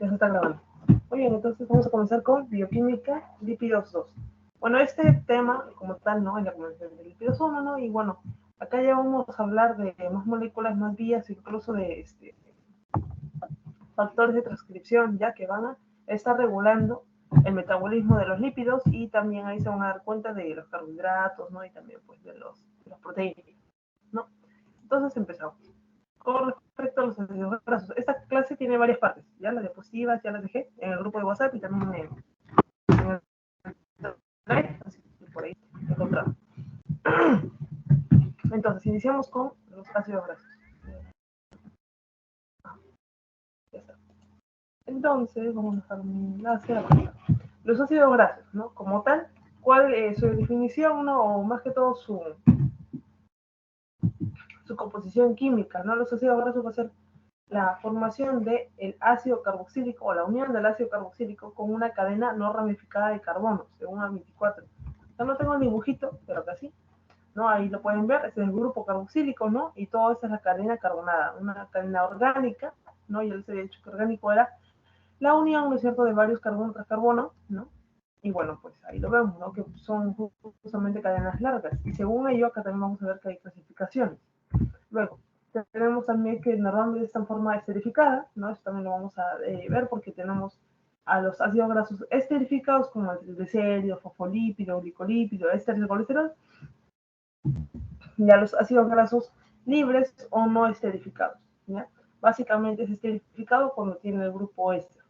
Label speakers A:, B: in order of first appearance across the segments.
A: Ya se está grabando. Muy bien, entonces vamos a comenzar con bioquímica, lípidos 2. Bueno, este tema como tal, ¿no? En la conversación de lípidos 1, ¿no? Y bueno, acá ya vamos a hablar de más moléculas, más vías, incluso de factores de transcripción, ya que van a estar regulando el metabolismo de los lípidos y también ahí se van a dar cuenta de los carbohidratos, ¿no? Y también pues de los proteínas, ¿no? Entonces empezamos. Con respecto a los ácidos grasos, esta clase tiene varias partes, ya las diapositivas ya las dejé en el grupo de WhatsApp y también en el Drive, así que por ahí encontramos. Entonces, iniciamos con los ácidos grasos. Ya está. Entonces, vamos a dejar un enlace acá. Los ácidos grasos, ¿no? Como tal, ¿cuál es su definición, ¿no? O más que todo su composición química, ¿no? Los ácidos grasos va a ser la formación del ácido carboxílico o la unión del ácido carboxílico con una cadena no ramificada de carbono, según la 24. Yo no tengo el dibujito, pero casi, ¿no? Ahí lo pueden ver, este es el grupo carboxílico, ¿no? Y todo esto es la cadena carbonada, una cadena orgánica, ¿no? Y él se había dicho que orgánico era la unión, ¿no es cierto?, de varios carbonos tras carbono, ¿no? Y bueno, pues ahí lo vemos, ¿no? Que son justamente cadenas largas. Y según ello, acá también vamos a ver que hay clasificaciones. Luego, tenemos también que normalmente están en forma esterificada, ¿no? Esto también lo vamos a ver porque tenemos a los ácidos grasos esterificados como el triglicérido, fosfolípido, glicolípido, ésteres de colesterol, y a los ácidos grasos libres o no esterificados, ¿ya? Básicamente es esterificado cuando tiene el grupo éster.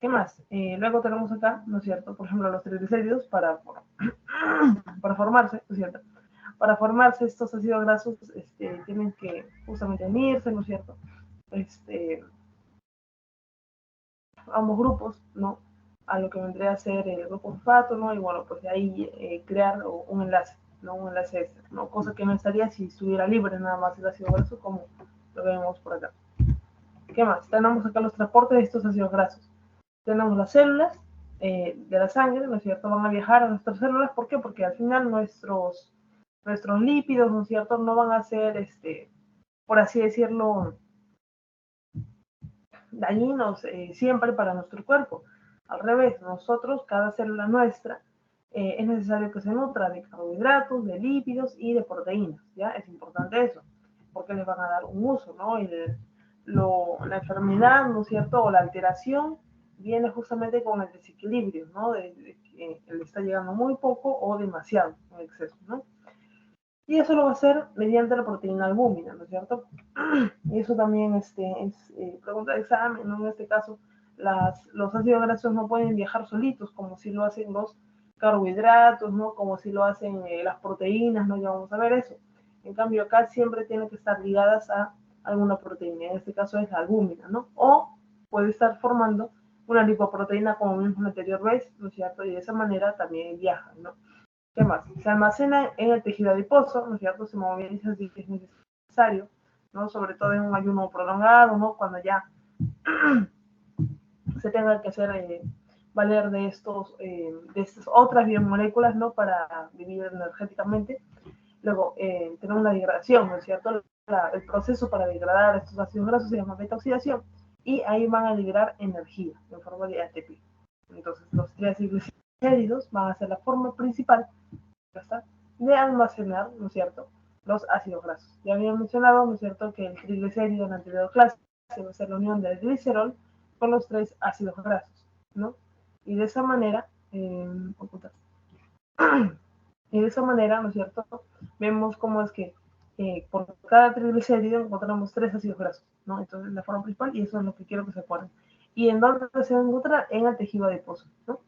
A: ¿Qué más? Luego tenemos acá, ¿no es cierto? Por ejemplo, los triglicéridos para formarse, ¿no es cierto? Para formarse estos ácidos grasos tienen que justamente unirse, ¿no es cierto? Ambos grupos, ¿no? A lo que vendría a ser el grupo fosfato, ¿no? Y bueno, pues de ahí crear un enlace, ¿no? Un enlace extra, ¿no? Cosa que no estaría si estuviera libre nada más el ácido graso, como lo vemos por acá. ¿Qué más? Tenemos acá los transportes de estos ácidos grasos. Tenemos las células de la sangre, ¿no es cierto? Van a viajar a nuestras células, ¿por qué? Porque al final nuestros lípidos, ¿no es cierto?, no van a ser, por así decirlo, dañinos siempre para nuestro cuerpo. Al revés, nosotros, cada célula nuestra, es necesario que se nutra de carbohidratos, de lípidos y de proteínas, ¿ya? Es importante eso, porque les van a dar un uso, ¿no? Y la enfermedad, ¿no es cierto?, o la alteración viene justamente con el desequilibrio, ¿no? De que le está llegando muy poco o demasiado en exceso, ¿no? Y eso lo va a hacer mediante la proteína albúmina, ¿no es cierto? Y eso también es pregunta de examen, ¿no? En este caso, los ácidos grasos no pueden viajar solitos, como si lo hacen los carbohidratos, ¿no? Como si lo hacen las proteínas, ¿no? Ya vamos a ver eso. En cambio, acá siempre tienen que estar ligadas a alguna proteína, en este caso es la albúmina, ¿no? O puede estar formando una lipoproteína como vimos la anterior vez, ¿no es cierto? Y de esa manera también viajan, ¿no? ¿Qué más? Se almacena en el tejido adiposo, ¿no es cierto? Se moviliza si es necesario, ¿no? Sobre todo en un ayuno prolongado, ¿no? Cuando ya se tenga que hacer valer de estas otras biomoléculas, ¿no? Para vivir energéticamente. Luego, tenemos la degradación, ¿no es cierto? El proceso para degradar estos ácidos grasos se llama beta-oxidación y ahí van a liberar energía en forma de ATP. Entonces, los triglicéridos van a ser la forma principal de almacenar, ¿no es cierto?, los ácidos grasos. Ya había mencionado, ¿no es cierto?, que el triglicérido en la anterior clase va a ser la unión del glicerol con los 3 ácidos grasos, ¿no? Y de esa manera, ¿no es cierto?, vemos cómo es que por cada triglicérido encontramos 3 ácidos grasos, ¿no? Entonces, la forma principal, y eso es lo que quiero que se acuerden. ¿Y en dónde se va a encontrar? En el tejido adiposo, ¿no?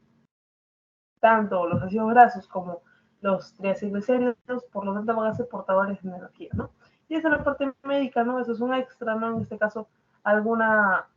A: Tanto los ácidos grasos como los triglicéridos, por lo tanto, van a ser portadores de energía, ¿no? Y esa es la parte médica, ¿no? Eso es un extra, ¿no? En este caso, alguna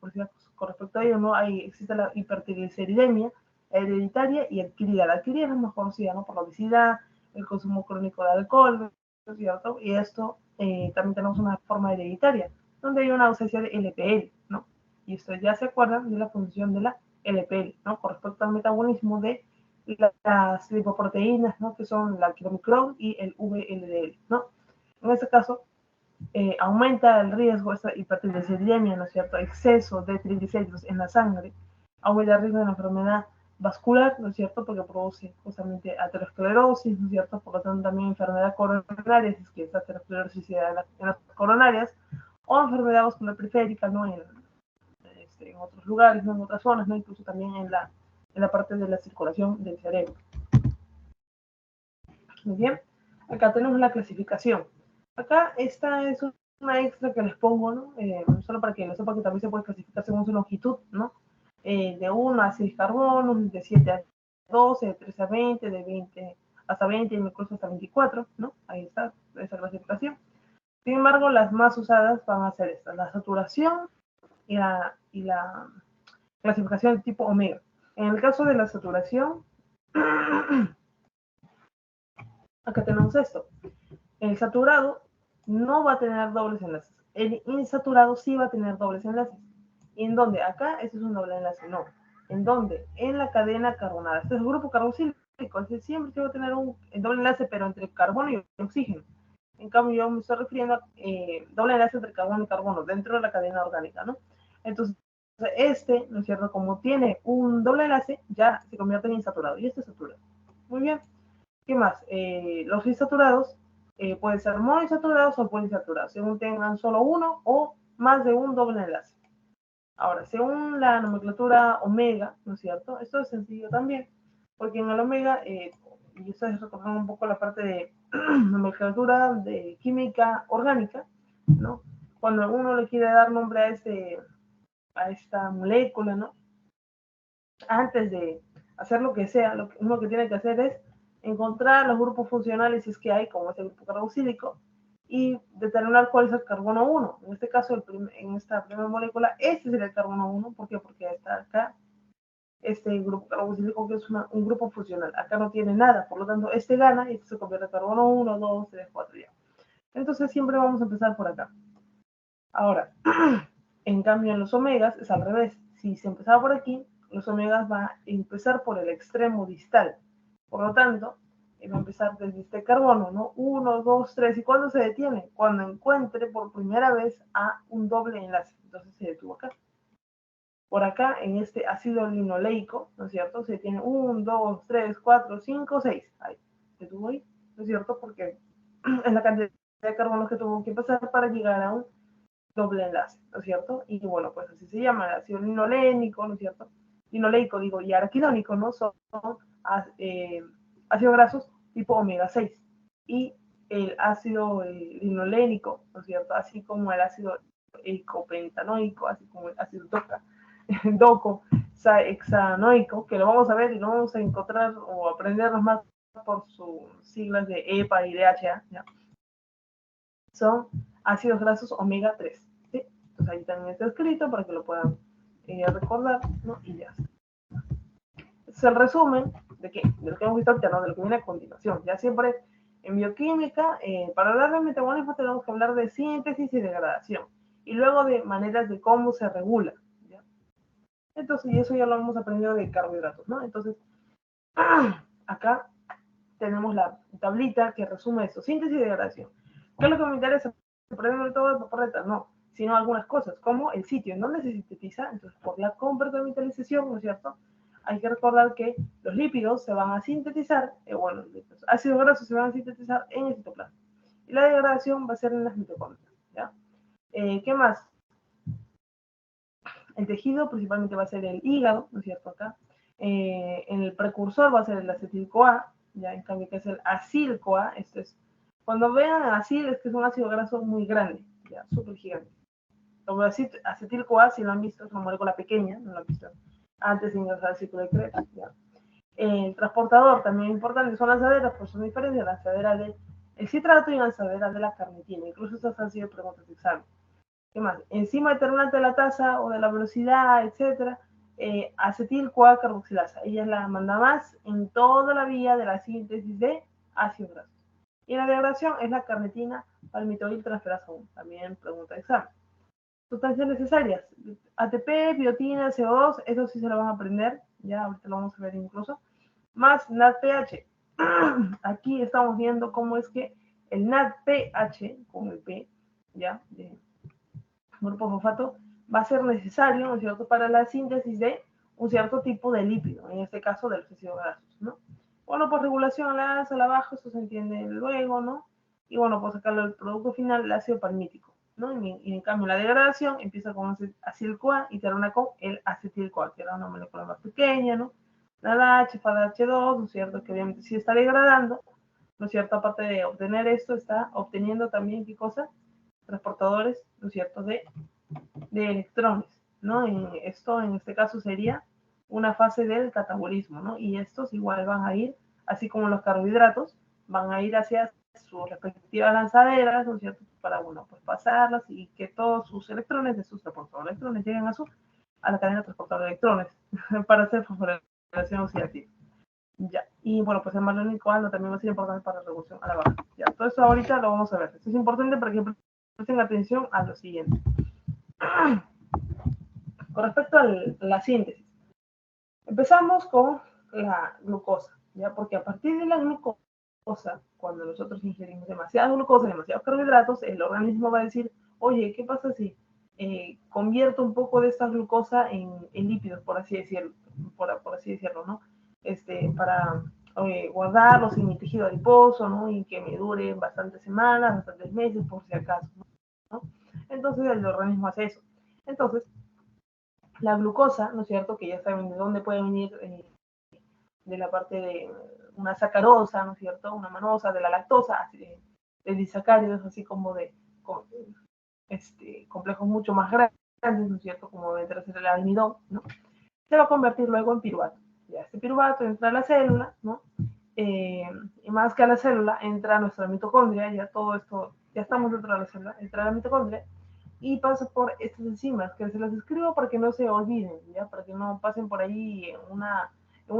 A: por si con respecto a ello, ¿no? Existe la hipertrigliceridemia hereditaria y adquirida. La adquirida es la más conocida, ¿no? Por la obesidad, el consumo crónico de alcohol, ¿no es cierto? Y esto también tenemos una forma hereditaria, donde hay una ausencia de LPL, ¿no? Y ustedes ya se acuerdan de la función de la LPL, ¿no? Con respecto al metabolismo de las lipoproteínas, ¿no? Que son la quilomicrón y el VLDL, ¿no? En este caso, aumenta el riesgo, esta hipertrigliceridemia, ¿no es cierto? Exceso de triglicéridos en la sangre, aumenta el riesgo de una enfermedad vascular, ¿no es cierto? Porque produce justamente aterosclerosis, ¿no es cierto? Por lo tanto, también enfermedad coronaria, si es que esta aterosclerosis se da en las coronarias, o enfermedad vascular periférica, ¿no? En otros lugares, ¿no? En otras zonas, ¿no? Incluso también en la parte de la circulación del cerebro. Muy bien, acá tenemos la clasificación. Acá esta es una extra que les pongo, ¿no? Solo para que lo sepan que también se puede clasificar según su longitud, ¿no? De 1 a 6 carbonos, de 7 a 12, de 3 a 20, de 20 hasta 20 y incluso hasta 24, ¿no? Ahí está esa clasificación. Sin embargo, las más usadas van a ser estas, la saturación y la clasificación de tipo omega. En el caso de la saturación, acá tenemos esto. El saturado no va a tener dobles enlaces. El insaturado sí va a tener dobles enlaces. ¿Y en dónde? Acá, este es un doble enlace. No. ¿En dónde? En la cadena carbonada. Este es el grupo carboxílico. Este siempre se va a tener un doble enlace, pero entre carbono y oxígeno. En cambio, yo me estoy refiriendo a doble enlace entre carbono y carbono dentro de la cadena orgánica, ¿no? Entonces, este, ¿no es cierto? Como tiene un doble enlace, ya se convierte en insaturado. Y este es saturado. Muy bien. ¿Qué más? Los insaturados pueden ser monoinsaturados o poliinsaturados, según tengan solo uno o más de un doble enlace. Ahora, según la nomenclatura omega, ¿no es cierto? Esto es sencillo también, porque en el omega, y ustedes recordan un poco la parte de nomenclatura de química orgánica, ¿no? Cuando uno le quiere dar nombre a esta molécula, ¿no? Antes de hacer lo que sea, lo que uno que tiene que hacer es encontrar los grupos funcionales si es que hay, como es el grupo carboxílico, y determinar cuál es el carbono 1. En este caso, en esta primera molécula, este sería el carbono 1. ¿Por qué? Porque está acá este grupo carboxílico, que es un grupo funcional. Acá no tiene nada, por lo tanto, este gana y este se convierte en carbono 1, 2, 3, 4 ya. Entonces, siempre vamos a empezar por acá. Ahora, en cambio, en los omegas es al revés. Si se empezaba por aquí, los omegas van a empezar por el extremo distal. Por lo tanto, va a empezar desde este carbono, ¿no? 1, 2, 3. ¿Y cuándo se detiene? Cuando encuentre por primera vez a un doble enlace. Entonces se detuvo acá. Por acá, en este ácido linoleico, ¿no es cierto? Se detiene 1, 2, 3, 4, 5, 6. Ahí, se detuvo ahí, ¿no es cierto? Porque es la cantidad de carbonos que tuvo que pasar para llegar a un doble enlace, ¿no es cierto? Y bueno, pues así se llama, el ácido linolénico, ¿no es cierto? Linoleico, digo, y araquidónico, ¿no? Son ácidos grasos tipo omega 6. Y el ácido linolénico, ¿no es cierto? Así como el ácido eicopentanoico, así como el ácido docosahexanoico, que lo vamos a ver y lo vamos a encontrar o aprendernos más por sus siglas de EPA y DHA, ¿ya? Son ácidos grasos omega 3. ¿Sí? Entonces ahí también está escrito para que lo puedan recordar, ¿no? Y ya. Es el resumen de qué, de lo que hemos visto ahorita, ¿no? De lo que viene a continuación. Ya siempre en bioquímica, para hablar de metabolismo tenemos que hablar de síntesis y degradación. Y luego de maneras de cómo se regula. ¿Ya? Entonces, y eso ya lo hemos aprendido de carbohidratos, ¿no? Entonces, acá tenemos la tablita que resume eso, síntesis y degradación. ¿Qué es lo que me interesa? ¿Aprender todo de paporretas? No, sino algunas cosas, como el sitio en donde se sintetiza. Entonces, por la compartimentalización, ¿no es cierto? Hay que recordar que los lípidos se van a sintetizar, bueno, los ácidos grasos se van a sintetizar en el citoplasma. Y la degradación va a ser en las mitocondrias, ¿ya? ¿Qué más? El tejido principalmente va a ser el hígado, ¿no es cierto? Acá. En el precursor va a ser el acetil-CoA, ya en cambio que es el acil-CoA. Esto es, cuando vean acil es que es un ácido graso muy grande, ya, súper gigante. Como acetil-CoA, si lo han visto, es una molécula pequeña, no lo han visto antes de ingresar al ciclo de Krebs, ya. El transportador también importante son lanzaderas, por su diferencia, lanzadera del citrato y lanzadera de la carnitina. Incluso estas han sido preguntas de examen. ¿Qué más? Enzima determinante de la tasa o de la velocidad, etcétera, acetil-CoA carboxilasa. Ella es la manda más en toda la vía de la síntesis de ácidos grasos. Y la degradación es la carnitina palmitoil transferasa 1. También pregunta de examen. Sustancias necesarias: ATP, biotina, CO2, eso sí se lo van a aprender, ya ahorita lo vamos a ver incluso, más NADPH. Aquí estamos viendo cómo es que el NADPH, con el P, ¿ya? De grupo fosfato, va a ser necesario, ¿no es cierto?, para la síntesis de un cierto tipo de lípido, en este caso de los ácidos grasos, ¿no? Bueno, pues regulación a la alza, a la baja, esto se entiende luego, ¿no? Y bueno, pues sacarle el producto final, el ácido palmítico, ¿no? Y en cambio la degradación empieza con acetil-CoA y termina con el acetil-CoA, que era una molécula más pequeña, ¿no? La H para H2, ¿no es cierto? Que obviamente sí está degradando, ¿no es cierto? Aparte de obtener esto, está obteniendo también, ¿qué cosa? Transportadores, ¿no es cierto?, de electrones, ¿no? Esto en este caso sería una fase del catabolismo, ¿no? Y estos igual van a ir, así como los carbohidratos, van a ir hacia sus respectivas lanzaderas, ¿no es cierto?, para, bueno, pues pasarlas y que todos sus electrones de sus transportadores de electrones lleguen a la cadena transportadora de electrones para hacer fosforilación oxidativa. Ya. Y bueno, pues el malónico aldo también va a ser importante para la reducción a la baja. Ya. Todo eso ahorita lo vamos a ver. Esto es importante para que presten atención a lo siguiente. Con respecto a la síntesis, empezamos con la glucosa, ¿ya? Porque a partir de la glucosa, cuando nosotros ingerimos demasiada glucosa, demasiados carbohidratos, el organismo va a decir, oye, ¿qué pasa si convierto un poco de esta glucosa en lípidos, por así decirlo, por así decirlo, ¿no? Para guardarlos en mi tejido adiposo, ¿no? Y que me dure bastantes semanas, bastantes meses, por si acaso, ¿no? Entonces el organismo hace eso. Entonces, la glucosa, ¿no es cierto?, que ya saben de dónde puede venir, de la parte de una sacarosa, ¿no es cierto?, una manosa, de la lactosa, de disacáridos, así como de complejos mucho más grandes, ¿no es cierto?, como debe ser el almidón, ¿no? Se va a convertir luego en piruvato. Ya este piruvato entra a la célula, ¿no? Y más que a la célula, entra a nuestra mitocondria, ya todo esto, ya estamos dentro de la célula, entra a la mitocondria, y pasa por estas enzimas, que se las escribo para que no se olviden, ¿ya? Para que no pasen por ahí en una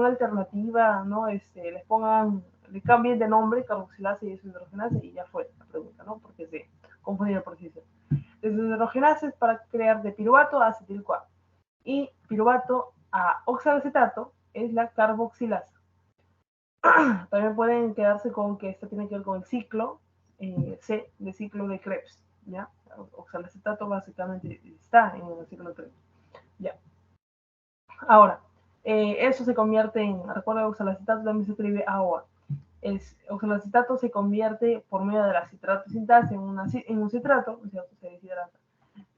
A: alternativa, ¿no? Les pongan, le cambien de nombre, carboxilasa y deshidrogenasa, y ya fue la pregunta, ¿no? Porque se confundieron por sí. Deshidrogenasa es para crear de piruvato a acetil-CoA, y piruvato a oxalacetato es la carboxilasa. También pueden quedarse con que esto tiene que ver con el ciclo C de ciclo de Krebs, ¿ya? Oxalacetato básicamente está en el ciclo de Krebs, ¿ya? Ahora, eso se convierte en, recuerda, oxalacetato también se escribe AOA. El oxalacetato se convierte por medio de la citrato sintasa en un citrato, ¿cierto? Se deshidrata.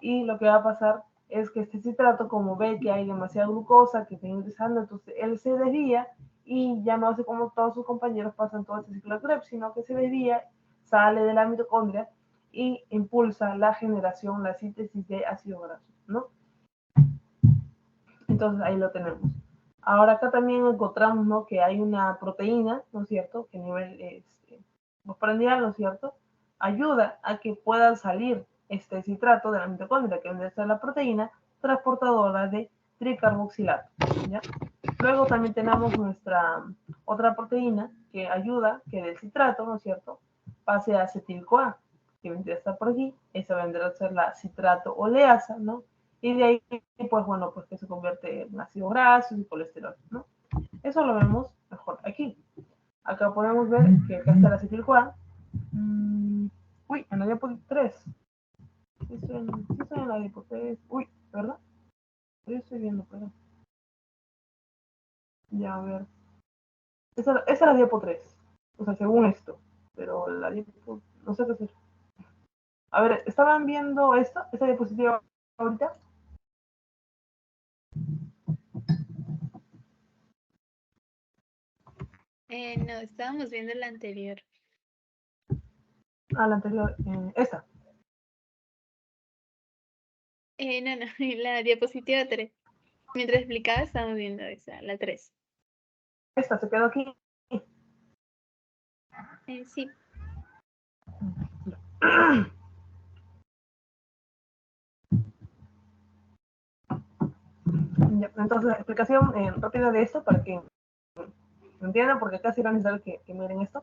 A: Y lo que va a pasar es que este citrato, como ve que hay demasiada glucosa que está ingresando, entonces él se desvía y ya no hace como todos sus compañeros pasan todo este ciclo de Krebs, sino que se desvía, sale de la mitocondria y impulsa la generación, la síntesis de ácidos grasos, ¿no? Entonces ahí lo tenemos. Ahora acá también encontramos, ¿no?, que hay una proteína, ¿no es cierto?, que a nivel postprandial, ¿no es cierto?, ayuda a que pueda salir este citrato de la mitocondria, que debe ser la proteína transportadora de tricarboxilato, ¿ya? Luego también tenemos nuestra otra proteína que ayuda que del citrato, ¿no es cierto?, pase a acetil-CoA, que vendría a estar por aquí. Esa vendrá a ser la citrato oleasa, ¿no? Y de ahí, pues bueno, pues que se convierte en ácidos grasos y colesterol, ¿no? Eso lo vemos mejor aquí. Acá podemos ver que acá está el acetil-CoA. Uy, en la diapo 3. Sí estoy en la diapo 3. Uy, ¿verdad? Yo estoy viendo, perdón. Ya, a ver. Esa es la diapo 3. O sea, según esto. Pero la diapo, no sé qué hacer. A ver, ¿estaban viendo esta diapositiva ahorita?
B: No, estábamos viendo la anterior.
A: Ah, la anterior. Esta.
B: No, la diapositiva 3. Mientras explicaba, estábamos viendo esa, la 3.
A: Esta se quedó aquí.
B: Sí.
A: Ya, entonces, explicación rápida de esto para que entiendan, porque casi va a necesitar que miren esto.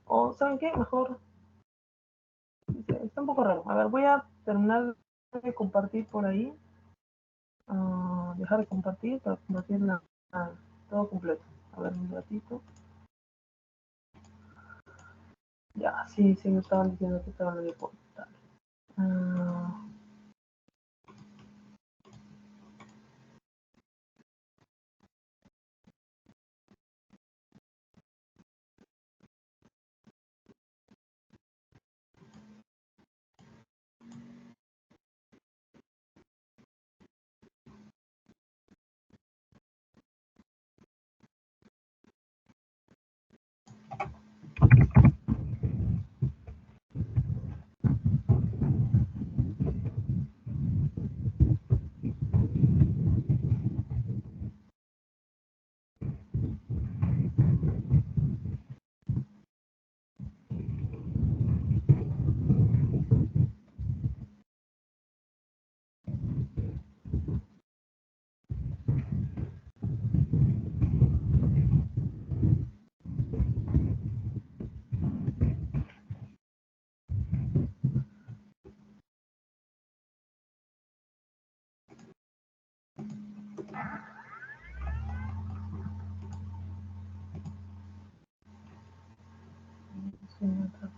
A: O, ¿saben qué? Mejor. Está un poco raro. A ver, voy a terminar de compartir por ahí. Dejar de compartir para compartir todo completo. A ver, un ratito. Ya, sí, sí, me estaban diciendo que estaban en el portal. Ah, sí, no está.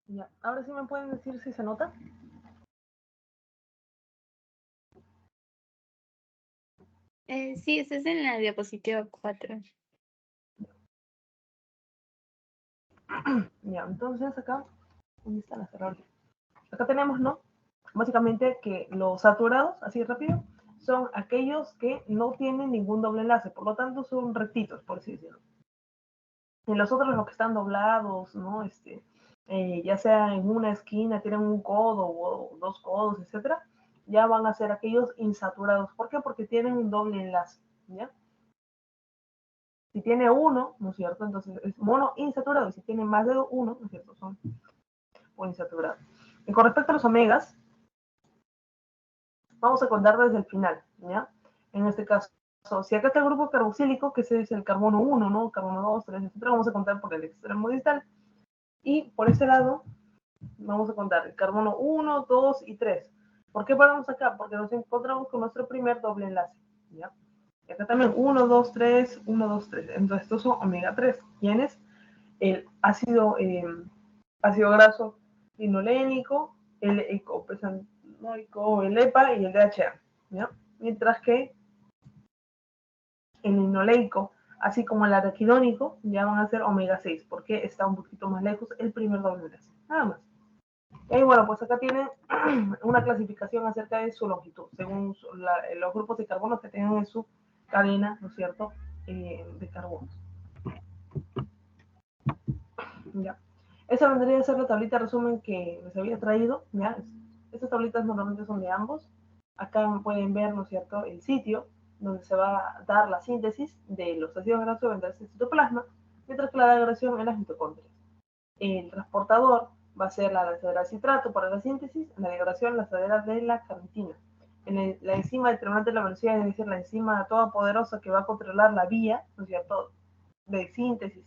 A: Ya, ahora sí me pueden decir si se nota.
B: Sí, estás en la diapositiva 4.
A: Ya, entonces acá, ¿dónde está la cerradura? Acá tenemos, ¿no? Básicamente que los saturados, así rápido, son aquellos que no tienen ningún doble enlace, por lo tanto son rectitos, por así decirlo. Y los otros, los que están doblados, ¿no? Ya sea en una esquina, tienen un codo o dos codos, etcétera, ya van a ser aquellos insaturados. ¿Por qué? Porque tienen un doble enlace, ¿ya? Si tiene uno, ¿no es cierto? Entonces es mono insaturado. Y si tiene más de uno, ¿no es cierto? Son poliinsaturados. Y con respecto a los omegas, vamos a contar desde el final, ¿ya? En este caso, si acá está el grupo carboxílico, que ese es el carbono 1, ¿no? Carbono 2, 3, etcétera, vamos a contar por el extremo distal. Y por ese lado, vamos a contar el carbono 1, 2 y 3. ¿Por qué paramos acá? Porque nos encontramos con nuestro primer doble enlace, ¿ya? Y acá también 1, 2, 3, 1, 2, 3. Entonces, estos son omega 3. ¿Quiénes? El ácido graso linolénico, el eicosanoico, el EPA y el DHA, ¿ya? Mientras que el linoleico, así como el araquidónico, ya van a ser omega 6, porque está un poquito más lejos el primer doble enlace. Nada más. Y bueno, pues acá tienen una clasificación acerca de su longitud, según los grupos de carbono que tengan en su cadena, ¿no es cierto?, de carbonos. Ya. Esa vendría a ser la tablita de resumen que les había traído, ¿ya? Estas tablitas normalmente son de ambos. Acá pueden ver, ¿no es cierto?, el sitio donde se va a dar la síntesis de los ácidos grasos en el citoplasma, mientras que la degradación en las mitocondrias. El transportador va a ser la lanzadera citrato para la síntesis, la degradación lanzadera de la carnitina. La enzima determinante de la velocidad, es decir, la enzima toda poderosa que va a controlar la vía, ¿no es cierto?, de síntesis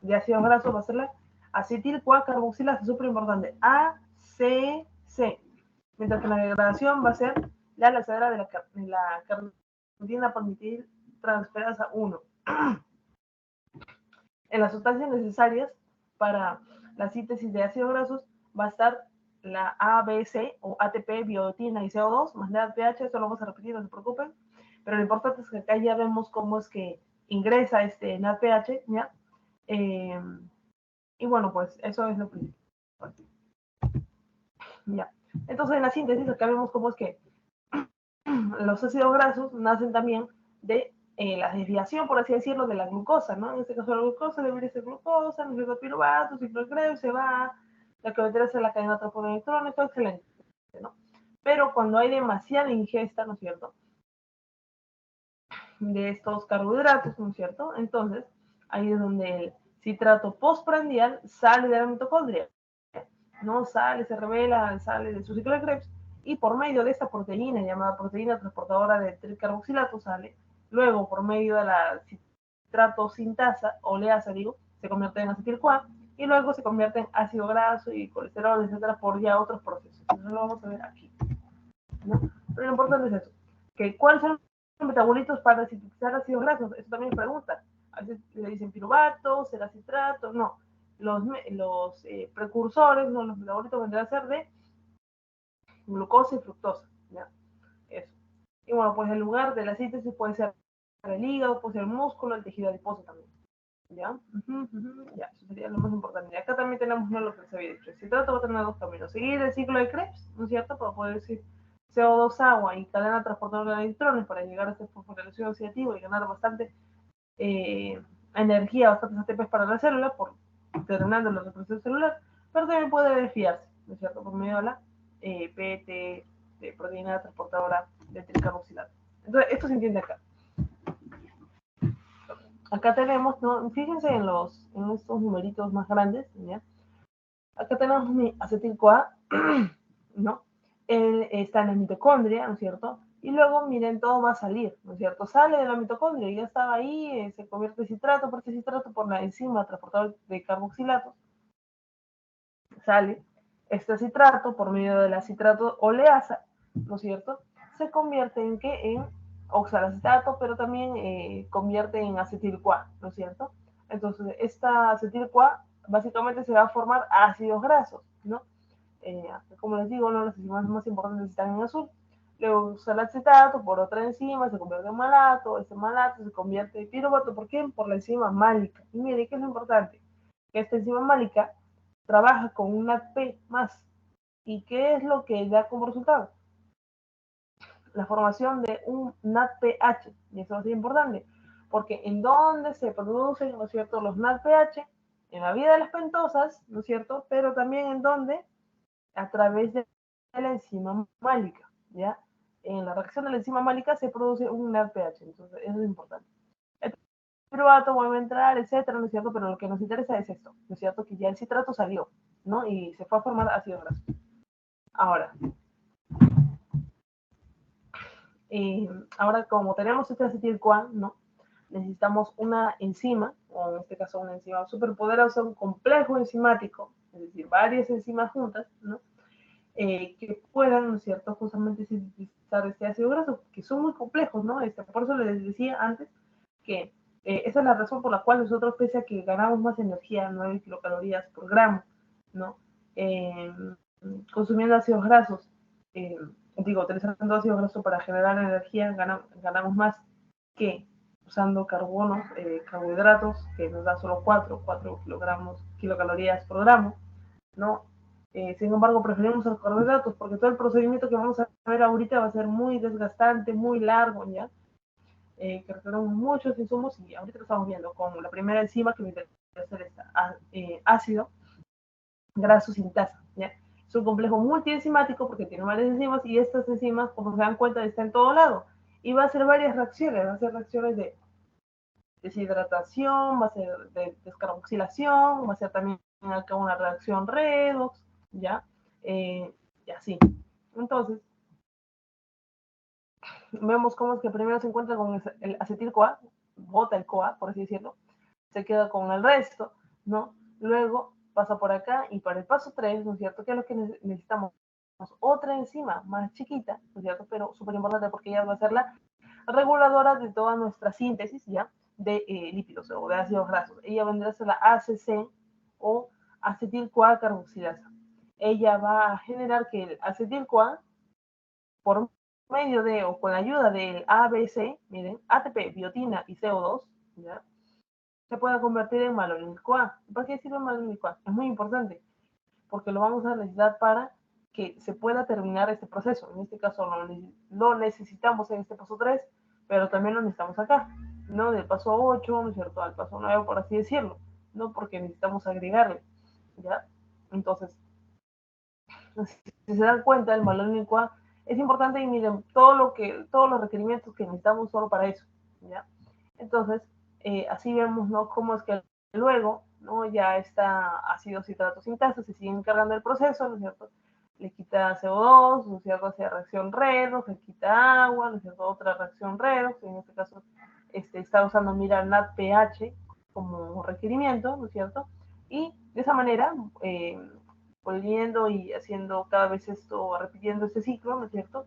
A: de ácidos grasos va a ser la acetil-CoA carboxilasa, súper importante, ACC. Mientras que la degradación va a ser la laxadora de la carnitina palmitil transferasa 1. En las sustancias necesarias para la síntesis de ácidos grasos va a estar la ABC o ATP, biotina y CO2, más la pH, esto lo vamos a repetir, no se preocupen. Pero lo importante es que acá ya vemos cómo es que ingresa este NADPH, ¿ya? Y bueno, pues eso es lo principal. Ya. Entonces en la síntesis acá vemos cómo es que los ácidos grasos nacen también de la desviación, por así decirlo, de la glucosa, ¿no? En este caso la glucosa debería ser glucosa, no es piruvato, ciclo de Krebs, se va, la que vendría a ser la cadena de transporte de electrones, todo excelente, ¿no? Pero cuando hay demasiada ingesta, ¿no es cierto?, de estos carbohidratos, ¿no es cierto?, entonces ahí es donde el citrato postprandial sale de la mitocondria, ¿no? Sale, se revela, sale de su ciclo de Krebs, y por medio de esta proteína llamada proteína transportadora de tricarboxilato sale, luego por medio de la citrato sintasa, oleasa digo, se convierte en acetil-CoA, y luego se convierte en ácido graso y colesterol, etcétera, por ya otros procesos. Eso lo vamos a ver aquí, ¿no? Pero lo importante es eso, que ¿cuáles son los metabolitos para sintetizar ácidos grasos? Eso también pregunta. A veces le dicen piruvato, será citrato, no. Los precursores, ¿no? Los metabolitos vendrán a ser de glucosa y fructosa, ¿ya? Eso. Y bueno, pues el lugar de la síntesis puede ser el hígado, puede ser el músculo, el tejido adiposo también, ¿ya? Ya, eso sería lo más importante. Y acá también tenemos, ¿no?, lo que les había dicho. El citrato va a tener dos caminos. Seguir el ciclo de Krebs, ¿no es cierto?, para poder decir CO2, agua y cadena transportadora de electrones para llegar a esta fosforilación oxidativa y ganar bastante energía, bastantes ATPs para la célula, por terminando la reproducción celular, pero también puede desviarse, ¿no es cierto?, por medio de la PT, de proteína transportadora de tricarboxilato. Entonces, esto se entiende acá. Acá tenemos, ¿no?, fíjense en estos numeritos más grandes, ¿ya? Acá tenemos mi acetil-CoA, ¿no? Él está en la mitocondria, ¿no es cierto? Y luego, miren, todo va a salir, ¿no es cierto? Sale de la mitocondria, ya estaba ahí, se convierte en citrato, porque citrato por la enzima transportadora de carboxilatos, sale este citrato por medio de la citrato oleasa, ¿no es cierto? Se convierte en ¿qué? En oxalacetato, pero también convierte en acetil-CoA, ¿no es cierto? Entonces, esta acetil-CoA básicamente se va a formar ácidos grasos, ¿no? Como les digo, ¿no?, las enzimas más importantes están en azul. Luego usa el acetato por otra enzima, se convierte en malato, ese malato se convierte en piruvato. ¿Por qué? Por la enzima málica. Y mire, ¿qué es lo importante? Que esta enzima málica trabaja con una P más. ¿Y qué es lo que da como resultado? La formación de un NADPH. Y eso es muy importante, porque en donde se producen, ¿no es cierto?, los NADPH, en la vida de las pentosas, ¿no es cierto?, pero también en donde, a través de la enzima málica, ¿ya? En la reacción de la enzima málica se produce un NADPH, entonces eso es importante. El piruvato vuelve a entrar, etcétera, ¿no es cierto? Pero lo que nos interesa es esto, ¿no es cierto?, que ya el citrato salió, ¿no?, y se fue a formar ácido graso. Ahora, ahora como tenemos este acetil-CoA, ¿no?, necesitamos una enzima, o en este caso una enzima superpoderosa, un complejo enzimático, es decir, varias enzimas juntas, ¿no?, que puedan, ¿no es cierto?, justamente sintetizar este ácido graso, que son muy complejos, ¿no? Por eso les decía antes que esa es la razón por la cual nosotros, pese a que ganamos más energía, 9 kilocalorías por gramo, ¿no?, consumiendo ácidos grasos, utilizando ácidos grasos para generar energía, ganamos más que usando carbohidratos, que nos da solo 4 kilocalorías por gramo, ¿no? Sin embargo, preferimos los carbohidratos porque todo el procedimiento que vamos a ver ahorita va a ser muy desgastante, muy largo, ¿ya? Que requerimos muchos insumos y ahorita lo estamos viendo con la primera enzima que me interesa hacer esta, ácido graso sintasa, ¿ya? Es un complejo multienzimático porque tiene varias enzimas y estas enzimas, como se dan cuenta, están en todo lado. Y va a hacer varias reacciones, va a ser reacciones de deshidratación, va a ser de descarboxilación, va a ser también acá una reacción redox, ¿ya? Y así. Entonces, vemos cómo es que primero se encuentra con el acetil-CoA, bota el CoA, por así decirlo, se queda con el resto, ¿no? Luego pasa por acá y para el paso 3, ¿no es cierto? ¿Qué es lo que necesitamos? Otra enzima más chiquita, ¿no es cierto? Pero súper importante porque ella va a ser la reguladora de toda nuestra síntesis, ¿ya? De lípidos o de ácidos grasos. Ella vendrá a ser la ACC o acetil-CoA carboxilasa. Ella va a generar que el acetil-CoA, por medio de o con la ayuda del ABC, miren, ATP, biotina y CO2, ¿ya? Se pueda convertir en malonil-CoA. ¿Para qué sirve malonil-CoA? Es muy importante porque lo vamos a necesitar para que se pueda terminar este proceso. En este caso lo necesitamos en este paso 3, pero también lo necesitamos acá, ¿no? Del paso 8, ¿no es cierto?, al paso 9, por así decirlo, ¿no? Porque necesitamos agregarle, ¿ya? Entonces, si se dan cuenta, el malónico es importante y miren todos los requerimientos que necesitamos solo para eso, ¿ya? Entonces, así vemos, ¿no?, cómo es que luego, ¿no?, ya está ácido citrato sintasa, se sigue encargando del proceso, ¿no es cierto? Le quita CO2, ¿no es cierto?, hace reacción redox, le quita agua, ¿no es cierto?, otra reacción redox, en este caso está usando, mira, NADPH como requerimiento, ¿no es cierto? Y de esa manera, volviendo y haciendo cada vez esto, repitiendo este ciclo, ¿no es cierto?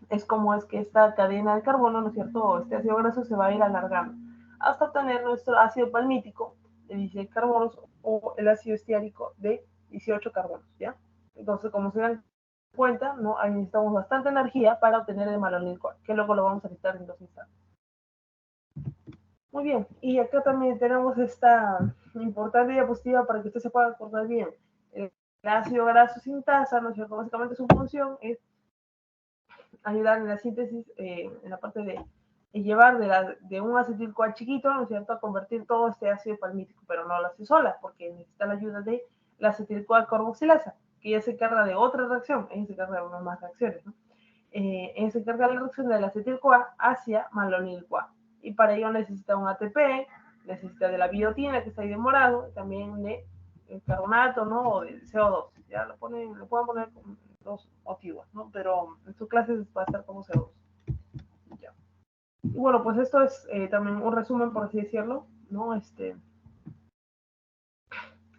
A: Es como es que esta cadena de carbono, ¿no es cierto?, este ácido graso se va a ir alargando hasta obtener nuestro ácido palmítico de 16 carbonos o el ácido estiárico de 18 carbonos, ¿ya? Entonces, como se dan cuenta, ¿no?, ahí necesitamos bastante energía para obtener el malonil-CoA, que luego lo vamos a necesitar en 2 instantes. Muy bien, y acá también tenemos esta importante diapositiva para que usted se pueda acordar bien. El ácido graso sintasa, ¿no es cierto? Básicamente su función es ayudar en la síntesis, en la parte de llevar de un acetil-CoA chiquito, ¿no es cierto?, a convertir todo este ácido palmítico, pero no lo hace sola, porque necesita la ayuda de la acetil-CoA carboxilasa, que ya se encarga de otra reacción, ella se encarga de unas más reacciones, ¿no? Ella se encarga de la reacción del acetil-CoA hacia malonil-CoA, y para ello necesita un ATP, necesita de la biotina, que está ahí de morado, también de carbonato, ¿no?, o de CO2, ya lo pueden poner con dos motivos, ¿no? Pero en sus clases va a estar como CO2. Ya. Y bueno, pues esto es también un resumen, por así decirlo, ¿no?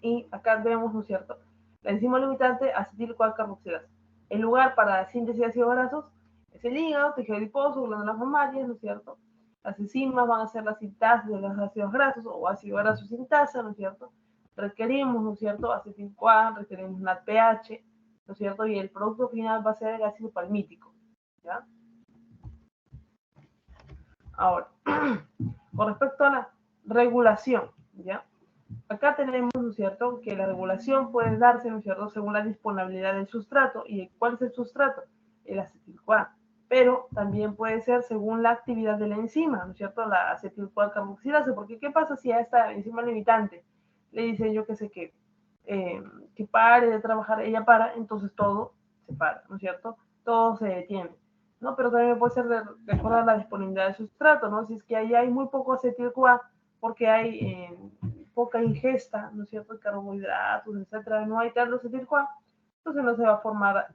A: Y acá vemos, ¿no es cierto?, la enzima limitante acetil-CoA carboxilasa. El lugar para la síntesis de ácidos grasos es el hígado, tejido adiposo, glándulas mamarias, ¿no es cierto? Las enzimas van a ser la sintasa de los ácidos grasos o ácido graso sintasa, ¿no es cierto? Requerimos, ¿no es cierto?, acetil-CoA, requerimos NADPH, ¿no es cierto? Y el producto final va a ser el ácido palmítico, ¿ya? Ahora, con respecto a la regulación, ¿ya? Acá tenemos, ¿no es cierto?, que la regulación puede darse, ¿no es cierto?, según la disponibilidad del sustrato. ¿Y cuál es el sustrato? El acetil-CoA. Pero también puede ser según la actividad de la enzima, ¿no es cierto?, la acetil-CoA carboxilasa. Porque ¿qué pasa si a esta enzima limitante le dicen, yo qué sé, que pare de trabajar? Ella para, entonces todo se para, ¿no es cierto? Todo se detiene, ¿no? Pero también puede ser de acuerdo a la disponibilidad del sustrato, ¿no? Si es que ahí hay muy poco acetil-CoA porque hay poca ingesta, ¿no es cierto?, de carbohidratos, etcétera, no hay tanto acetil-CoA, entonces no se va a formar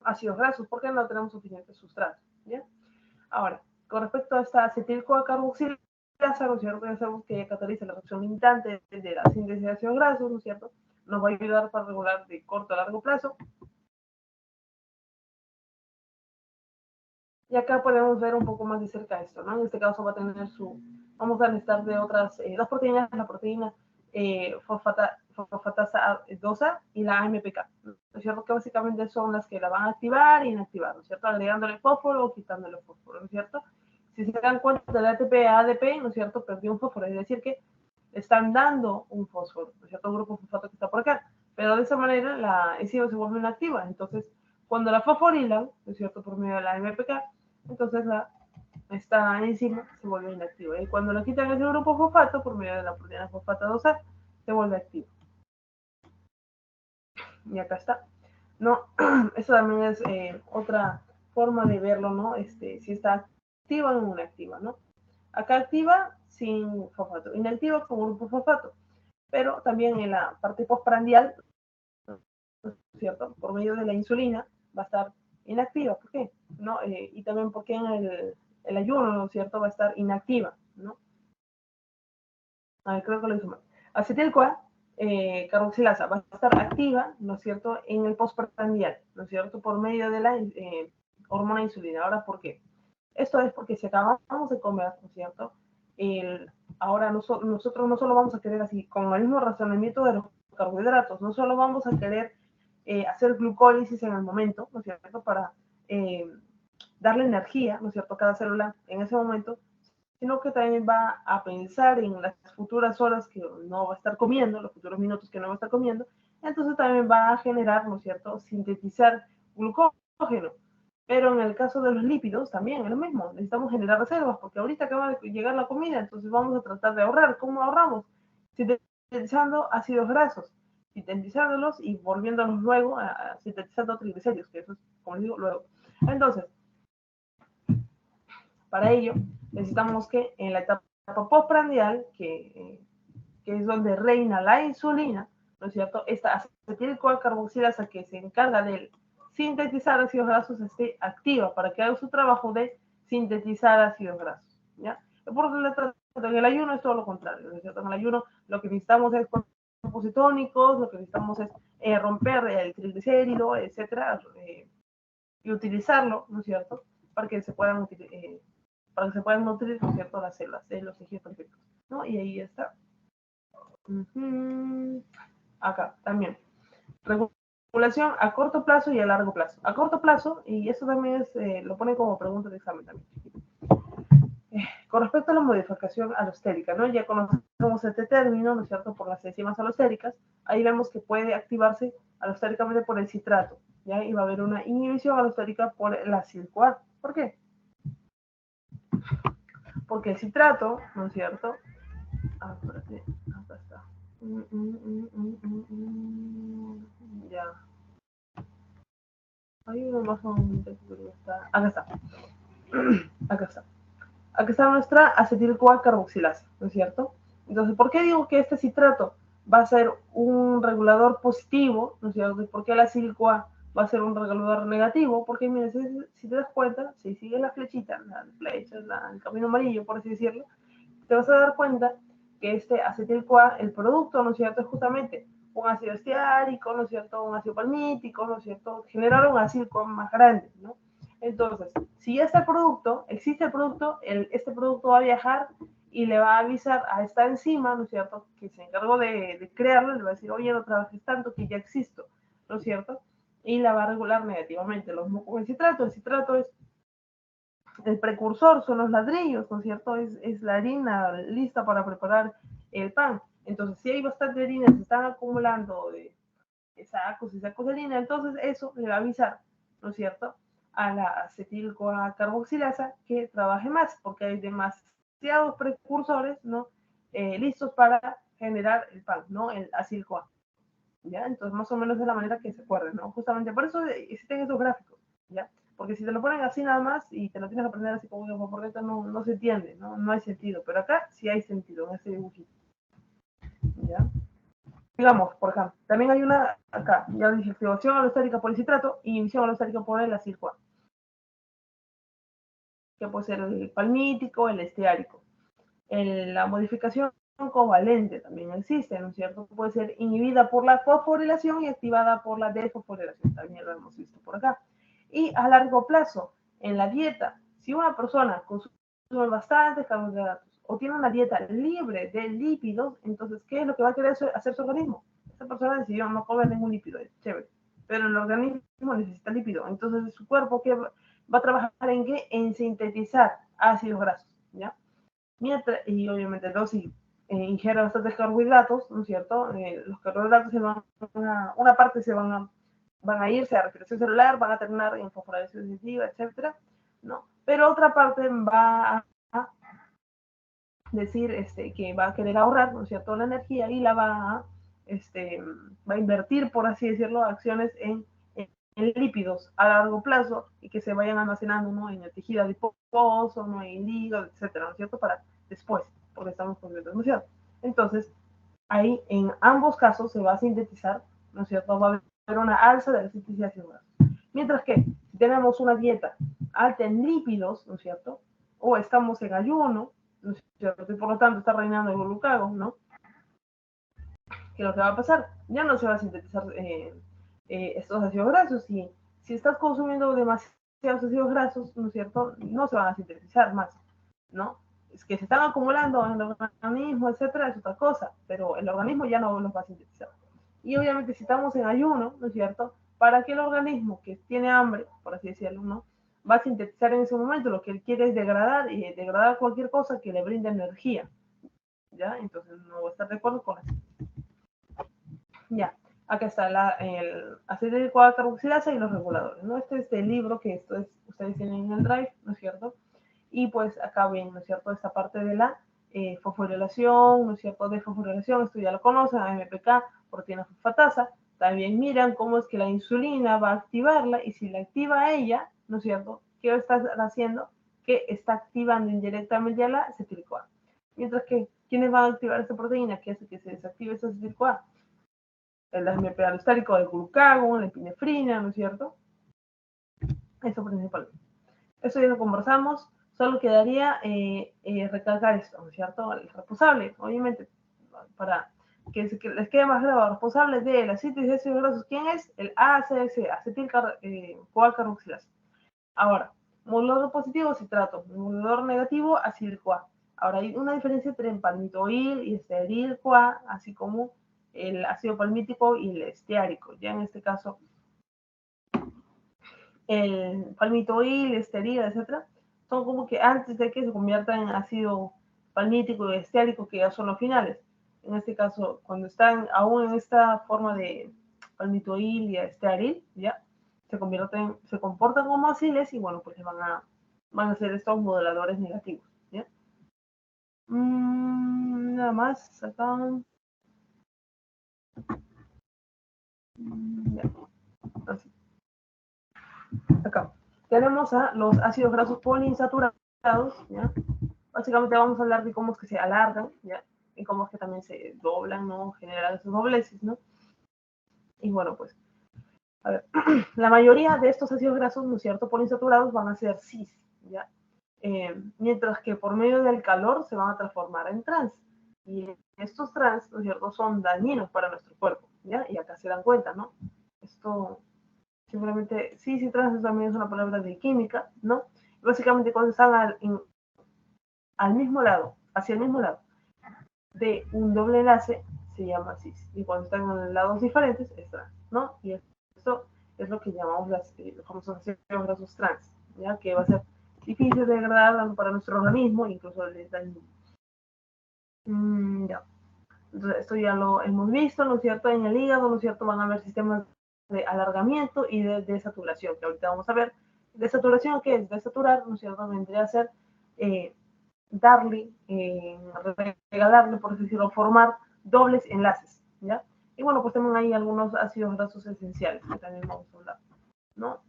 A: ácidos grasos porque no tenemos suficiente sustrato, ¿ya? Ahora, con respecto a esta acetil-CoA carboxilasa, ¿no es cierto?, ya sabemos que ella cataliza la reacción limitante de la síntesis de ácidos grasos, ¿no es cierto?, nos va a ayudar para regular de corto a largo plazo. Y acá podemos ver un poco más de cerca esto, ¿no? En este caso va a tener vamos a necesitar de otras dos proteínas, la proteína fosfatasa 2A y la AMPK, ¿no es cierto?, que básicamente son las que la van a activar e inactivar, ¿no es cierto?, agregándole fósforo o quitándole fósforo, ¿no es cierto? Si se dan cuenta del ATP a ADP, ¿no es cierto?, perdió un fósforo, es decir que están dando un fósforo, ¿no es cierto?, un grupo fosfato que está por acá, pero de esa manera la enzima se vuelve inactiva. Entonces, cuando la fosforilan, ¿no es cierto?, por medio de la AMPK, entonces esta enzima se vuelve inactiva. Y cuando le quitan ese grupo fosfato por medio de la proteína fosfata 2A, se vuelve activa. Y acá está. No, eso también es otra forma de verlo, ¿no? Si está activa o inactiva, ¿no? Acá activa sin fosfato, inactiva con grupo fosfato, pero también en la parte postprandial, ¿no es cierto?, por medio de la insulina va a estar inactiva. ¿Por qué? ¿No? Y también porque en el ayuno, ¿no es cierto?, va a estar inactiva, ¿no? A ver, creo que lo hice mal. Acetil-CoA, carboxilasa, va a estar activa, ¿no es cierto?, en el postprandial, ¿no es cierto?, por medio de la hormona insulina. Ahora, ¿por qué? Esto es porque si acabamos de comer, ¿no es cierto?, ahora nosotros no solo vamos a querer así, con el mismo razonamiento de los carbohidratos, no solo vamos a querer hacer glucólisis en el momento, ¿no es cierto?, para darle energía, ¿no es cierto?, a cada célula en ese momento, sino que también va a pensar en las futuras horas que no va a estar comiendo, los futuros minutos que no va a estar comiendo, entonces también va a generar, ¿no es cierto?, sintetizar glucógeno. Pero en el caso de los lípidos también es lo mismo, necesitamos generar reservas, porque ahorita acaba de llegar la comida, entonces vamos a tratar de ahorrar. ¿Cómo ahorramos? Sintetizando ácidos grasos, sintetizándolos y volviéndolos luego a sintetizando triglicéridos, que eso es, como les digo, luego. Entonces, para ello, necesitamos que en la etapa postprandial, que es donde reina la insulina, ¿no es cierto?, esta acetil-CoA carboxilasa que se encarga de sintetizar ácidos grasos esté activa para que haga su trabajo de sintetizar ácidos grasos, ¿ya? Por eso en el ayuno es todo lo contrario, ¿no es cierto? En el ayuno lo que necesitamos es cuerpos cetónicos, lo que necesitamos es romper el triglicérido, etcétera, y utilizarlo, ¿no es cierto?, para que se puedan nutrir, ¿no es cierto?, las células de los tejidos perfectos, ¿no? Y ahí está. Acá también. Regulación a corto plazo y a largo plazo. A corto plazo, y eso también es, lo pone como pregunta de examen también. Con respecto a la modificación alostérica, ¿no? Ya conocemos este término, ¿no es cierto?, por las enzimas alostéricas. Ahí vemos que puede activarse alostéricamente por el citrato, ¿ya? Y va a haber una inhibición alostérica por el acetil-CoA. ¿Por qué? Porque el citrato, ¿no es cierto? Espérate, acá está. Ya. Hay uno más un texto que está. Acá está. Acá está. Acá está nuestra acetil-CoA carboxilasa, ¿no es cierto? Entonces, ¿por qué digo que este citrato va a ser un regulador positivo, ¿no es cierto? ¿Por qué la acetil-CoA va a ser un regulador negativo? Porque, mira, si te das cuenta, si sigues la flechita, el camino amarillo, por así decirlo, te vas a dar cuenta que este acetil-CoA, el producto, ¿no es cierto?, es justamente un ácido esteárico, ¿no es cierto?, un ácido palmítico, ¿no es cierto?, generar un acetil-CoA más grande, ¿no? Entonces, si ya está el producto, existe el producto, este producto va a viajar y le va a avisar a esta enzima, ¿no es cierto?, que se encargó de crearlo, le va a decir, oye, no trabajes tanto, que ya existo, ¿no es cierto?, y la va a regular negativamente. Lo mismo con el citrato es el precursor, son los ladrillos, ¿no es cierto? Es la harina lista para preparar el pan. Entonces, si hay bastante harina, se están acumulando de sacos y sacos de harina, entonces eso le va a avisar, ¿no es cierto?, a la acetil-CoA carboxilasa que trabaje más, porque hay demasiados precursores, ¿no?, listos para generar el pan, ¿no?, el acetil-CoA. ¿Ya? Entonces, más o menos es la manera que se acuerden, ¿no? Justamente por eso existen esos gráficos, ¿ya? Porque si te lo ponen así nada más y te lo tienes que aprender así como por dentro, no se entiende, ¿no? No hay sentido. Pero acá sí hay sentido en este dibujito, ¿ya? Digamos, por ejemplo, también hay una acá, ya dije, activación alostérica por el citrato y inhibición alostérica por el acetil-CoA, que puede ser el palmítico, el esteárico. La modificación covalente también existe, ¿no es cierto? Puede ser inhibida por la fosforilación y activada por la desfosforilación, también lo hemos visto por acá. Y a largo plazo, en la dieta, si una persona consume bastantes carbohidratos o tiene una dieta libre de lípidos, entonces, ¿qué es lo que va a querer hacer su organismo? Esta persona decidió no comer ningún lípido, es chévere, pero el organismo necesita lípido, entonces su cuerpo ¿qué va a trabajar en qué? En sintetizar ácidos grasos, ¿ya? Y obviamente dosis ingiere bastantes carbohidratos, ¿no es cierto? Los carbohidratos una parte van a irse a respiración celular, van a terminar en fosforilación sensitiva, etcétera, ¿no? Pero otra parte va a decir que va a querer ahorrar, ¿no es cierto?, la energía y la va a invertir, por así decirlo, acciones en lípidos a largo plazo y que se vayan almacenando, ¿no?, en el tejido adiposo, ¿no?, en el hígado, etcétera, ¿no es cierto?, para después, porque estamos consumiendo, ¿no es cierto? Entonces, ahí en ambos casos se va a sintetizar, ¿no es cierto?, va a haber una alza de la síntesis de ácidos grasos. Mientras que si tenemos una dieta alta en lípidos, ¿no es cierto?, o estamos en ayuno, ¿no es cierto? Y por lo tanto está reinando el glucagón, ¿no? ¿Qué es lo que va a pasar? Ya no se va a sintetizar estos ácidos grasos, y si estás consumiendo demasiados ácidos grasos, ¿no es cierto? No se van a sintetizar más, ¿no? Es que se están acumulando en el organismo, etcétera, es otra cosa, pero el organismo ya no los va a sintetizar. Y obviamente si estamos en ayuno, ¿no es cierto? Para que el organismo que tiene hambre, por así decirlo, ¿no? Va a sintetizar en ese momento lo que él quiere es degradar, y degradar cualquier cosa que le brinde energía, ¿ya? Entonces no voy a estar de acuerdo con eso. Ya, acá está el acetil carboxilasa y los reguladores, ¿no? Este es el libro que ustedes tienen en el Drive, ¿no es cierto? Y pues acá ven, ¿no es cierto?, esta parte de la fosforilación, ¿no es cierto?, de fosforilación, esto ya lo conocen, AMPK, proteína fosfatasa. También miran cómo es que la insulina va a activarla, y si la activa ella, ¿no es cierto?, ¿qué está haciendo? Que está activando indirectamente a la acetil-CoA. Mientras que, ¿quiénes van a activar esta proteína que hace que se desactive esta acetil-CoA? El AMP alostárico del glucagón, la epinefrina, ¿no es cierto? Eso principalmente. Eso ya lo conversamos. Solo quedaría recalcar esto, ¿no es cierto? El responsable, obviamente, para que les quede más claro, el responsable de la síntesis de ácidos grasos, ¿quién es? El ACS, acetil-CoA-carboxilasa. Ahora, modulador positivo, citrato. Modulador negativo, acetil-CoA. Ahora, hay una diferencia entre palmitoil y esteril-CoA, así como el ácido palmítico y el esteárico. Ya en este caso, el palmitoil, esteril, etcétera, son como que antes de que se conviertan en ácido palmítico y esteárico, que ya son los finales. En este caso, cuando están aún en esta forma de palmitoil y estearil, ya se comportan como aciles, y bueno, pues van a ser estos moduladores negativos, ¿ya? Nada más acá. Ya. Así. Acá tenemos a los ácidos grasos poliinsaturados, ¿ya? Básicamente vamos a hablar de cómo es que se alargan, ¿ya? Y cómo es que también se doblan, ¿no? Generan esos dobleces, ¿no? Y bueno, pues, a ver, la mayoría de estos ácidos grasos, ¿no es cierto?, poliinsaturados van a ser cis, ¿ya? Mientras que por medio del calor se van a transformar en trans. Y estos trans, ¿no es cierto?, son dañinos para nuestro cuerpo, ¿ya? Y acá se dan cuenta, ¿no? Esto simplemente, sí, trans también es una palabra de química, ¿no? Básicamente cuando están al mismo lado, hacia el mismo lado de un doble enlace, se llama cis. Y cuando están en lados diferentes, es trans, ¿no? Y esto es lo que llamamos los famosos ácidos grasos trans, ¿ya? Que va a ser difícil de degradar para nuestro organismo, incluso el daño. Ya. Entonces, esto ya lo hemos visto, ¿no es cierto? En el hígado, ¿no es cierto?, van a haber sistemas de alargamiento y de desaturación, que ahorita vamos a ver. Desaturación, ¿qué es? Desaturar, ¿no es cierto?, vendría a ser darle, regalarle, por así decirlo, formar dobles enlaces, ¿ya? Y bueno, pues también hay algunos ácidos grasos esenciales que también vamos a hablar, ¿no?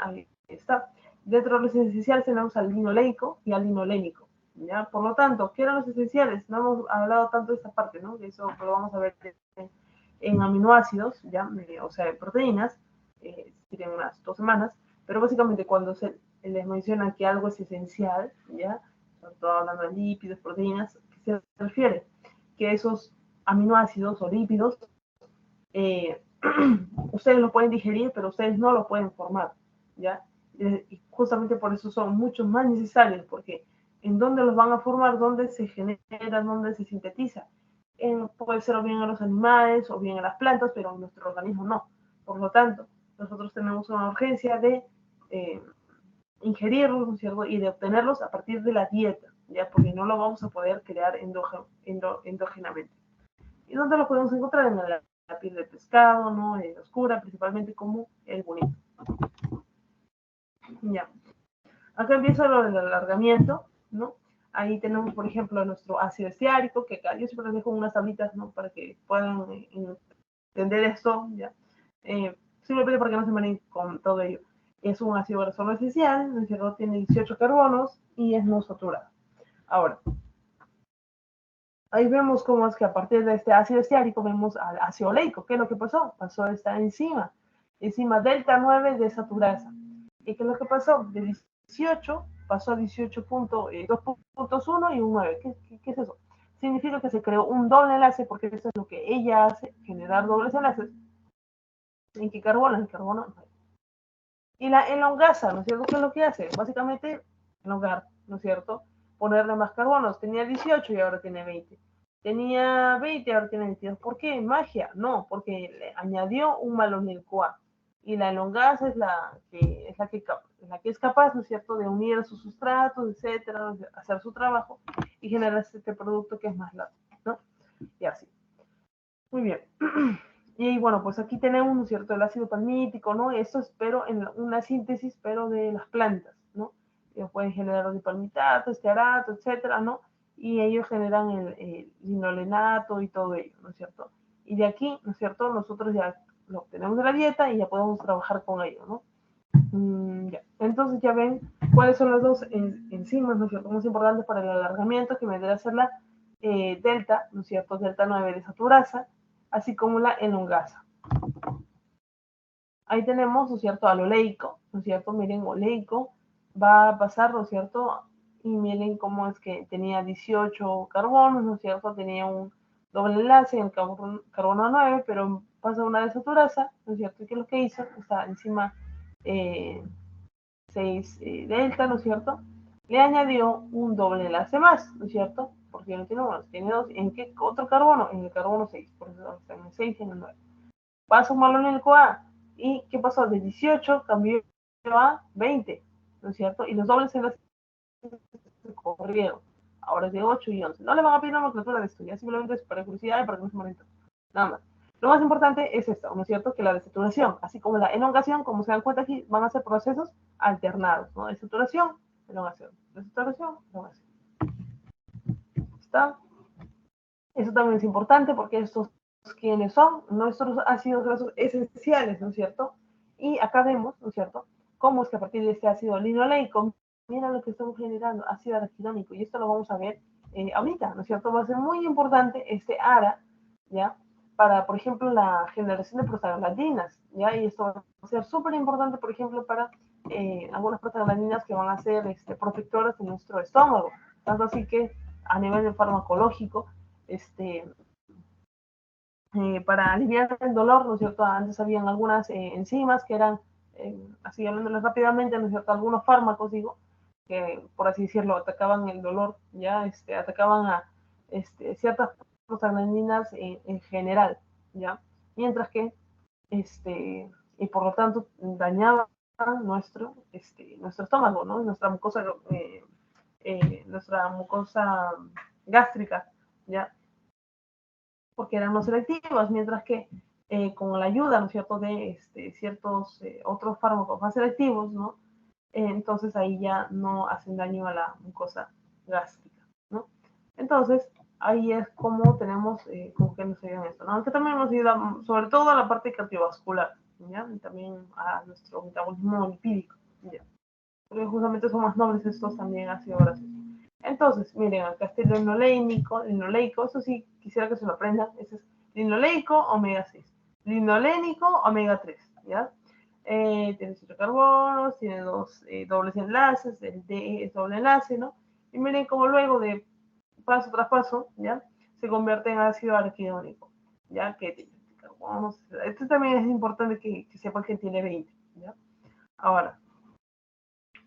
A: Ahí está. Dentro de los esenciales tenemos al linoleico y al linolénico, ¿ya? Por lo tanto, ¿qué eran los esenciales? No hemos hablado tanto de esta parte, ¿no? De eso lo vamos a ver en aminoácidos, ¿ya? O sea, en proteínas, tienen unas 2 semanas, pero básicamente cuando se les menciona que algo es esencial, ¿ya? Sobre todo hablando de lípidos, proteínas, ¿qué se refiere? Que esos aminoácidos o lípidos, ustedes lo pueden digerir, pero ustedes no lo pueden formar, ¿ya? Y justamente por eso son mucho más necesarios, porque ¿en dónde los van a formar? ¿Dónde se genera? ¿Dónde se sintetiza? Puede ser o bien en los animales o bien en las plantas, pero en nuestro organismo no. Por lo tanto, nosotros tenemos una urgencia de ingerirlos, ¿no es cierto?, y de obtenerlos a partir de la dieta, ¿ya? Porque no lo vamos a poder crear endógenamente. ¿Y dónde lo podemos encontrar? En la piel del pescado, ¿no? En la oscura, principalmente como el bonito. Ya. Acá empieza lo del alargamiento, ¿no? Ahí tenemos, por ejemplo, nuestro ácido esteárico, que acá yo siempre les dejo unas tablitas, ¿no?, para que puedan entender esto, ¿ya? Simplemente para que no se manejen con todo ello. Es un ácido graso no esencial, ¿no es cierto?, tiene 18 carbonos y es no saturado. Ahora, ahí vemos cómo es que a partir de este ácido esteárico vemos al ácido oleico. ¿Qué es lo que pasó? Pasó esta enzima delta 9 desaturasa. ¿Y qué es lo que pasó? De 18 pasó a 18.2.1 y un 9. ¿Qué es eso? Significa que se creó un doble enlace, porque eso es lo que ella hace, generar dobles enlaces. ¿En qué carbono? En carbono 9. Y la elongasa, ¿no es cierto? ¿Qué es lo que hace? Básicamente, elongar, ¿no es cierto? Ponerle más carbonos. Tenía 18 y ahora tiene 20. Tenía 20 y ahora tiene 22. ¿Por qué? ¿Magia? No, porque le añadió un malonil-CoA. Y la elongasa es la que es capaz, ¿no es cierto?, de unir a sus sustratos, etcétera, hacer su trabajo y generar este producto que es más largo, ¿no? Y así. Muy bien. Y bueno, pues aquí tenemos, ¿no es cierto?, el ácido palmítico, ¿no? Esto es, pero en una síntesis, pero de las plantas, ¿no? Ellos pueden generar palmitato, estearato, etcétera, ¿no? Y ellos generan el linolenato y todo ello, ¿no es cierto? Y de aquí, ¿no es cierto?, nosotros ya lo obtenemos de la dieta y ya podemos trabajar con ello, ¿no? Ya. Entonces ya ven cuáles son las dos enzimas, ¿no es cierto?, más importantes para el alargamiento, que vendría a ser la delta, ¿no es cierto?, delta 9 desaturasa, así como la elongasa. Ahí tenemos, ¿no es cierto?, al oleico, ¿no es cierto? Miren, oleico va a pasar, ¿no es cierto? Y miren cómo es que tenía 18 carbonos, ¿no es cierto? Tenía un doble enlace en el carbono 9, pero pasa una desaturasa, ¿no es cierto? ¿Y qué es lo que hizo? Esta enzima 6 delta, ¿no es cierto? Le añadió un doble enlace más, ¿no es cierto? Porque no tiene uno, tiene dos. ¿En qué otro carbono? En el carbono 6, por eso está en el 6 y en el 9. Pasa un malonil-CoA. ¿Y qué pasó? De 18 cambió a 20, ¿no es cierto? Y los dobles enlaces se corrieron. Ahora es de 8 y 11. No le van a pedir nomenclatura de esto, ya simplemente es para curiosidad y para que no se molesten. Nada más. Lo más importante es esto, ¿no es cierto? Que la desaturación, así como la elongación, como se dan cuenta aquí, van a ser procesos alternados, ¿no? Desaturación, elongación, desaturación, elongación. ¿Está? Eso también es importante porque estos, ¿quiénes son? Nuestros ácidos grasos esenciales, ¿no es cierto? Y acá vemos, ¿no es cierto?, cómo es que a partir de este ácido linoleico, mira lo que estamos generando, ácido araquidónico, y esto lo vamos a ver ahorita, ¿no es cierto? Va a ser muy importante este ARA, ¿ya?, para, por ejemplo, la generación de prostaglandinas, ¿ya? Y esto va a ser súper importante, por ejemplo, para algunas prostaglandinas que van a ser protectoras de nuestro estómago. Tanto así que a nivel de farmacológico, para aliviar el dolor, ¿no es cierto? Antes habían algunas enzimas que eran, así hablándoles rápidamente, ¿no es cierto?, algunos fármacos, digo, que por así decirlo, atacaban el dolor, ya, atacaban a ciertas prostaglandinas en general, ya, mientras que, y por lo tanto, dañaban nuestro estómago, ¿no? Nuestra mucosa gástrica, ya, porque eran no selectivas, mientras que con la ayuda, ¿no es cierto?, de ciertos otros fármacos más selectivos, ¿no? Entonces ahí ya no hacen daño a la mucosa gástrica, ¿no? Entonces, ahí es como tenemos, como que nos ayudan esto, ¿no? Aunque también nos ayuda sobre todo a la parte cardiovascular, ¿ya? Y también a nuestro metabolismo lipídico, ¿ya? Porque justamente son más nobles estos también ácidos grasos. Entonces, miren, acá está el linoleico, eso sí quisiera que se lo aprendan. Ese es linoleico, omega 6. Linolénico, omega 3, ¿ya? Tiene 18 carbonos, tiene dos dobles enlaces, el D es doble enlace, ¿no? Y miren cómo luego de paso tras paso, ¿ya?, se convierte en ácido araquidónico, ¿ya? Que tiene carbonos. Esto también es importante que sepan que tiene 20, ¿ya? Ahora,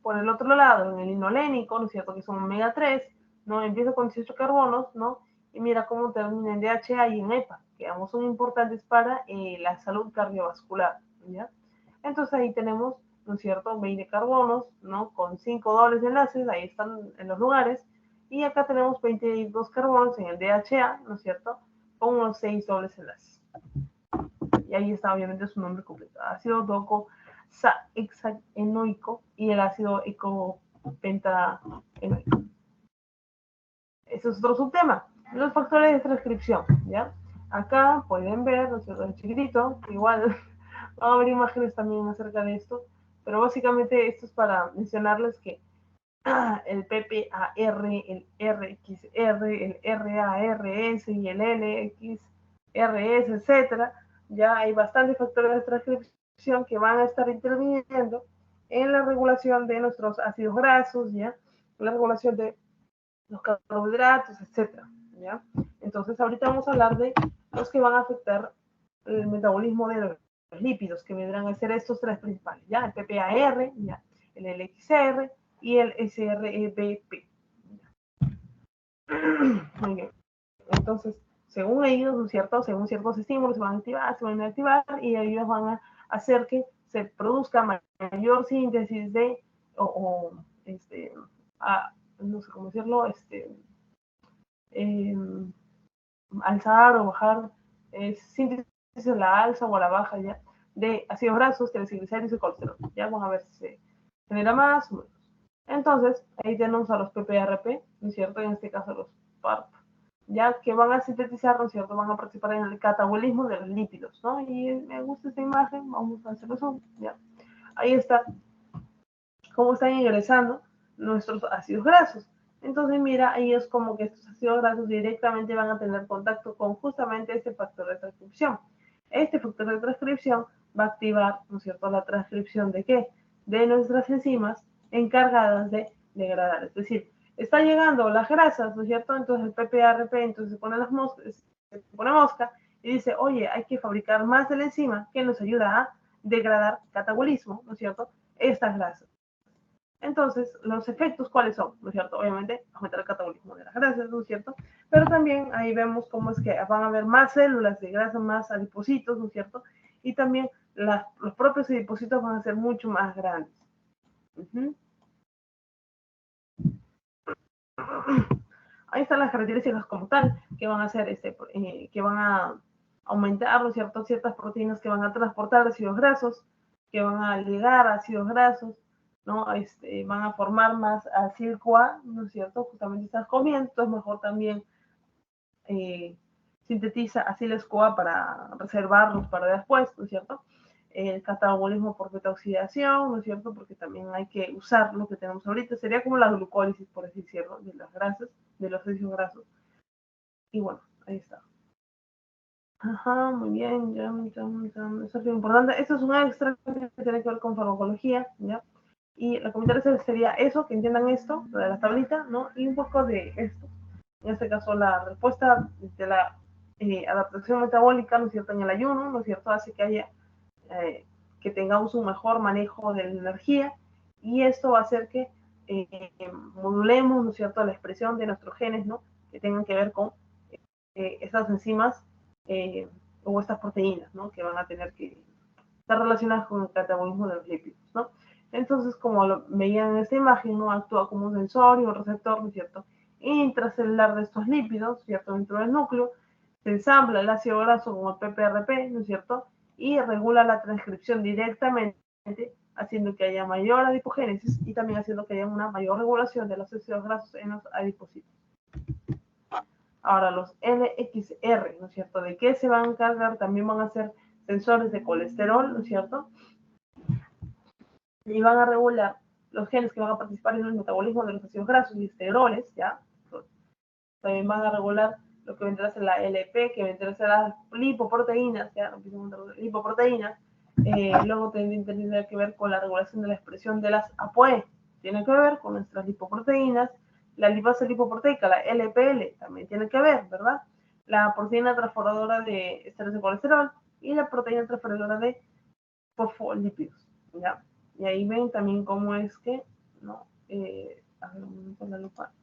A: por el otro lado, en el linolénico, ¿no es cierto?, que son omega 3, ¿no? Empieza con 18 carbonos, ¿no? Y mira cómo termina en DHA y en EPA, que ambos son importantes para la salud cardiovascular, ¿ya? Entonces ahí tenemos, ¿no es cierto?, 20 carbonos, ¿no?, con 5 dobles enlaces, ahí están en los lugares, y acá tenemos 22 carbonos en el DHA, ¿no es cierto?, con unos 6 dobles enlaces. Y ahí está obviamente su nombre completo, ácido docosahexaenoico y el ácido ecopentaenoico. Ese es otro subtema, los factores de transcripción, ¿ya? Acá pueden ver, ¿no es cierto?, el chiquitito, igual van a ver imágenes también acerca de esto, pero básicamente esto es para mencionarles que el PPAR, el RXR, el RARS y el LXRS, etcétera, ya hay bastantes factores de transcripción que van a estar interviniendo en la regulación de nuestros ácidos grasos, ¿ya? En la regulación de los carbohidratos, etcétera, ¿ya? Entonces, ahorita vamos a hablar de los que van a afectar el metabolismo de los lípidos, que vendrán a ser estos tres principales, ¿ya? El PPAR, ¿ya? El LXR y el SREBP. Muy bien. Entonces, según ellos, ¿no es cierto? Según ciertos estímulos se van a activar, se van a activar y ellos van a hacer que se produzca mayor síntesis de, no sé cómo decirlo, eh, alzar o bajar, síntesis a la alza o a la baja ya, de ácidos grasos, triglicéridos y colesterol. Ya vamos a ver si se genera más o menos. Entonces, ahí tenemos a los PPRP, ¿no es cierto? En este caso los PARP, ya que van a sintetizar, ¿no es cierto? Van a participar en el catabolismo de los lípidos, ¿no? Y me gusta esta imagen, vamos a hacerlo zoom, ¿ya? Ahí está cómo están ingresando nuestros ácidos grasos. Entonces, mira, ellos como que estos ácidos grasos directamente van a tener contacto con justamente este factor de transcripción. Este factor de transcripción va a activar, ¿no es cierto?, la transcripción de ¿qué? De nuestras enzimas encargadas de degradar. Es decir, está llegando las grasas, ¿no es cierto? Entonces el PPARP entonces se pone mosca y dice, oye, hay que fabricar más de la enzima que nos ayuda a degradar catabolismo, ¿no es cierto?, estas grasas. Entonces, los efectos, ¿cuáles son? ¿No es cierto? Obviamente, aumentar el catabolismo de las grasas, ¿no es cierto? Pero también ahí vemos cómo es que van a haber más células de grasa, más adipocitos, ¿no es cierto? Y también los propios adipocitos van a ser mucho más grandes. Ahí están las características como tal, que van a hacer, que van a aumentar, ¿no es cierto?, ciertas proteínas que van a transportar ácidos grasos, que van a ligar ácidos grasos, ¿no? Van a formar más acil-CoA, ¿no es cierto? Justamente estás comiendo, entonces mejor también sintetiza acetil-CoA para reservarlos para después, ¿no es cierto? El catabolismo por beta-oxidación, ¿no es cierto? Porque también hay que usar lo que tenemos ahorita. Sería como la glucólisis, por así decirlo, de las grasas, de los ácidos grasos. Y bueno, ahí está. Ajá, muy bien, eso es lo importante. Esto es un extra que tiene que ver con farmacología, ¿ya? Y la comentario sería eso, que entiendan esto, lo de la tablita, ¿no? Y un poco de esto. En este caso, la respuesta de la adaptación metabólica, ¿no es cierto?, en el ayuno, ¿no es cierto?, hace que haya, que tengamos un mejor manejo de la energía y esto va a hacer que modulemos, ¿no es cierto?, la expresión de nuestros genes, ¿no?, que tengan que ver con estas enzimas o estas proteínas, ¿no?, que van a tener que estar relacionadas con el catabolismo de los lípidos, ¿no? Entonces, como lo veían en esta imagen, ¿no?, actúa como un sensor y un receptor, ¿no es cierto?, intracelular de estos lípidos, ¿cierto?, dentro del núcleo, se ensambla el ácido graso como el PPRP, ¿no es cierto?, y regula la transcripción directamente, haciendo que haya mayor adipogénesis y también haciendo que haya una mayor regulación de los ácidos grasos en los adipocitos. Ahora, los LXR, ¿no es cierto?, ¿de qué se van a encargar? También van a ser sensores de colesterol, ¿no es cierto?, y van a regular los genes que van a participar en el metabolismo de los ácidos grasos y esteroles, ¿ya? También van a regular lo que vendrá a ser la LP, que vendrá a ser las lipoproteínas, ¿ya? Lipoproteínas. Luego también tiene que ver con la regulación de la expresión de las ApoE. Tiene que ver con nuestras lipoproteínas. La lipasa lipoproteica, la LPL, también tiene que ver, ¿verdad? La proteína transformadora de esteroles de colesterol y la proteína transformadora de fosfolípidos, ¿ya? Y ahí ven también cómo es que, ¿no? A ver, un momento la lupa.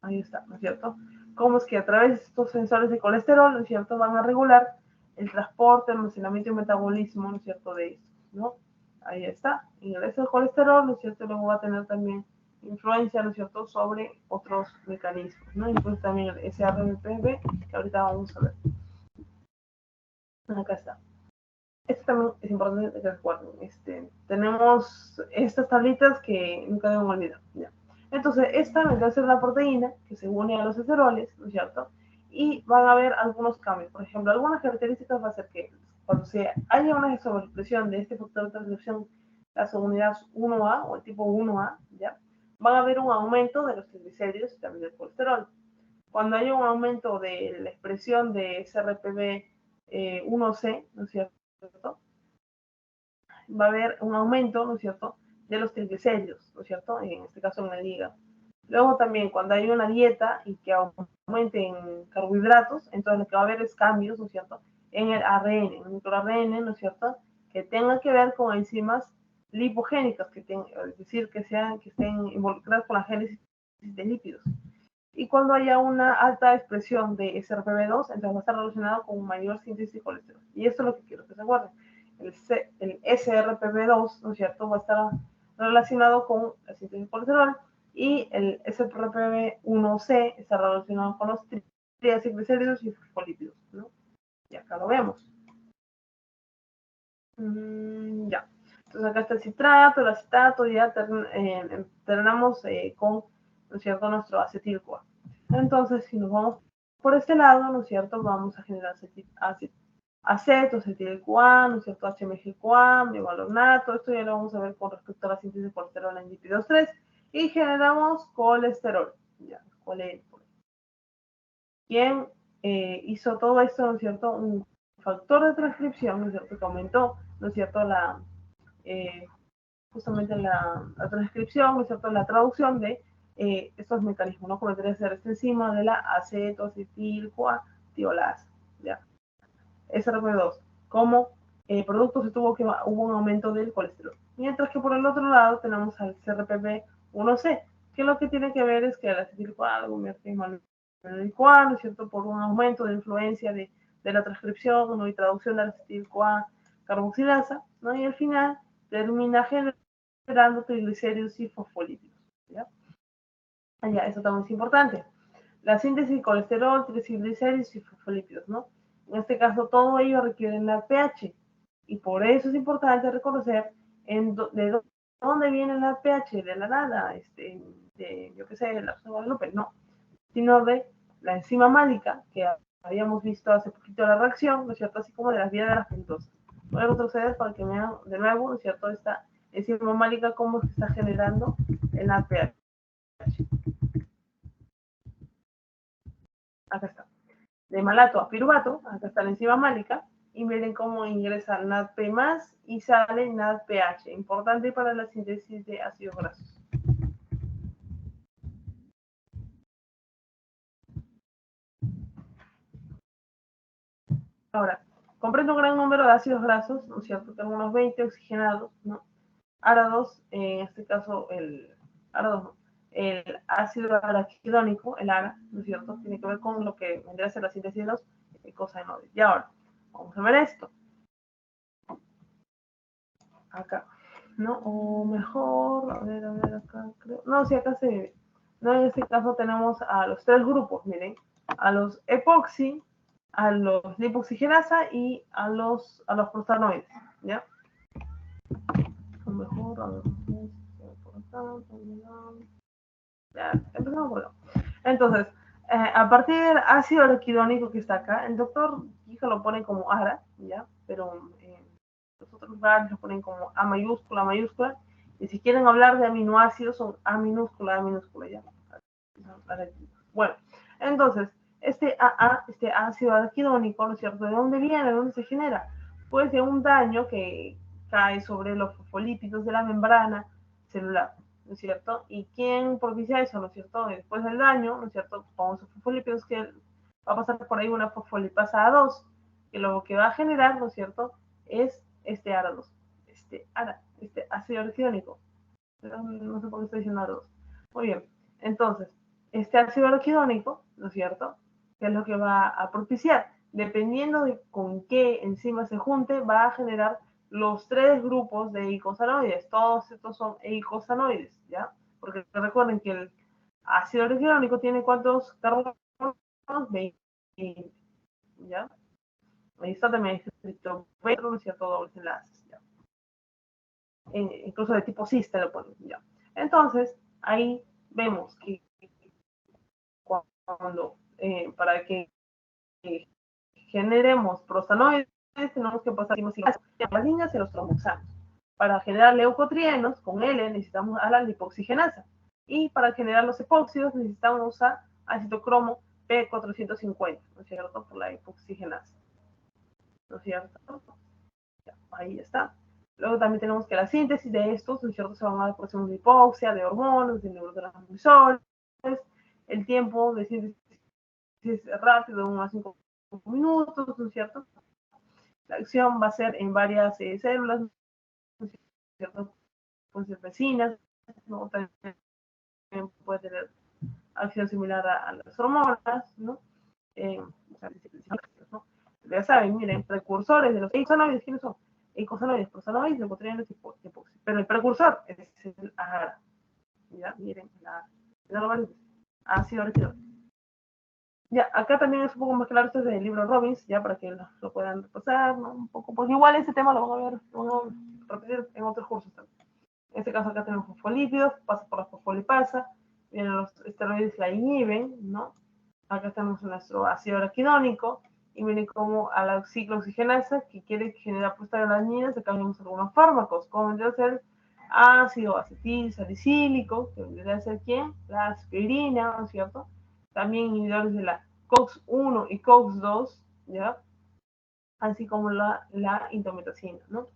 A: Ahí está, ¿no es cierto? Cómo es que a través de estos sensores de colesterol, ¿no es cierto?, van a regular el transporte, almacenamiento y metabolismo, ¿no es cierto?, de estos, ¿no? Ahí está. Ingresa el colesterol, ¿no es cierto?, luego va a tener también influencia, ¿no es cierto?, sobre otros mecanismos, ¿no? Incluso también el SRBP, que ahorita vamos a ver. Acá está. Esto también es importante que recuerden. Tenemos estas tablitas que nunca deben olvidar, ¿ya? Entonces, esta vendrá a ser una proteína que se une a los esteroles, ¿no es cierto? Y van a haber algunos cambios. Por ejemplo, algunas características va a ser que cuando se haya una sobreexpresión de este factor de transcripción, la subunidad 1A o el tipo 1A, ¿ya? Van a haber un aumento de los triglicéridos y también del colesterol. Cuando haya un aumento de la expresión de SRPB 1C, ¿no es cierto?, va a haber un aumento, ¿no es cierto?, de los triglicéridos, ¿no es cierto? En este caso en el hígado. Luego también cuando hay una dieta y que aumenten carbohidratos, entonces lo que va a haber es cambios, ¿no es cierto? En el ARN, en el microARN, ¿no es cierto? Que tengan que ver con enzimas lipogénicas, es decir, que estén involucradas con la génesis de lípidos. Y cuando haya una alta expresión de SRPB2, entonces va a estar relacionado con mayor síntesis de colesterol. Y esto es lo que quiero que se acuerden. El SRPB2, ¿no es cierto?, va a estar relacionado con la síntesis de colesterol, y el SRPB1C está relacionado con los triglicéridos y fosfolípidos, ¿no? Y acá lo vemos. Ya. Entonces acá está el citrato, el acetato, ya terminamos con, ¿no es cierto?, nuestro acetil-CoA. Entonces, si nos vamos por este lado, ¿no es cierto?, vamos a generar aceto, acetil-CoA, ¿no es cierto?, HMG-CoA, bivalornato. Esto ya lo vamos a ver con respecto a la síntesis de colesterol en lípidos 3. Y generamos colesterol. Ya, colesterol. ¿Quién hizo todo esto, ¿no es cierto? Un factor de transcripción, ¿no es cierto?, que aumentó, ¿no es cierto?, justamente la transcripción, ¿no es cierto?, la traducción de estos mecanismos, ¿no? Como debería ser esta enzima de la acetoacetil-CoA-tiolasa, ¿ya? SRP2, como producto hubo un aumento del colesterol. Mientras que por el otro lado tenemos al CRPB1C, que lo que tiene que ver es que el acetil-CoA lo convierte en malonyl-CoA, ¿no es cierto?, por un aumento de influencia de la transcripción, ¿no?, y traducción del acetil-CoA carboxilasa, ¿no? Y al final termina generando triglicéridos y fosfolípidos, ¿ya? Ya, eso también es importante. La síntesis de colesterol, triglicéridos y fosfolípidos, ¿no? En este caso, todo ello requiere NADPH. Y por eso es importante reconocer de dónde viene la pH, de la nada, yo qué sé, la Guadalupe, no, sino de la enzima málica, que habíamos visto hace poquito la reacción, ¿no es cierto?, así como de las vías de las pentosas. Voy a retroceder para que vean de nuevo, ¿no es cierto?, esta enzima málica, cómo se está generando el NADPH. Acá está. De malato a piruvato, acá está la enzima málica, y miren cómo ingresa NADP más y sale NADPH, importante para la síntesis de ácidos grasos. Ahora, comprendo un gran número de ácidos grasos, ¿no es cierto?, tengo unos 20 oxigenados, ¿no? ARA2, en este caso el ARA2, ¿no?, el ácido araquidónico, el ARA, ¿no es cierto?, tiene que ver con lo que vendría a ser la síntesis de los eicosanoides. Y ahora, vamos a ver esto. Acá, ¿no? O mejor, a ver, acá creo. No, sí, acá se ve. No, en este caso tenemos a los tres grupos, miren, a los epoxi, a los lipoxigenasa y a los prostanoides, ¿ya? O mejor, a ver, por acá, ya, empezamos por acá. Entonces, a partir del ácido araquidónico que está acá, el doctor Quija lo pone como ARA, ¿ya? Pero los otros lugares lo ponen como A mayúscula, y si quieren hablar de aminoácidos son A minúscula, ¿ya? Bueno, entonces, este ácido araquidónico, ¿no es cierto?, ¿de dónde viene? ¿De dónde se genera? Pues de un daño que cae sobre los fosfolípidos de la membrana celular, ¿no es cierto? ¿Y quién propicia eso, no es cierto? Después del daño, ¿no es cierto?, con esos fosfolípidos, que va a pasar por ahí una fosfolipasa A2, que lo que va a generar, ¿no es cierto?, es este ARA2, este ácido araquidónico. No sé por qué estoy diciendo ARA2. Muy bien, entonces, este ácido araquidónico, ¿no es cierto?, que es lo que va a propiciar, dependiendo de con qué enzima se junte, va a generar los tres grupos de eicosanoides. Todos estos son eicosanoides, ¿ya? Porque recuerden que el ácido araquidónico tiene ¿cuántos carbonos? 20, ¿ya? Ahí está también escrito 20, ¿no es cierto?, dobles enlaces, ¿ya? Incluso de tipo cis lo ponen, ¿ya? Entonces, ahí vemos que cuando, para que generemos prostanoides, tenemos que pasar las líneas y los tromboxanos. Para generar leucotrienos, con L necesitamos a la lipoxigenasa. Y para generar los epóxidos necesitamos a acetocromo P450, ¿no es cierto?, por la epoxigenasa. ¿No es cierto? Ya, ahí está. Luego también tenemos que la síntesis de estos, ¿no es cierto? Se van a dar procesos de hipoxia, de hormonas, de neurotransmisores. El tiempo de síntesis es rápido, de 1 a 5 minutos, ¿no es cierto? La acción va a ser en varias células, ¿no es cierto? Pues vecinas, ¿no? También puede tener acción similar a las hormonas, ¿no? ¿no? Ya saben, miren, precursores de los eicosanoides, ¿quiénes son? Eicosanoides, prosanoides, leucotrienes y epoxi. Pero el precursor es el agar. Ya, miren, ácido retinol. Ya, acá también es un poco más claro, esto es del libro Robbins, ya para que lo puedan repasar, ¿no? Un poco, porque igual ese tema lo van a ver, lo van a repetir en otros cursos también. En este caso acá tenemos fosfolípidos, pasa por la fosfolipasa, vienen los esteroides la inhiben, ¿no? Acá tenemos nuestro ácido araquidónico, y miren como a la ciclooxigenasa, que quiere generar prostaglandinas, acá tenemos algunos fármacos, como vendría a ser ácido acetil salicílico, que vendría a ser ¿quién? La aspirina, ¿no es cierto? También inhibidores de la COX-1 y COX-2, ¿ya? Así como la indometacina, ¿no?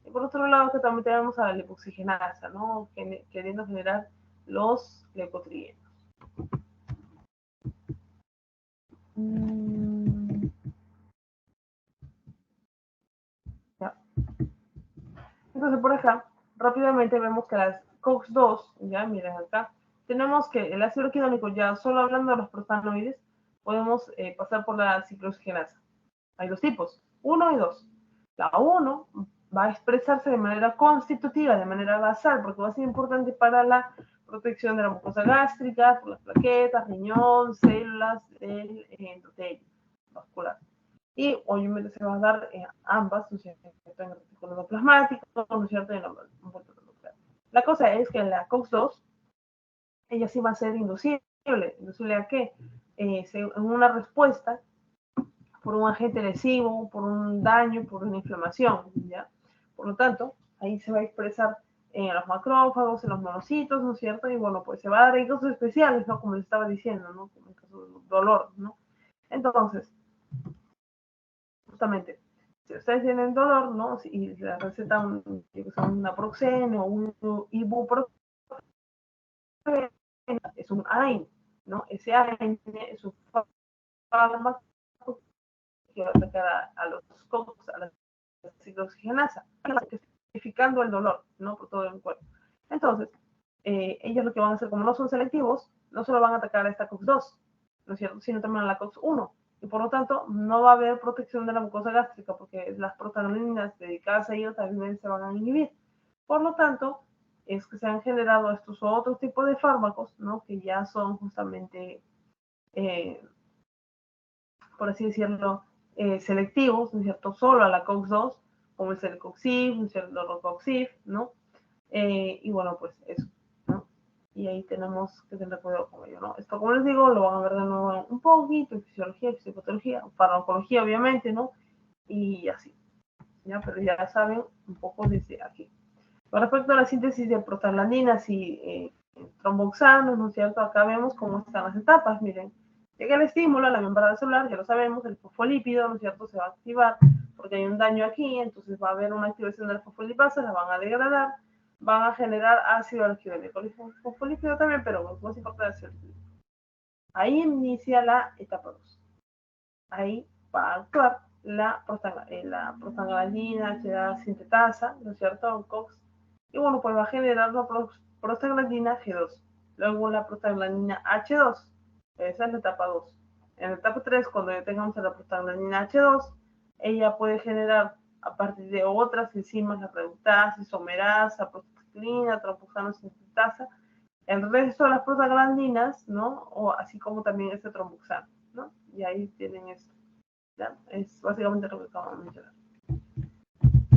A: Y por otro lado, que también tenemos a la lipoxigenasa, ¿no? Queriendo generar los leucotrienos. Ya. Entonces, por acá, rápidamente vemos que las COX-2, ya miren acá, tenemos que el ácido araquidónico, ya solo hablando de los prostanoides, podemos pasar por la ciclooxigenasa. Hay dos tipos, 1 y 2. La 1 va a expresarse de manera constitutiva, de manera basal, porque va a ser importante para la protección de la mucosa gástrica, por las plaquetas, riñón, células del endotelio vascular. Y obviamente se van a dar ambas, ¿no es cierto? En el retículo endoplasmático, ¿no es cierto? En la cosa es que la COX-2, ella sí va a ser inducible. ¿Inducible a qué? En una respuesta por un agente lesivo, por un daño, por una inflamación, ¿ya? Por lo tanto, ahí se va a expresar en los macrófagos, en los monocitos, ¿no es cierto? Y bueno, pues se va a dar en casos especiales, ¿no? Como les estaba diciendo, ¿no? Como en caso de dolor, ¿no? Entonces, justamente, si ustedes tienen dolor, ¿no? Y la receta un naproxeno o un ibuprofeno, es un AINE, ¿no? Ese AINE es un fármaco que va a atacar a los COX, a la ciclooxigenasa, identificando el dolor, ¿no? Por todo el cuerpo. Entonces, ellos lo que van a hacer, como no son selectivos, no solo van a atacar a esta COX-2, ¿no es cierto?, sino también a la COX-1. Y por lo tanto, no va a haber protección de la mucosa gástrica, porque las prostaglandinas dedicadas a ellos también se van a inhibir. Por lo tanto, es que se han generado estos otros tipos de fármacos, ¿no? Que ya son justamente, por así decirlo, selectivos, ¿no es cierto?, solo a la COX-2, como el Celecoxib, ¿no es cierto?, el Roccoxib, ¿no? Y bueno, pues eso, ¿no? Y ahí tenemos que tener cuidado con ello, ¿no? Esto, como les digo, lo van a ver de nuevo un poquito en fisiología, fisiopatología, farmacología, obviamente, ¿no? Y así, ¿ya? Pero ya saben un poco desde aquí. Con respecto a la síntesis de prostaglandinas y tromboxanos, ¿no es cierto? Acá vemos cómo están las etapas, miren. Llega el estímulo a la membrana celular, ya lo sabemos, el fosfolípido, ¿no es cierto?, se va a activar porque hay un daño aquí, entonces va a haber una activación de la fosfolipasa, la van a degradar, van a generar ácido araquidónico, el fosfolípido también, pero más importante es el ácido. Ahí inicia la etapa 2. Ahí va a actuar la prostaglandina HA sintetasa, ¿no es cierto?, COX, y bueno, pues va a generar la prostaglandina G2, luego la prostaglandina H2, esa es la etapa 2. En la etapa 3, cuando ya tengamos la prostaglandina H2, ella puede generar a partir de otras enzimas, la reductasa, isomerasa, prostaglandina, tromboxano sintetasa, el resto de las prostaglandinas, ¿no? O así como también este tromboxano, ¿no? Y ahí tienen esto, ¿ya? Es básicamente lo que acabamos de mencionar.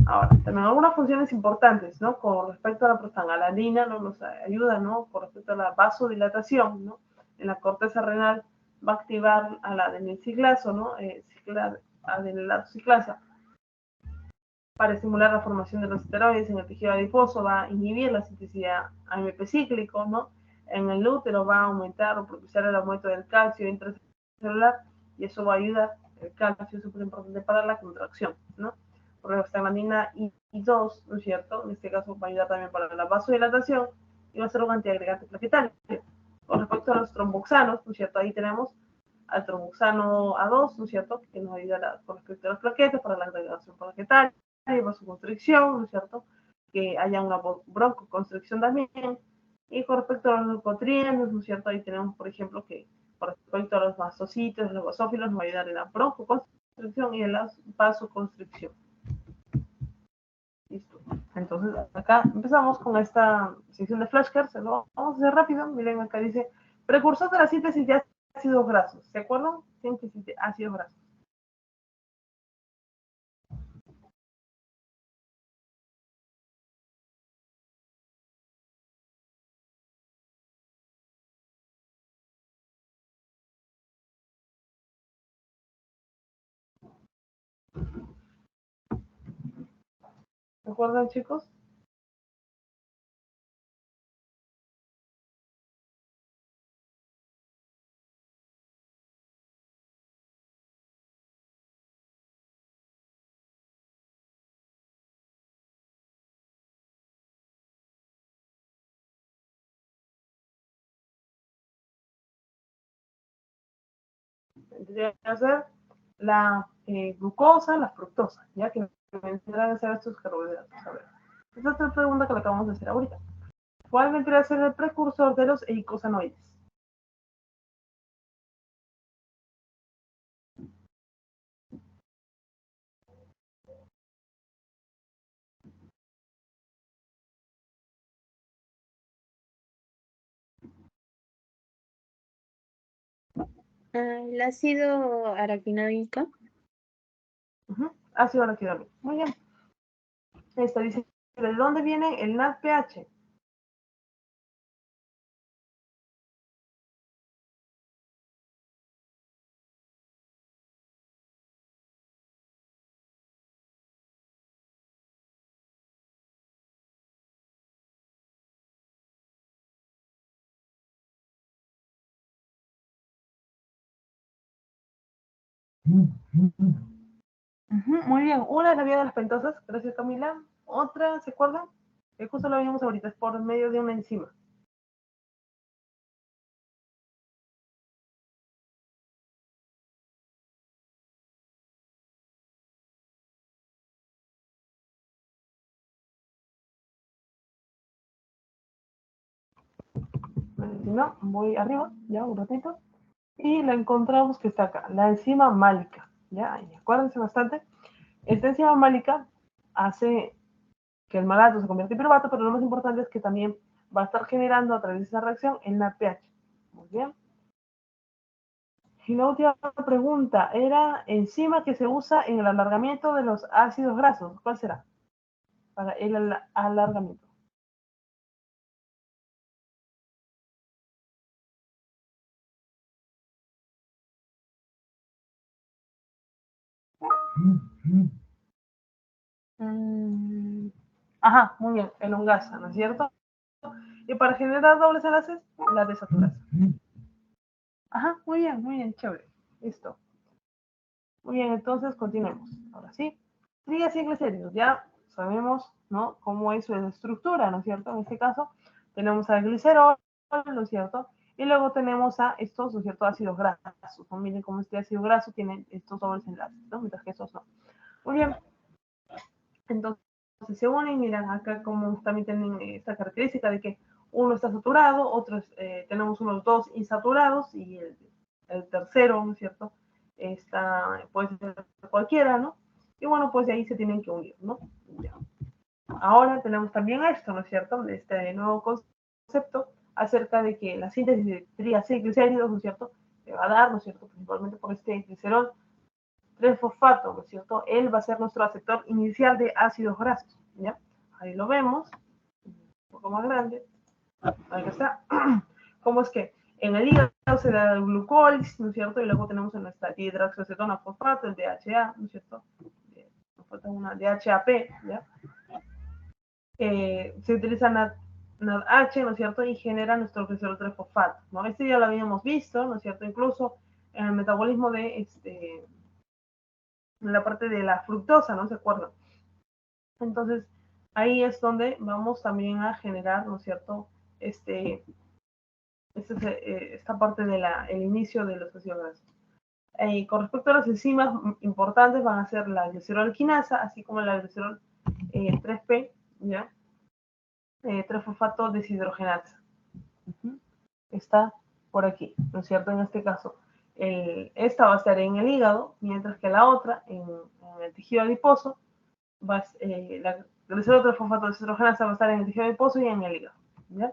A: Ahora, también algunas funciones importantes, ¿no? Con respecto a la prostaglandina, ¿no? Nos ayuda, ¿no? Con respecto a la vasodilatación, ¿no? En la corteza renal va a activar a la adenilciclasa, ¿no? Adenilciclasa para estimular la formación de los esteroides en el tejido adiposo, va a inhibir la síntesis AMP cíclico, ¿no? En el útero va a aumentar o propiciar el aumento del calcio intracelular y eso va a ayudar, el calcio es súper importante para la contracción, ¿no? prostaglandina I2, ¿no es cierto? En este caso va a ayudar también para la vasodilatación y va a ser un antiagregante plaquetario. Con respecto a los tromboxanos, ¿no es cierto? Ahí tenemos al tromboxano A2, ¿no es cierto? Que nos ayuda con respecto a las plaquetas, para la agregación plaquetaria, vasoconstricción, ¿no es cierto? Que haya una broncoconstricción también. Y con respecto a los leucotrienos, ¿no es cierto? Ahí tenemos, por ejemplo, que con respecto a los vasocitos, los basófilos, nos va a ayudar en la broncoconstricción y en la vasoconstricción. Listo. Entonces, acá empezamos con esta sección de flashcards. Lo vamos a hacer rápido. Miren, acá dice, precursor de la síntesis de ácidos grasos. ¿Se acuerdan? Síntesis de ácidos grasos. ¿Se acuerdan, chicos? Tendría que ser la glucosa, la fructosa, ya que vendrán a ser estos carbohidratos. A ver, esta es otra pregunta que le acabamos de hacer ahorita. ¿Cuál vendría a ser el precursor de los eicosanoides?
B: El ácido araquidónico.
A: Ácido araquidónico. Muy bien. Esta dice, ¿de dónde viene el NADPH? Muy bien. Una es la vía de las pentosas, gracias Camila. Otra, ¿se acuerdan? Que justo lo vimos ahorita, es por medio de una enzima. Si no, voy arriba, ya un ratito. Y la encontramos que está acá, la enzima málica. Ya, y acuérdense bastante. Esta enzima málica hace que el malato se convierta en piruvato, pero lo más importante es que también va a estar generando a través de esa reacción el NADPH. Muy bien. Y la última pregunta, ¿era enzima que se usa en el alargamiento de los ácidos grasos? ¿Cuál será? Para el alargamiento. Ajá, muy bien, elongasa, ¿no es cierto? Y para generar dobles enlaces, la desaturasa. Ajá, muy bien, chévere. Listo. Muy bien, entonces continuemos. Ahora sí. Triglicéridos, ya sabemos, ¿no? Cómo es su estructura, ¿no es cierto? En este caso, tenemos al glicerol, ¿no es cierto? Y luego tenemos a estos, ¿no es cierto? Ácidos grasos. ¿No? Miren cómo este ácido graso tiene estos dobles enlaces, ¿no? Mientras que estos no. Muy bien. Entonces se unen, miran acá como también tienen esta característica de que uno está saturado, otros tenemos unos dos insaturados y el tercero, ¿no es cierto? Está, puede ser cualquiera, ¿no? Y bueno, pues de ahí se tienen que unir, ¿no? Ya. Ahora tenemos también esto, ¿no es cierto? Este nuevo concepto acerca de que la síntesis de triglicéridos, ¿no es cierto? Se va a dar, ¿no es cierto? Principalmente por este glicerol 3-fosfato, ¿no es cierto? Él va a ser nuestro aceptor inicial de ácidos grasos, ¿ya? Ahí lo vemos, un poco más grande. Ahí está. ¿Cómo es que en el hígado se da el glucólisis, ¿no es cierto? Y luego tenemos en nuestra dihidroxiacetona fosfato, el DHA, ¿no es cierto? Nos falta una DHAP, ¿ya? Se utiliza NADH, ¿no es cierto? Y genera nuestro glicerol 3-fosfato, ¿no? Este ya lo habíamos visto, ¿no es cierto? Incluso en el metabolismo de en la parte de la fructosa, ¿no se acuerdan? Entonces, ahí es donde vamos también a generar, ¿no es cierto?, esta parte del inicio de los ácidos grasos. Con respecto a las enzimas importantes van a ser la glicerol-quinasa, así como la glicerol 3P, ¿ya? 3-fosfato deshidrogenasa. Está por aquí, ¿no es cierto? En este caso, esta va a estar en el hígado, mientras que la otra, en el tejido adiposo, la glicerol 3-fosfato deshidrogenasa va a estar en el tejido adiposo y en el hígado, ¿ya?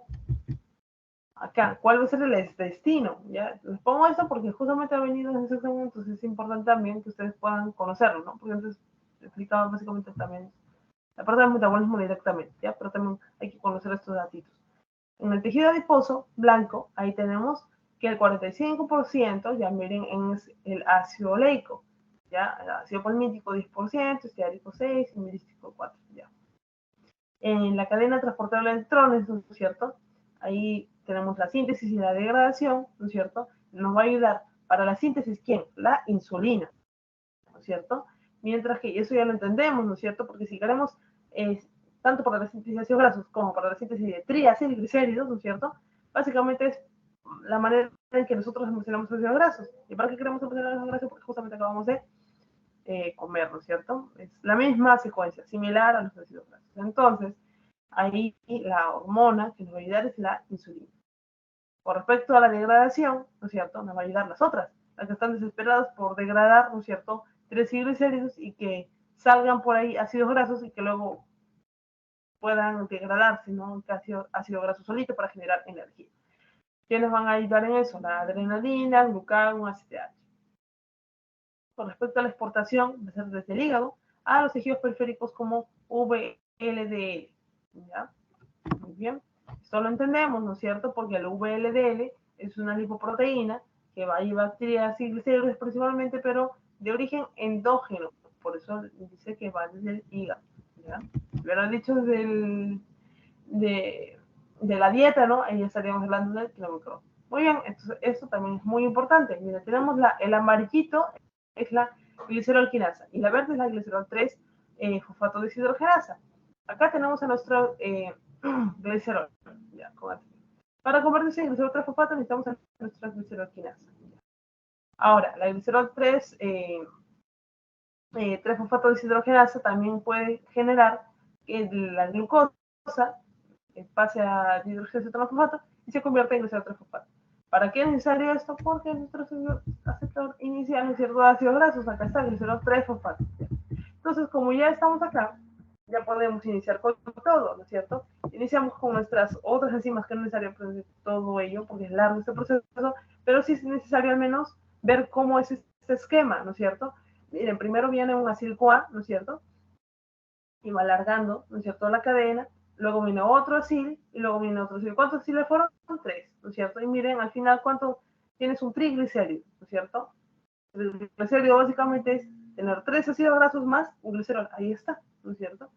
A: Acá, ¿cuál va a ser el destino? ¿Ya? Les pongo esto porque justamente ha venido en ese examen, entonces es importante también que ustedes puedan conocerlo, ¿no? Porque entonces explicaba básicamente también la parte del metabolismo directamente, ¿ya? Pero también hay que conocer estos datitos. En el tejido adiposo blanco, ahí tenemos que el 45%, ya miren, es el ácido oleico, ¿ya? El ácido palmítico 10%, esteárico 6%, y mirístico 4%, ¿ya? En la cadena transportadora de electrones, ¿no es cierto? Ahí tenemos la síntesis y la degradación, ¿no es cierto? Nos va a ayudar para la síntesis, ¿quién? La insulina, ¿no es cierto? Mientras que eso ya lo entendemos, ¿no es cierto? Porque si queremos, tanto para la síntesis de ácidos grasos como para la síntesis de triacilglicéridos, ¿no es cierto? Básicamente es la manera en que nosotros almacenamos ácidos grasos. ¿Y para qué queremos almacenar ácidos grasos? Porque justamente acabamos de comer, ¿no es cierto? Es la misma secuencia, similar a los ácidos grasos. Entonces, ahí la hormona que nos va a ayudar es la insulina. Con respecto a la degradación, ¿no es cierto?, nos va a ayudar las otras, las que están desesperadas por degradar, ¿no es cierto?, triglicéridos y que salgan por ahí ácidos grasos y que luego puedan degradarse, ¿no?, ácido graso solito para generar energía. ¿Quiénes van a ayudar en eso? La adrenalina, el glucagón, ACTH. Con respecto a la exportación, va a ser desde el hígado a los tejidos periféricos como VLDL, ¿ya? Muy bien. Esto lo entendemos, ¿no es cierto? Porque el VLDL es una lipoproteína que va a llevar triglicéridos principalmente, pero de origen endógeno. Por eso dice que va desde el hígado, ¿ya? Pero dicho de la dieta, ¿no? Ahí estaríamos hablando del kilomicrón. Muy bien, entonces esto también es muy importante. Mira, tenemos el amarillito, es la glicerol-quinasa, y la verde es la glicerol 3-fosfato deshidrogenasa. Acá tenemos a nuestro glicerol. Ya, para convertirse en glicerol 3-fosfato necesitamos a nuestra glicerol-quinasa. Ahora, la glicerol 3-fosfato deshidrogenasa también puede generar que la glucosa pase a dihidrogenato 3-fosfato y se convierte en glicerol 3-fosfato. ¿Para qué es necesario esto? Porque nuestro aceptor inicial es cierto ácidos grasos, acá está glicerol 3-fosfato. Entonces, como ya estamos acá, ya podemos iniciar con todo, ¿no es cierto? Iniciamos con nuestras otras enzimas, que no es necesario aprender todo ello, porque es largo este proceso, pero sí es necesario al menos ver cómo es este esquema, ¿no es cierto? Miren, primero viene un acil-CoA, ¿no es cierto? Y va alargando, ¿no es cierto?, la cadena, luego viene otro acil, y luego viene otro acil. ¿Cuántos aciles fueron? 3, ¿no es cierto? Y miren, al final, ¿cuánto tienes un triglicérido, ¿no es cierto? El triglicérido básicamente es tener 3 ácidos grasos más un glicerol, ahí está, ¿no es cierto?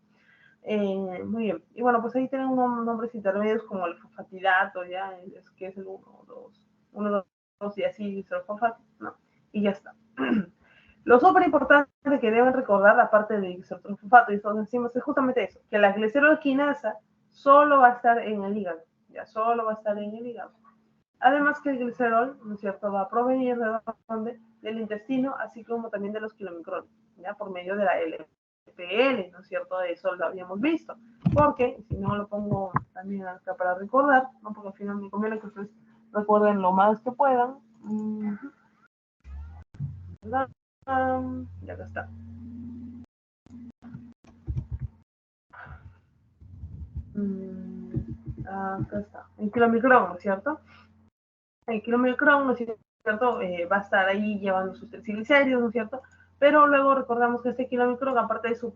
A: Muy bien, y bueno, pues ahí tienen unos nombres intermedios como el fosfatidato, ya, que es el 1, 2 y así, glicerolfosfato, ¿no? Y ya está. Lo súper importante que deben recordar, aparte de glicerolfosfato y estos enzimas, es justamente eso, que la glicerol-quinasa solo va a estar en el hígado, ya, solo va a estar en el hígado. Además que el glicerol, ¿no es cierto?, va a provenir de dónde? Del intestino, así como también de los kilomicrones, ya, por medio de la LPL, ¿no es cierto? Eso lo habíamos visto. Porque, si no lo pongo también acá para recordar, ¿no? Porque al final me conviene que ustedes recuerden lo más que puedan. Ya acá está. Acá está. El kilomicrón, ¿no es cierto? El kilomicrón, ¿no es cierto? Va a estar ahí llevando sus triglicéridos, ¿no es cierto? Pero luego recordamos que este kilomicrón, aparte de su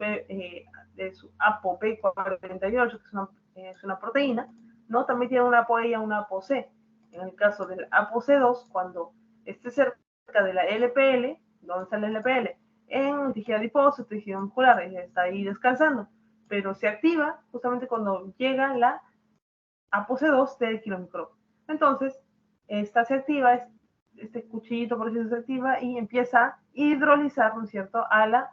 A: ApoP48, que es una proteína, ¿no? También tiene una ApoE y una ApoC. En el caso del ApoC2, cuando esté cerca de la LPL, ¿dónde está la LPL? En el tejido adiposo, tejido muscular, ella está ahí descansando, pero se activa justamente cuando llega la ApoC2 del kilomicrón. Entonces, esta se activa, este cuchillito por eso se activa y empieza a hidrolizar, ¿no es cierto?, al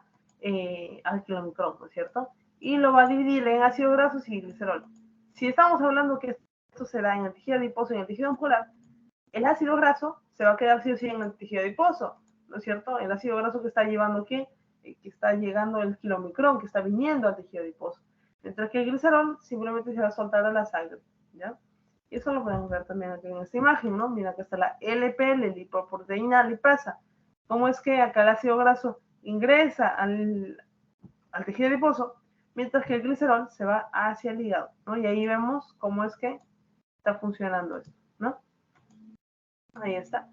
A: kilomicrón, ¿no es cierto? y lo va a dividir en ácidos grasos y glicerol. Si estamos hablando que esto se da en el tejido adiposo y en el tejido muscular, el ácido graso se va a quedar sí o sí en el tejido adiposo, ¿no es cierto? El ácido graso que está llevando, ¿qué? Que está llegando el kilomicrón, que está viniendo al tejido adiposo. Mientras que el glicerol simplemente se va a soltar a la sangre, ¿ya? Y eso lo podemos ver también aquí en esta imagen, ¿no? Mira que está la LPL, lipoproteína lipasa. ¿Cómo es que acá el ácido graso ingresa al tejido adiposo, mientras que el glicerol se va hacia el hígado, ¿no? Y ahí vemos cómo es que está funcionando esto, ¿no? Ahí está.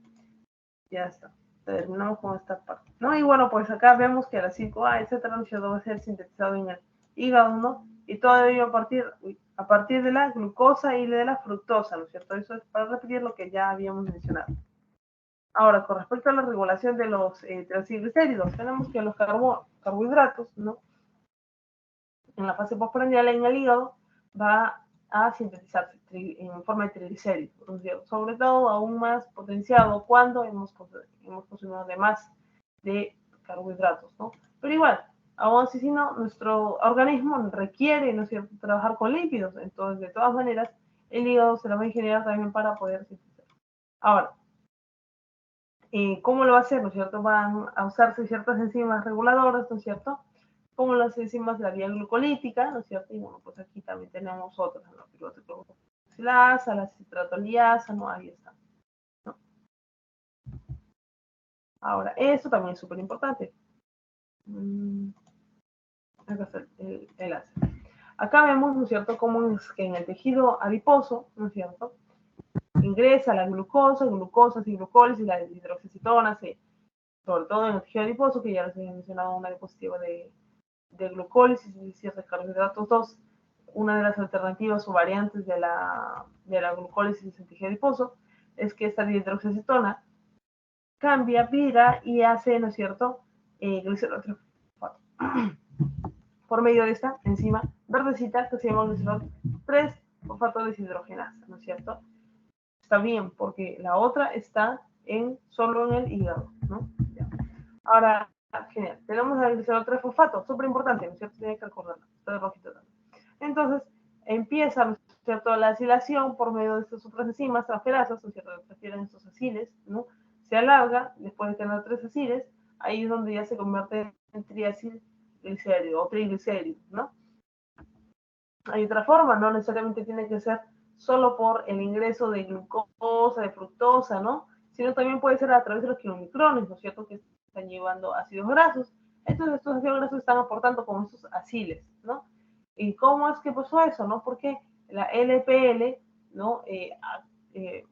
A: Ya está. Terminamos con esta parte, ¿no? Y bueno, pues acá vemos que la 5A, etcétera, ¿no? Va a ser sintetizado en el hígado, ¿no? Y todo ello a partir de la glucosa y de la fructosa, ¿no es cierto? Eso es para repetir lo que ya habíamos mencionado. Ahora, con respecto a la regulación de los triglicéridos, tenemos que los carbohidratos, ¿no? En la fase postprandial en el hígado va a sintetizarse en forma de triglicéridos, sobre todo aún más potenciado cuando hemos consumido además de carbohidratos, ¿no? Pero igual, aún así, si no, nuestro organismo requiere, ¿no es cierto?, trabajar con lípidos, entonces de todas maneras el hígado se lo va a ingenierar también para poder sintetizar. Ahora, ¿cómo lo va a hacer, no es cierto? Van a usarse ciertas enzimas reguladoras, ¿no es cierto?, como las enzimas de la vía glucolítica, ¿no es cierto? Y bueno, pues aquí también tenemos otras, ¿no? Piruvato, la citratoliasa, ¿no? Ahí está, ¿no? Ahora, esto también es súper importante. Acá está el ácido. Acá vemos, ¿no es cierto?, cómo es que en el tejido adiposo, ¿no es cierto?, ingresa la glucosa y glucólisis, la hidroxicetona, sobre todo en el tejido adiposo, que ya les había mencionado una diapositiva de glucólisis y ciertos carbohidratos 2, una de las alternativas o variantes de la glucólisis en tejido adiposo es que esta hidroxicetona cambia, vira y hace, ¿no es cierto?, glicerol por medio de esta enzima verdecita que se llama glicerol 3-fosfato deshidrogenasa, ¿no es cierto? Está bien, porque la otra está solo en el hígado, ¿no? Ya. Ahora, genial. Tenemos el glicerol 3-fosfato, súper importante, ¿no es cierto? Tiene que recordarlo. Está de rojito también. Entonces, empieza, ¿no es cierto?, la acilación por medio de estas otras enzimas transferasas, ¿no es cierto?, que transfieren estos aciles, ¿no? Se alarga, después de tener 3 aciles, ahí es donde ya se convierte en triacilglicérido o triglicérido, ¿no? Hay otra forma, no necesariamente tiene que ser solo por el ingreso de glucosa, de fructosa, ¿no? Sino también puede ser a través de los kilomicrones, ¿no es cierto?, que están llevando ácidos grasos. Entonces, estos ácidos grasos están aportando como estos aciles, ¿no? ¿Y cómo es que pasó eso, no? Porque la LPL, ¿no?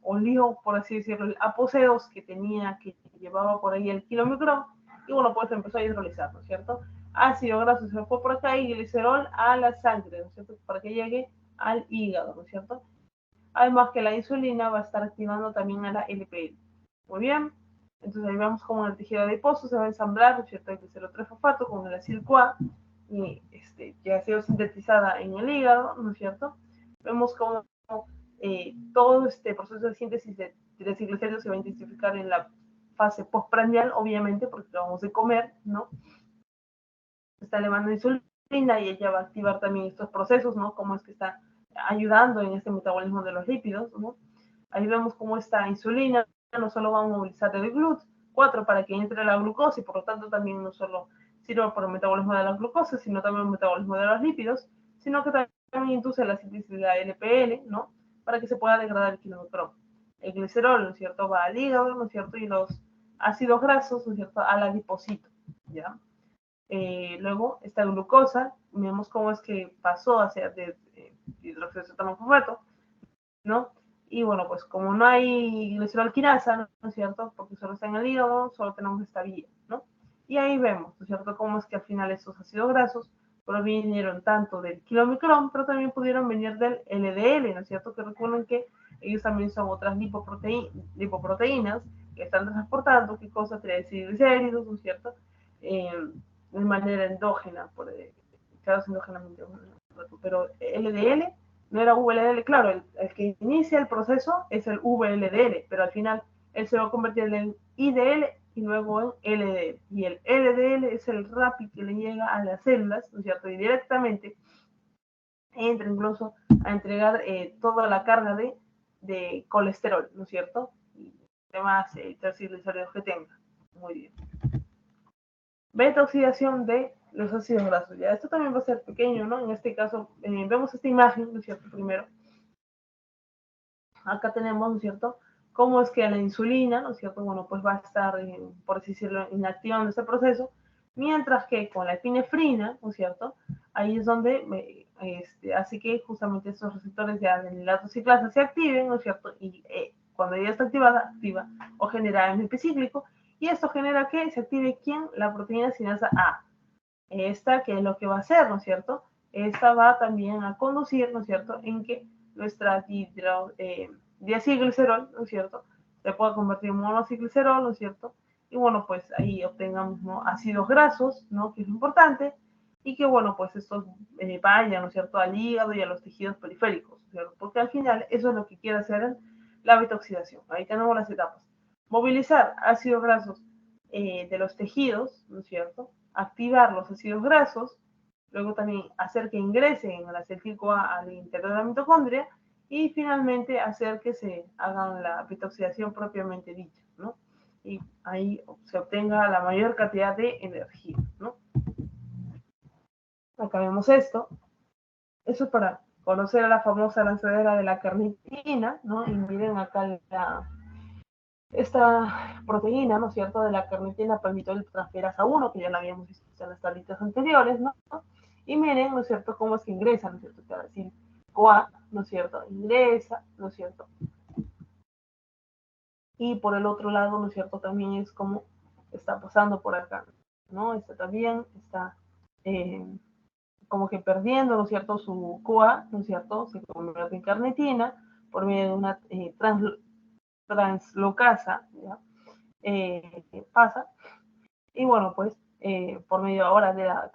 A: Olió, por así decirlo, el ApoC2 que llevaba por ahí el kilomicrón, y bueno, pues empezó a hidrolizar, ¿no es cierto? Ácido graso se fue por acá y glicerol a la sangre, ¿no es cierto?, para que llegue al hígado, ¿no es cierto? Además que la insulina va a estar activando también a la LPL. Muy bien, entonces ahí vemos cómo en el tejido adiposo se va a ensamblar, ¿no es cierto?, el glicerol 3-fosfato con el acil-CoA, y que ha sido sintetizada en el hígado, ¿no es cierto? Vemos cómo todo este proceso de síntesis de triglicéridos se va a intensificar en la fase postprandial, obviamente, porque acabamos de comer, ¿no? Está elevando insulina y ella va a activar también estos procesos, ¿no? Cómo es que está ayudando en este metabolismo de los lípidos, ¿no? Ahí vemos cómo esta insulina no solo va a movilizar el GLUT4 para que entre la glucosa y por lo tanto también no solo sirve por el metabolismo de la glucosa, sino también el metabolismo de los lípidos, sino que también induce la síntesis de la LPL, ¿no? Para que se pueda degradar el kilomicrón. El glicerol, ¿no es cierto?, va al hígado, ¿no es cierto?, y los ácidos grasos, ¿no es cierto?, al adipocito, ¿ya? Luego, esta glucosa, vemos cómo es que pasó hacia hidroxicetona-fosfato, ¿no? Y bueno, pues como no hay glicerol-quinasa, ¿no es cierto?, porque solo está en el hígado, solo tenemos esta vía, ¿no? Y ahí vemos, ¿no es cierto?, cómo es que al final estos ácidos grasos provinieron tanto del kilomicrón, pero también pudieron venir del LDL, ¿no es cierto?, que recuerden que ellos también son otras lipoproteínas que están transportando, ¿qué cosa? Triglicéridos, ¿no es cierto?, de manera endógena, claro, endógenamente, pero LDL no era VLDL, claro, el que inicia el proceso es el VLDL, pero al final él se va a convertir en IDL y luego en LDL. Y el LDL es el RAPI que le llega a las células, ¿no es cierto? Y directamente entra incluso a entregar toda la carga de colesterol, ¿no es cierto? Y demás triglicéridos que tenga. Muy bien. Beta oxidación de los ácidos grasos. Ya, esto también va a ser pequeño, ¿no? En este caso, vemos esta imagen, ¿no es cierto? Primero, acá tenemos, ¿no es cierto? Cómo es que la insulina, ¿no es cierto? Bueno, pues va a estar, por así decirlo, inactivando este proceso, mientras que con la epinefrina, ¿no es cierto? Ahí es donde hace que justamente estos receptores de adenilado ciclasa se activen, ¿no es cierto? Y cuando ya está activada, activa o genera AMP cíclico, y esto genera que se active ¿quién? La proteína sinasa A. Esta, que es lo que va a hacer, ¿no es cierto? Esta va también a conducir, ¿no es cierto?, en que nuestra diacilglicerol, ¿no es cierto?, se pueda convertir en monocilglicerol, ¿no es cierto? Y bueno, pues ahí obtengamos, ¿no?, ácidos grasos, ¿no?, que es lo importante, y que bueno, pues estos vayan, ¿no es cierto?, al hígado y a los tejidos periféricos, ¿cierto? Porque al final eso es lo que quiere hacer en la beta-oxidación. Ahí tenemos las etapas. Movilizar ácidos grasos de los tejidos, ¿no es cierto?, activar los ácidos grasos, luego también hacer que ingresen el acetil-CoA al interior de la mitocondria y finalmente hacer que se hagan la beta-oxidación propiamente dicha, ¿no? Y ahí se obtenga la mayor cantidad de energía, ¿no? Acá vemos esto. Eso es para conocer a la famosa lanzadera de la carnitina, ¿no? Y miren acá esta proteína, ¿no es cierto?, de la carnitina permitió el transferasa 1, que ya la habíamos visto en las tablitas anteriores, ¿no? Y miren, ¿no es cierto?, cómo es que ingresa, ¿no es cierto?, es decir, CoA, ¿no es cierto?, ingresa, ¿no es cierto? Y por el otro lado, ¿no es cierto?, también es como está pasando por acá, ¿no? Esta también está como que perdiendo, ¿no es cierto?, su CoA, ¿no es cierto?, se convierte en carnitina por medio de una translocasa, ¿ya? Pasa, y bueno, pues por medio ahora de la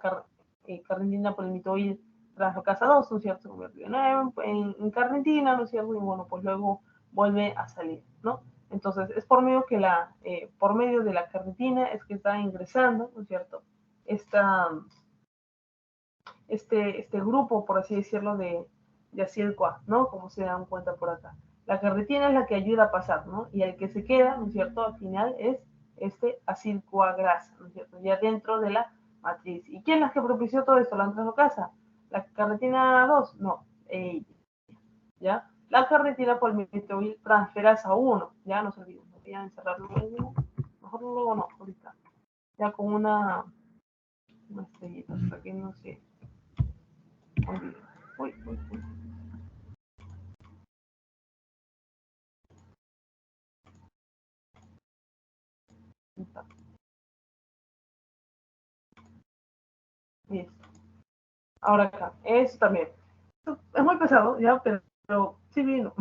A: carnitina polimitoil translocasa 2, ¿no es cierto? Se convierte en carnitina, ¿no es cierto? Y bueno, pues luego vuelve a salir, ¿no? Entonces, es por medio que por medio de la carnitina es que está ingresando, ¿no es cierto? Este grupo, por así decirlo, de acil-CoA, ¿no? Como se dan cuenta por acá. La carnitina es la que ayuda a pasar, ¿no? Y el que se queda, ¿no es cierto?, al final es este acil-CoA grasa, ¿no es cierto?, ya dentro de la matriz. ¿Y quién es la que propició todo esto? ¿La translocasa? ¿La carnitina 2? No, ¿ya? La carnitina polimitoil transferasa 1, ya no se olviden, voy a encerrarlo luego, mejor luego no, ahorita, ya con una estrellita, para que no se olvide. Uy, uy, uy. Listo. Ahora acá, eso también. Es muy pesado, ya, pero sí vino.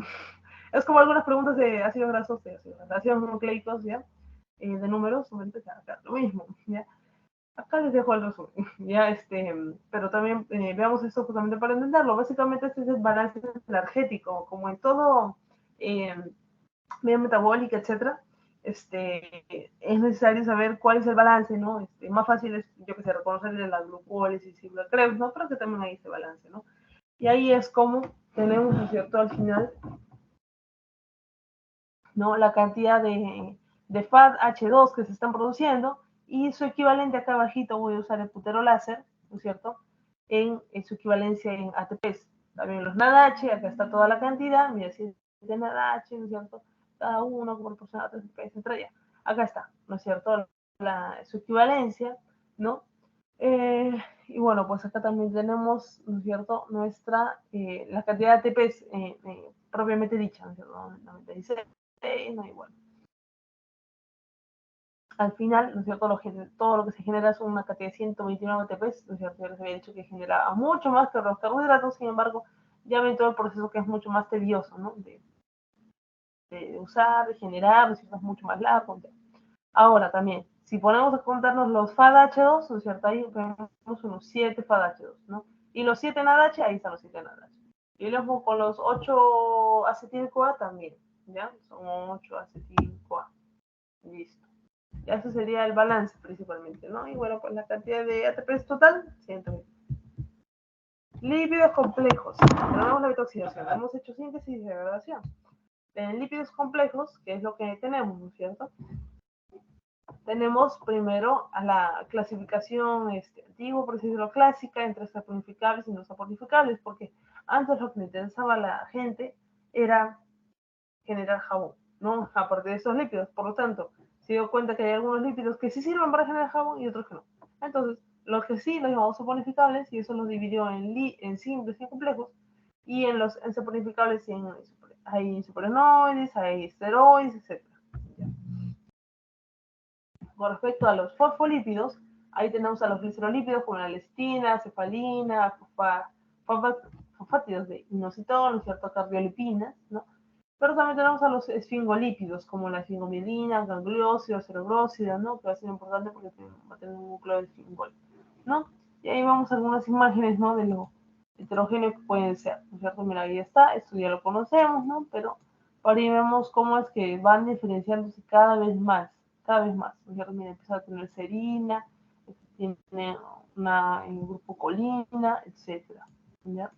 A: Es como algunas preguntas de ácidos grasos, de ácidos nucleicos, ya, de números, acá, lo mismo, ya. Acá les dejo el resumen, ya, pero también veamos esto justamente para entenderlo. Básicamente este es el balance energético, como en todo vida metabólica, etcétera. Es necesario saber cuál es el balance, ¿no? Más fácil es, yo que sé, reconocer la glucólisis y la CREBS, ¿no? Pero que también hay ese balance, ¿no? Y ahí es como tenemos, ¿no es cierto?, al final, ¿no?, la cantidad de FAD-H2 que se están produciendo y su equivalente acá abajito voy a usar el putero láser, ¿no es cierto?, en su equivalencia en ATPs. También los NADH, acá está toda la cantidad, mira, si es de NADH, ¿no es cierto?, cada uno como proporción a ATPs, entre ellas. Acá está, ¿no es cierto?, su equivalencia, ¿no? Y bueno, pues acá también tenemos, ¿no es cierto?, la cantidad de ATPs propiamente dicha, ¿no es cierto?, 96, no igual. Al final, ¿no es cierto?, todo lo que se genera es una cantidad de 129 ATPs, ¿no es cierto? Ya les había dicho que generaba mucho más que los carbohidratos, sin embargo, ya ven todo el proceso que es mucho más tedioso, ¿no?, de usar, de generar, ¿no es cierto?, es mucho más largo. Ahora también, si ponemos a contarnos los FADH2, ¿no es cierto?, ahí tenemos unos 7 FADH2, ¿no? Y los 7 NADH, ahí están los 7 NADH. Y luego con los 8 acetil-CoA también, ¿ya? Son 8 acetil-CoA. Listo. Y eso sería el balance principalmente, ¿no? Y bueno, pues la cantidad de ATPs total, 120. Lípidos complejos. Tenemos la betoxidación. Hemos hecho síntesis y degradación. En lípidos complejos, que es lo que tenemos, ¿no es cierto? Tenemos primero a la clasificación antigua, por decirlo clásica, entre saponificables y no saponificables, porque antes lo que le interesaba a la gente era generar jabón, ¿no? A partir de esos lípidos. Por lo tanto, se dio cuenta que hay algunos lípidos que sí sirven para generar jabón y otros que no. Entonces, los que sí los llamamos saponificables, y eso los dividió en simples y complejos, y en los saponificables hay superenoides, hay esteroides, etc. Con respecto a los fosfolípidos, ahí tenemos a los glicerolípidos como la lestina, cefalina, fosfátidos de inositol, ¿cierto? Cardiolipinas, ¿no? Pero también tenemos a los esfingolípidos, como la esfingomielina, gangliósida, cerebrósida, ¿no? Que va a ser importante porque va a tener un núcleo de esfingol, ¿no? Y ahí vamos a algunas imágenes, ¿no? De lo heterogéneo que pueden ser, ¿no es cierto? Mira, ahí está, esto ya lo conocemos, ¿no? Pero por ahí vemos cómo es que van diferenciándose cada vez más, ¿no es cierto? Mira, empieza a tener serina, tiene un grupo colina, etcétera, ¿ya?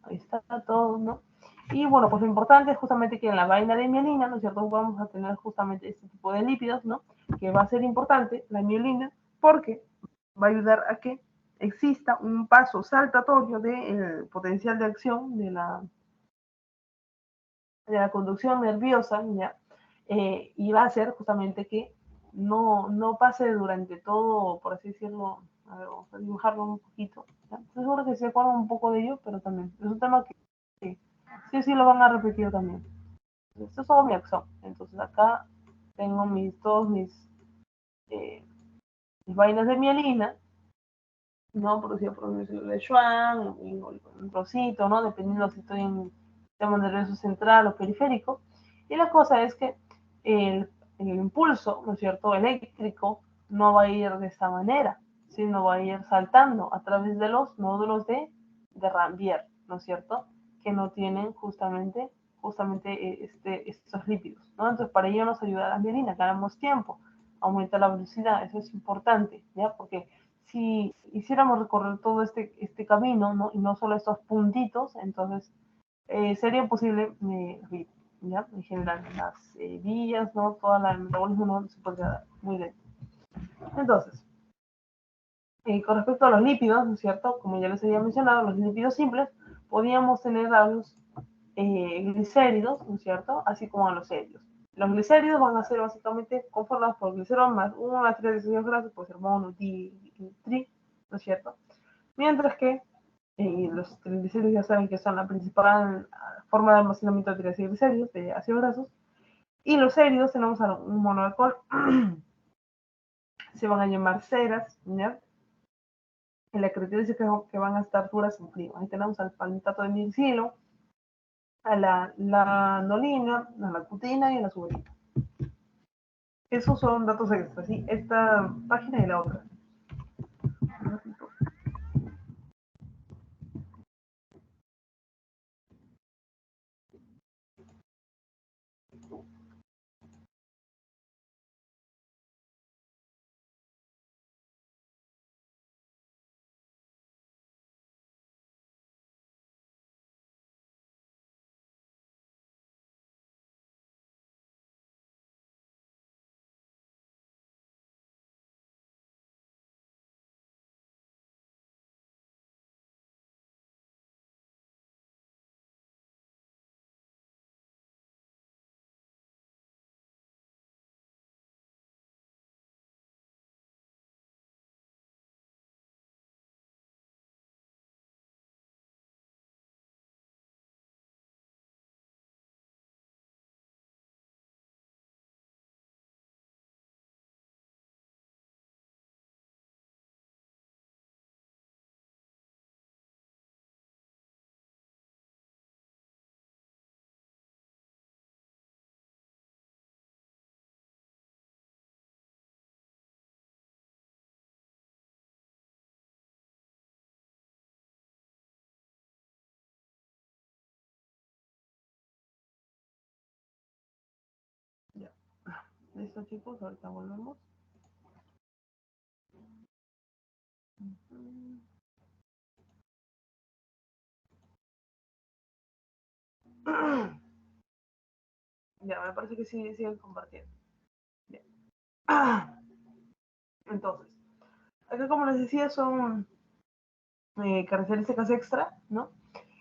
A: Ahí está todo, ¿no? Y bueno, pues lo importante es justamente que en la vaina de mielina, ¿no es cierto? Vamos a tener justamente este tipo de lípidos, ¿no? Que va a ser importante la mielina porque va a ayudar a que exista un paso saltatorio del potencial de acción de la conducción nerviosa, ¿ya? Y va a hacer justamente que no pase durante todo, por así decirlo, a ver, vamos a dibujarlo un poquito, ¿ya? Estoy seguro que se acuerdan un poco de ello, pero también es un tema que sí o sí lo van a repetir también. Esto es todo mi axón. Entonces acá tengo todos mis vainas de mielina, ¿no? Producido por un de Schwann, un trocito, ¿no? Dependiendo si estoy en sistema nervioso central o periférico. Y la cosa es que el impulso, ¿no es cierto?, eléctrico no va a ir de esta manera, sino va a ir saltando a través de los nódulos de Ranvier, ¿no es cierto?, que no tienen justamente estos lípidos, ¿no? Entonces, para ello nos ayuda la mielina, ganamos tiempo, aumenta la velocidad, eso es importante, ¿ya? Porque si hiciéramos recorrer todo este camino, ¿no? Y no solo estos puntitos, entonces sería imposible ¿ya? En general, las vías, ¿no? Todo el metabolismo no se podría dar muy bien. Entonces, con respecto a los lípidos, ¿no es cierto? Como ya les había mencionado, los lípidos simples, podíamos tener a los glicéridos, ¿no es cierto? Así como a los helios. Los glicéridos van a ser básicamente conformados por glicerol más 1 más 3 de ácidos grasos, puede ser mono, tri, ¿no es cierto? Mientras que los triglicéridos ya saben que son la principal forma de almacenamiento de triglicéridos, de ácidos grasos, y los helios tenemos un monoalcohol, se van a llamar ceras, ¿ya? En la característica que van a estar duras en frío. Ahí tenemos al palmitato de mircilo, a la anolina, a la cutina y a la suberina. Esos son datos extras, ¿sí? Esta página y la otra. Listo, chicos, ahorita volvemos. Ya, me parece que sí siguen compartiendo. Bien. Entonces, acá como les decía son características extra, ¿no?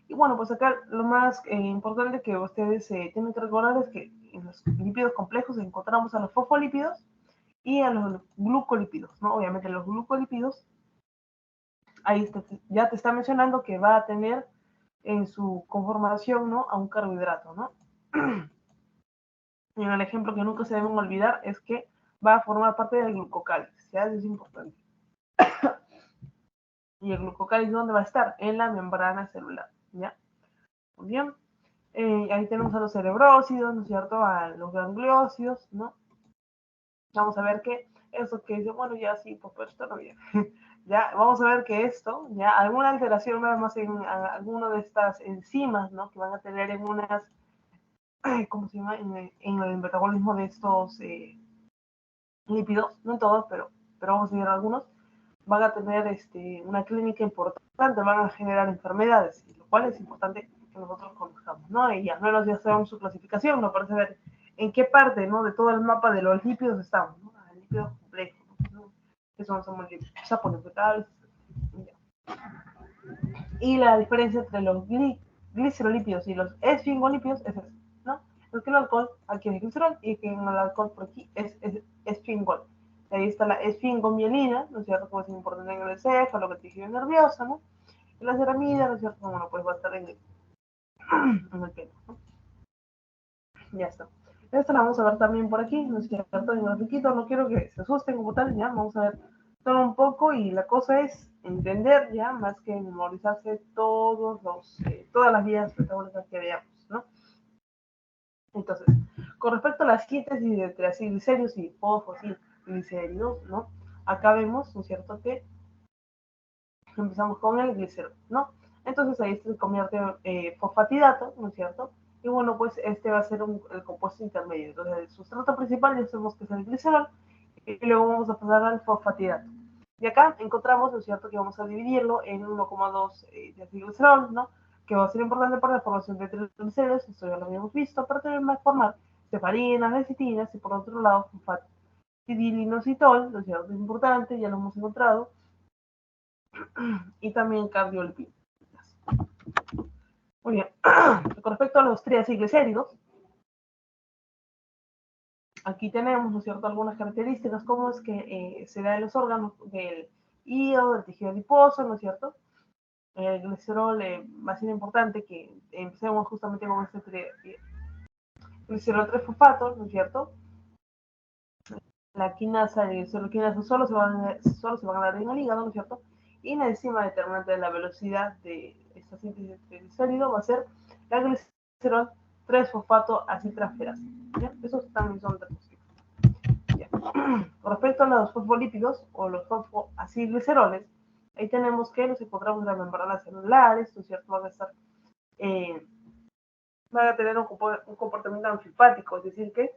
A: Y bueno, pues acá lo más importante que ustedes tienen que recordar es que en los lípidos complejos encontramos a los fosfolípidos y a los glucolípidos, ¿no? Obviamente los glucolípidos, ahí ya te está mencionando que va a tener en su conformación, ¿no? A un carbohidrato, ¿no? Y en el ejemplo que nunca se deben olvidar es que va a formar parte del glucocáliz, ¿ya? Eso es importante. ¿Y el glucocáliz dónde va a estar? En la membrana celular, ¿ya? Muy bien. Ahí tenemos a los cerebrócidos, ¿no es cierto? A los gangliósidos, ¿no? Vamos a ver que eso que dice, bueno, ya sí, pues pero esto no viene. Ya, vamos a ver que esto, ya, alguna alteración nada más en alguna de estas enzimas, ¿no? Que van a tener en unas, ¿cómo se llama? En el metabolismo de estos lípidos, no en todos, pero vamos a ver algunos, van a tener una clínica importante, van a generar enfermedades, lo cual es importante que nosotros conozcamos, ¿no? Y al menos ya sabemos su clasificación, nos parece ver en qué parte, ¿no? De todo el mapa de los lípidos estamos, ¿no? Lípidos complejos, ¿no? Que somos lípidos saponefetables. Y la diferencia entre los glicerolípidos y los esfingolípidos es esa, ¿no? Porque el alcohol aquí es glicerol y que en el alcohol por aquí es esfingol. Ahí está la esfingomielina, ¿no es cierto? Como es importante en el encéfalo, que tejido nervioso, ¿no? Y la ceramida, ¿no es cierto? Bueno, pues va a estar en el pelo, ¿no? Ya está. Esto lo vamos a ver también por aquí, ¿no es cierto? En el grafiquito, no quiero que se asusten como tal, ya, vamos a ver todo un poco y la cosa es entender ya, más que memorizarse todas las vías metabólicas que veamos, ¿no? Entonces, con respecto a la síntesis de triacilglicéridos y fosfoglicéridos, ¿no? Acá vemos, ¿no es cierto?, que empezamos con el glicerol, ¿no? Entonces ahí se convierte en fosfatidato, ¿no es cierto? Y bueno, pues este va a ser el compuesto intermedio. Entonces el sustrato principal ya sabemos que es el glicerol y luego vamos a pasar al fosfatidato. Y acá encontramos, ¿no es cierto?, que vamos a dividirlo en 1,2 de glicerol, ¿no? Que va a ser importante para la formación de triglicéridos, esto ya lo habíamos visto, pero también va a formar cefalinas, lecitinas y por otro lado fosfatidilinositol, ¿no es cierto?, es importante, ya lo hemos encontrado, y también cardiolipídidas. Muy bien. Con respecto a los triacilglicéridos, aquí tenemos, ¿no es cierto?, algunas características, como es que se da en los órganos del hígado, del tejido adiposo, ¿no es cierto? El glicerol va a ser importante que empecemos justamente con este glicerol 3-fosfato, ¿no es cierto? La quinasa y el gliceroquinasa solo se van a dar en el hígado, ¿no es cierto? Y la enzima determinante de la velocidad de esta síntesis de triglicérido va a ser la glicerol 3-fosfato acitraferasa. ¿Ya? Esos también son reposibles. Con respecto a los fosfolípidos o los fosfoacigliceroles, ahí tenemos que los encontramos en las membranas celulares, ¿no es cierto? Van a tener un comportamiento anfipático, es decir, que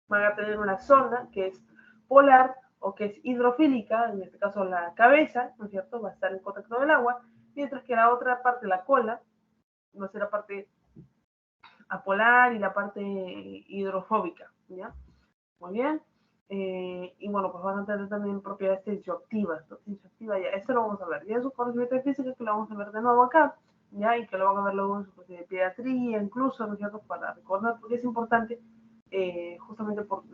A: van a tener una zona que es polar o que es hidrofílica, en este caso la cabeza, ¿no es cierto?, va a estar en contacto del agua, mientras que la otra parte, la cola, va a ser la parte apolar y la parte hidrofóbica, ¿ya? Muy bien. Y bueno, pues van a tener también propiedades tensioactivas, ¿no? Tensioactiva, ya, esto lo vamos a ver. Ya es un conocimiento de física que lo vamos a ver de nuevo acá, ¿ya? Y que lo van a ver luego en su clase de pediatría, incluso, ¿no es cierto?, para recordar, porque es importante, justamente por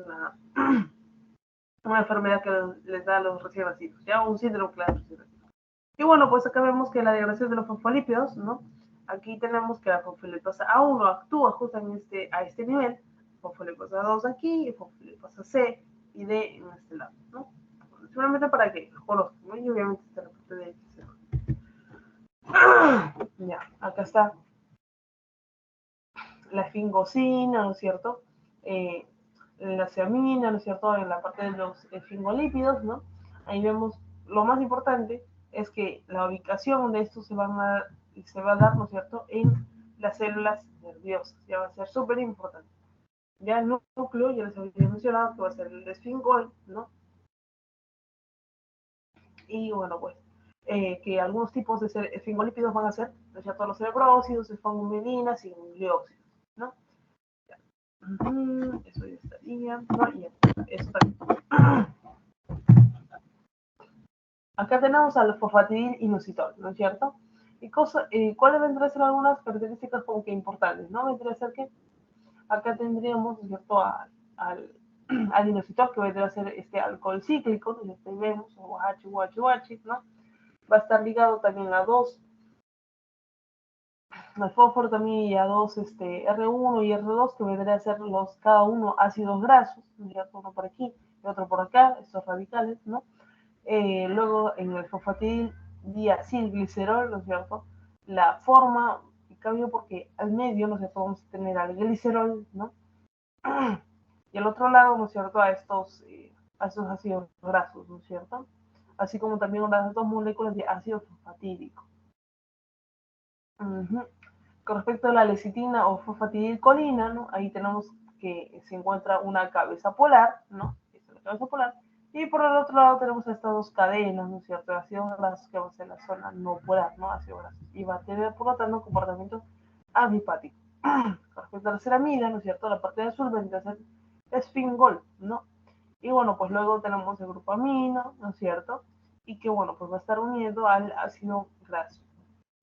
A: una enfermedad que les da a los recién nacidos, ¿ya? Un síndrome claro recién nacido. Y bueno, pues acá vemos que la degradación de los fosfolípidos, ¿no? Aquí tenemos que la fosfolipasa A1 actúa justo a este nivel, fosfolipasa 2 aquí y fosfolipasa C y D en este lado, ¿no? Simplemente para que lo conozcan, ¿no? Y obviamente está la parte de ya, acá está la fingosina, ¿no es cierto? La ceamina, ¿no es cierto?, en la parte de los fingolípidos, ¿no? Ahí vemos, lo más importante es que la ubicación de estos se va a dar, ¿no es cierto?, en las células nerviosas, ya va a ser súper importante. Ya el núcleo, ya les había mencionado que va a ser el esfingol, ¿no? Y bueno, pues que algunos tipos de esfingolípidos van a ser, ¿no es cierto?, los cerebrósidos, esfangomelinas y gangliósidos, ¿no? Eso ya estaría, ¿no? Y eso también. Acá tenemos al fosfatidil-inositol, ¿no es cierto? ¿Y cuáles vendrían a ser algunas características como que importantes, ¿no? Vendría a ser que acá tendríamos, ¿no es cierto?, al inositol, que vendría a ser este alcohol cíclico, ¿no? Ahí vemos, OH, ¿no? Va a estar ligado también a dos, al fósforo también, y a dos R1 y R2, que vendría a ser cada uno ácidos grasos, ¿no es cierto?, uno por aquí y otro por acá, estos radicales, ¿no? Luego en el fosfatidil diacilglicerol, ¿no es cierto?, la forma cambia porque al medio, ¿no es cierto?, vamos a tener al glicerol, ¿no? Y al otro lado, ¿no es cierto?, a estos ácidos grasos, ¿no es cierto? Así como también las dos moléculas de ácido fosfatídico. Con respecto a la lecitina o fosfatidilcolina, ¿no? Ahí tenemos que se encuentra una cabeza polar, ¿no? Esta es la cabeza polar. Y por el otro lado tenemos estas dos cadenas, ¿no es cierto?, ácidos grasos, que va a ser la zona no polar, ¿no? Ácidos grasos. Y va a tener, por lo tanto, comportamiento ambipático. Con respecto a la ceramida, ¿no es cierto?, la parte del sur vendría a ser esfingol, ¿no? Y bueno, pues luego tenemos el grupo amino, ¿no es cierto?, y que bueno, pues va a estar uniendo al ácido graso.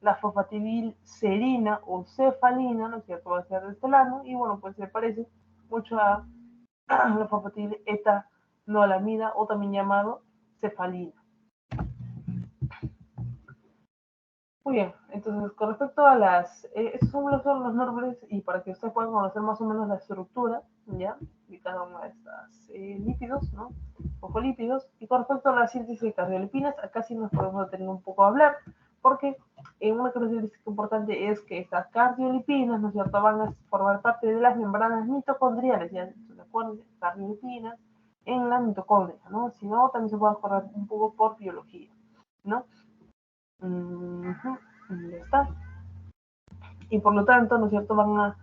A: La fosfatidilcerina o cefalina, ¿no es cierto?, va a ser de este lado, y bueno, pues se parece mucho a la fosfatidiletoanolamida, o también llamado cefalina. Muy bien, entonces con respecto a estos son los nombres, y para que ustedes puedan conocer más o menos la estructura, ¿ya?, de cada uno de estos lípidos, ¿no?, fosfolípidos. Y con respecto a la síntesis de cardiolipinas, acá sí nos podemos detener un poco a hablar, porque una característica importante es que estas cardiolipinas, ¿no es cierto?, van a formar parte de las membranas mitocondriales, ¿ya se acuerdan? Cardiolipinas en la mitocondria, ¿no? Si no, también se puede acordar un poco por biología, ¿no? Ya está. Y por lo tanto, ¿no es cierto?, van a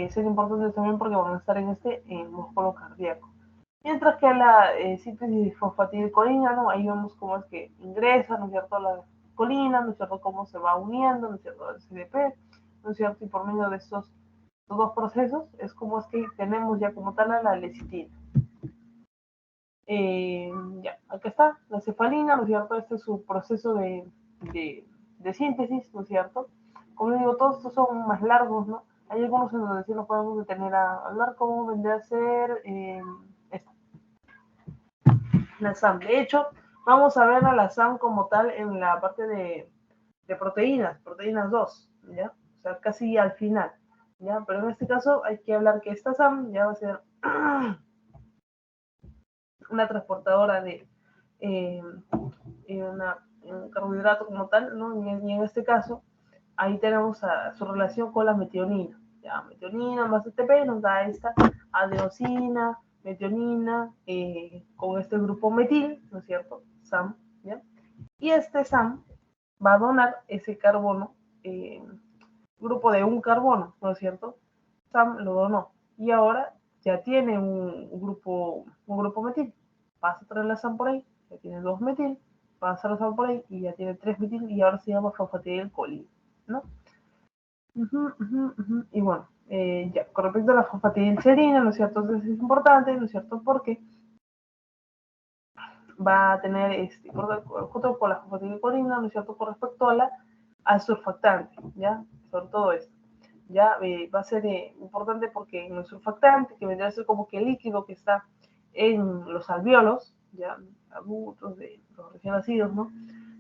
A: ser importantes también porque van a estar en músculo cardíaco. Mientras que la síntesis de fosfatidilcolina, ¿no?, ahí vemos cómo es que ingresa, ¿no es cierto?, la colina, ¿no es cierto?, cómo se va uniendo, ¿no es cierto?, el CDP, ¿no es cierto?, y por medio de estos dos procesos es como es que tenemos ya como tal a la lecitina. Ya, acá está la cefalina, ¿no es cierto?, este es su proceso de síntesis, ¿no es cierto? Como digo, todos estos son más largos, ¿no? Hay algunos en donde sí nos podemos detener a hablar, como vendría a ser esta, la SAM. De hecho, vamos a ver a la SAM como tal en la parte de proteínas 2, ¿ya? O sea, casi al final, ¿ya? Pero en este caso hay que hablar que esta SAM ya va a ser una transportadora de un carbohidrato como tal, ¿no? Y en este caso, ahí tenemos su relación con la metionina. Ya, metionina más ATP nos da esta adenosina, metionina, con este grupo metil, ¿no es cierto?, SAM, ¿ya? Y este SAM va a donar ese carbono, grupo de un carbono, ¿no es cierto? SAM lo donó. Y ahora ya tiene un grupo metil. Pasa a traer la SAM por ahí, ya tiene 2 metil, pasa la SAM por ahí y ya tiene 3 metil, y ahora se llama fosfatidilcolina, ¿no? Y bueno, ya, con respecto a la fosfatidilcerina, ¿no es cierto?, entonces es importante, ¿no es cierto?, porque va a tener, junto con la fosfatidilcolina, ¿no es cierto?, con respecto al surfactante, ¿ya? Sobre todo esto, ¿ya? Va a ser importante porque en el surfactante, que vendría a ser como que el líquido que está en los alvéolos, ¿ya?, adultos, de los recién nacidos, ¿no?,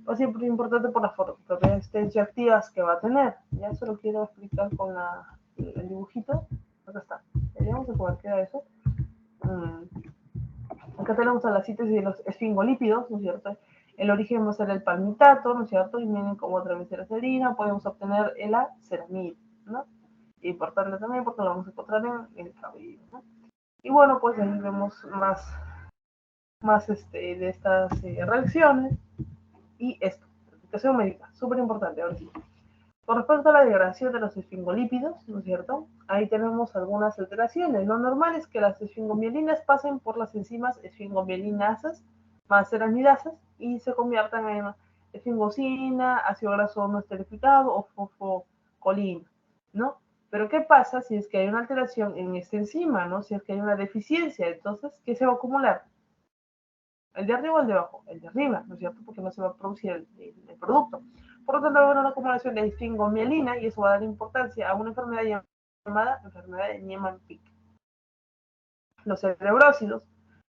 A: va a ser importante por las propiedades tensioactivas que va a tener. Ya eso lo quiero explicar con el dibujito. Acá está. Vamos a ver qué era eso. Acá tenemos a la síntesis de los esfingolípidos, ¿no es cierto? El origen va a ser el palmitato, ¿no es cierto? Y miren cómo a través de la serina podemos obtener la ceramida, ¿no? Importante también porque lo vamos a encontrar en el cabello, ¿no? Y bueno, pues ahí vemos más de estas reacciones. Y esto, aplicación médica, súper importante, ahora sí. Con respecto a la degradación de los esfingolípidos, ¿no es cierto? Ahí tenemos algunas alteraciones. Lo normal es que las esfingomielinas pasen por las enzimas esfingomielinasas más ceramidasas y se conviertan en esfingosina, ácido graso no esterificado o fosfocolina, ¿no? Pero ¿qué pasa si es que hay una alteración en esta enzima, ¿no? Si es que hay una deficiencia, entonces, ¿qué se va a acumular? ¿El de arriba o el de abajo? El de arriba, ¿no es cierto? Porque no se va a producir el producto. Por lo tanto, va a haber una acumulación de esfingomielina y eso va a dar importancia a una enfermedad llamada enfermedad de Niemann-Pick. Los cerebrócidos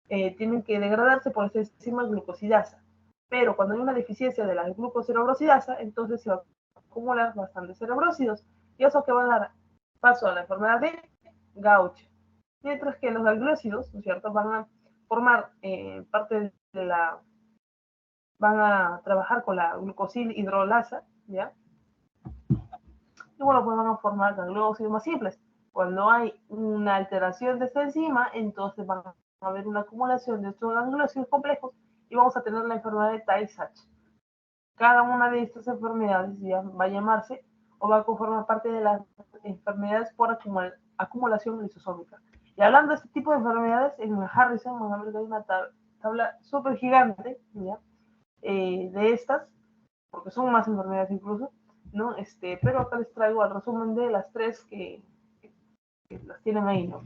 A: tienen que degradarse por esta enzima glucosidasa, pero cuando hay una deficiencia de la glucocerebrosidasa, entonces se va a acumular bastantes cerebrócidos y eso que va a dar paso a la enfermedad de Gaucher. Mientras que los gangliósidos, ¿no es cierto?, van a formar parte de la, van a trabajar con la glucosil hidrolasa, ¿ya? Y bueno, pues van a formar gangliósidos más simples. Cuando hay una alteración de esta enzima, entonces van a haber una acumulación de estos gangliósidos complejos y vamos a tener la enfermedad de Tay-Sachs. Cada una de estas enfermedades ya va a llamarse o va a conformar parte de las enfermedades por acumulación lisosómica. Y hablando de este tipo de enfermedades, en Harrison, vamos a ver que hay una tabla súper gigante, ¿ya? De estas, porque son más enfermedades incluso, ¿no? Pero acá les traigo el resumen de las tres que las tienen ahí, ¿no?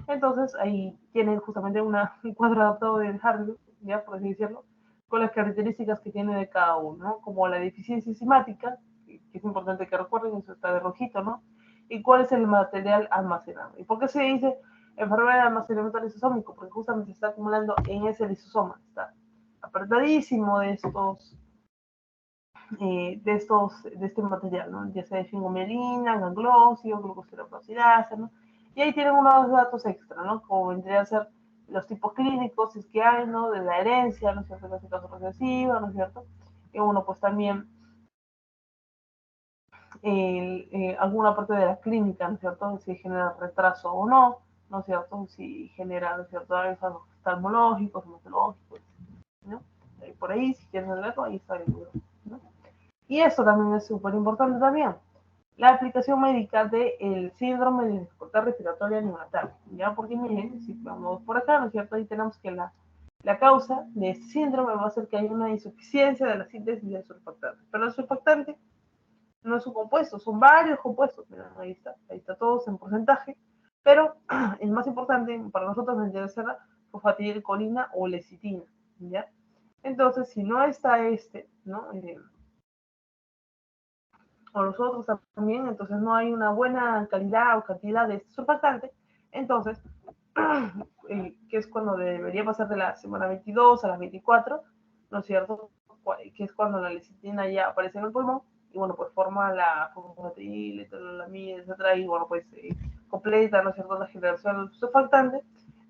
A: Entonces, ahí tienen justamente un cuadro adaptado de Harrison, ya por así decirlo, con las características que tiene de cada uno, ¿no? Como la deficiencia enzimática, que es importante que recuerden, eso está de rojito, ¿no? Y cuál es el material almacenado. ¿Y por qué se dice enfermedad de almacenamiento lisosómico? Porque justamente se está acumulando en ese lisosoma, está apretadísimo de este material, ¿no? Ya sea de fingomielina, ganglosio, glucocerebrosidasa, ¿no? Y ahí tienen unos datos extra, ¿no? Como vendría a ser los tipos clínicos, si es que hay, ¿no? De la herencia, ¿no es cierto? La situación recesiva, ¿no es cierto? Y bueno, pues también alguna parte de la clínica, ¿no es cierto? Si genera retraso o no, ¿no es cierto? Si genera, ¿no es cierto? Algo oftalmológicos, hematológicos, ¿no? Por ahí, si quieren leerlo, ahí está el libro, ¿no? Y esto también es súper importante también. La aplicación médica del síndrome de dificultad respiratoria neonatal. Ya, porque miren, si vamos por acá, ¿no es cierto? Ahí tenemos que la causa de este síndrome va a ser que hay una insuficiencia de la síntesis del surfactante. Pero el surfactante no es un compuesto, son varios compuestos. Miren, ahí está todos en porcentaje. Pero el más importante para nosotros vendría a ser la fosfatidilcolina o lecitina, ¿ya? Entonces, si no está ¿no? O los otros también, entonces no hay una buena calidad o cantidad de este surfactante, entonces, que es cuando debería pasar de la semana 22 a las 24, ¿no es cierto? Que es cuando la lecitina ya aparece en el pulmón, y bueno, pues forma la fosfatidiletolamina, etcétera, y bueno, pues completa, ¿no es cierto?, la generación del surfactante.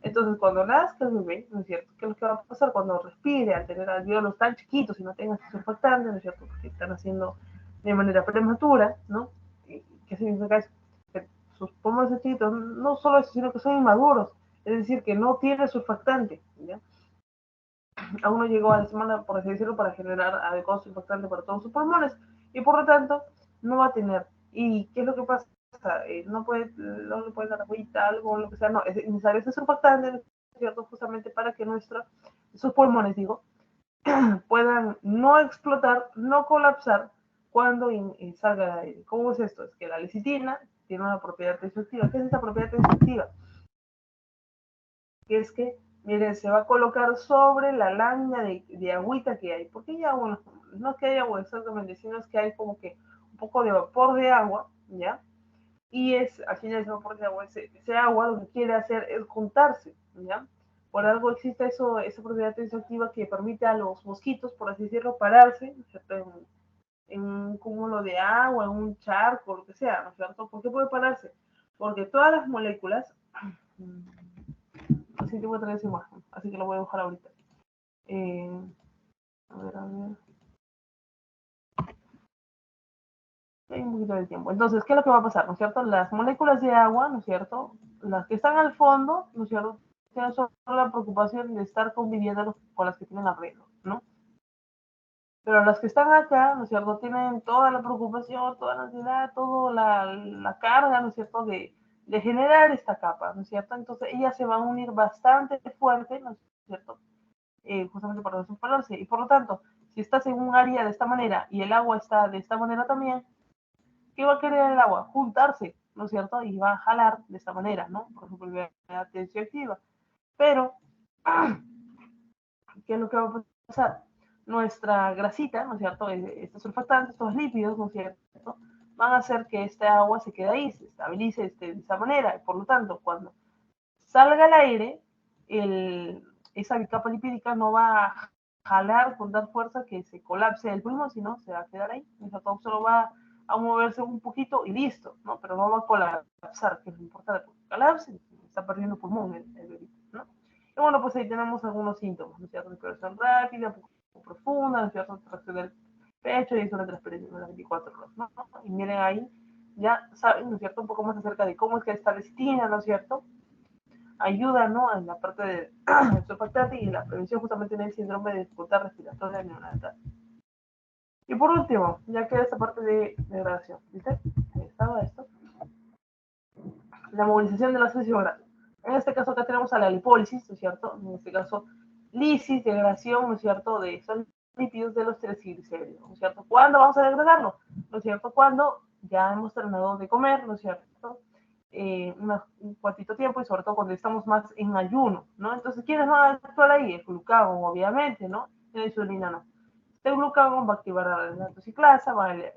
A: Entonces, cuando nazca el bebé, ¿no es cierto?, ¿qué es lo que va a pasar cuando respire al tener alvéolos tan chiquitos y no tenga este surfactante, ¿no es cierto?, porque están haciendo de manera prematura, ¿no? ¿Qué significa eso? Que sus pulmones chiquitos, no solo eso, sino que son inmaduros, es decir, que no tiene surfactante, ¿ya? Aún no llegó a la semana, por así decirlo, para generar adecuado surfactante para todos sus pulmones, y por lo tanto, no va a tener. ¿Y qué es lo que pasa? No le puede dar agüita, algo, lo que sea, no, es necesario ese surfactante, ¿no es cierto? Justamente para que sus pulmones, digo, puedan no explotar, no colapsar cuando salga el aire. ¿Cómo es esto? Es que la lecitina tiene una propiedad tensioactiva. ¿Qué es esta propiedad tensioactiva? Que es que, miren, se va a colocar sobre la lámina de agüita que hay. Porque hay agua, no es que haya agua exactamente, sino es que hay como que un poco de vapor de agua, ¿ya? Y al final ese vapor de agua, ese agua lo que quiere hacer es juntarse, ¿ya? Por algo existe esa propiedad tensioactiva que permite a los mosquitos, por así decirlo, pararse, ¿cierto?, en un cúmulo de agua, en un charco, lo que sea, ¿no es cierto? ¿Por qué puede pararse? Porque todas las moléculas, así te voy a traer esa imagen, así que lo voy a buscar ahorita. A ver. Hay un poquito de tiempo. Entonces, ¿qué es lo que va a pasar? ¿No es cierto? Las moléculas de agua, ¿no es cierto? Las que están al fondo, ¿no es cierto?, tienen solo la preocupación de estar conviviendo con las que tienen alrededor, ¿no? Pero las que están acá, ¿no es cierto?, tienen toda la preocupación, toda la ansiedad, toda la carga, ¿no es cierto?, de generar esta capa, ¿no es cierto? Entonces ellas se van a unir bastante fuerte, ¿no es cierto?, justamente para desempalarse. Y por lo tanto, si estás en un área de esta manera y el agua está de esta manera también, ¿qué va a querer el agua? Juntarse, ¿no es cierto? Y va a jalar de esta manera, ¿no? Por ejemplo, la tensión activa. Pero, ¿qué es lo que va a pasar? Nuestra grasita, ¿no es cierto? Estos surfactantes, estos lípidos, ¿no es cierto?, van a hacer que este agua se quede ahí, se estabilice de esta manera. Y por lo tanto, cuando salga al aire, esa capa lipídica no va a jalar con tal fuerza que se colapse el pulmón, sino se va a quedar ahí. O sea, todo solo va a moverse un poquito y listo, ¿no? Pero no va a colapsar, que es lo importante, porque colapse, está perdiendo pulmón el bebé, ¿no? Y bueno, pues ahí tenemos algunos síntomas, ¿no es cierto? Respiración rápida, un poco profunda, ¿no es cierto? Tracción del pecho y es una transferencia de las 24 horas, ¿no? Y miren ahí, ya saben, ¿no es cierto?, un poco más acerca de cómo es que esta lecitina, ¿no es cierto?, ayuda, ¿no?, en la parte de surfactante y la prevención justamente en el síndrome de dificultad respiratoria neonatal. Y por último, ya queda esta parte de degradación, ¿viste? Ahí estaba esto. La movilización de las ácidos grasos. En este caso acá tenemos a la lipólisis, ¿no es cierto? En este caso, lisis, degradación, ¿no es cierto?, de esos lípidos de los triglicéridos, ¿no es cierto? ¿Cuándo vamos a degradarlo? ¿No es cierto? Cuando ya hemos terminado de comer, ¿no es cierto?, un cuantito tiempo y sobre todo cuando estamos más en ayuno, ¿no? Entonces, ¿quiénes van a actuar ahí? El glucagón, obviamente, ¿no? La insulina no. Este glucagón va a activar la lactociclasa, vale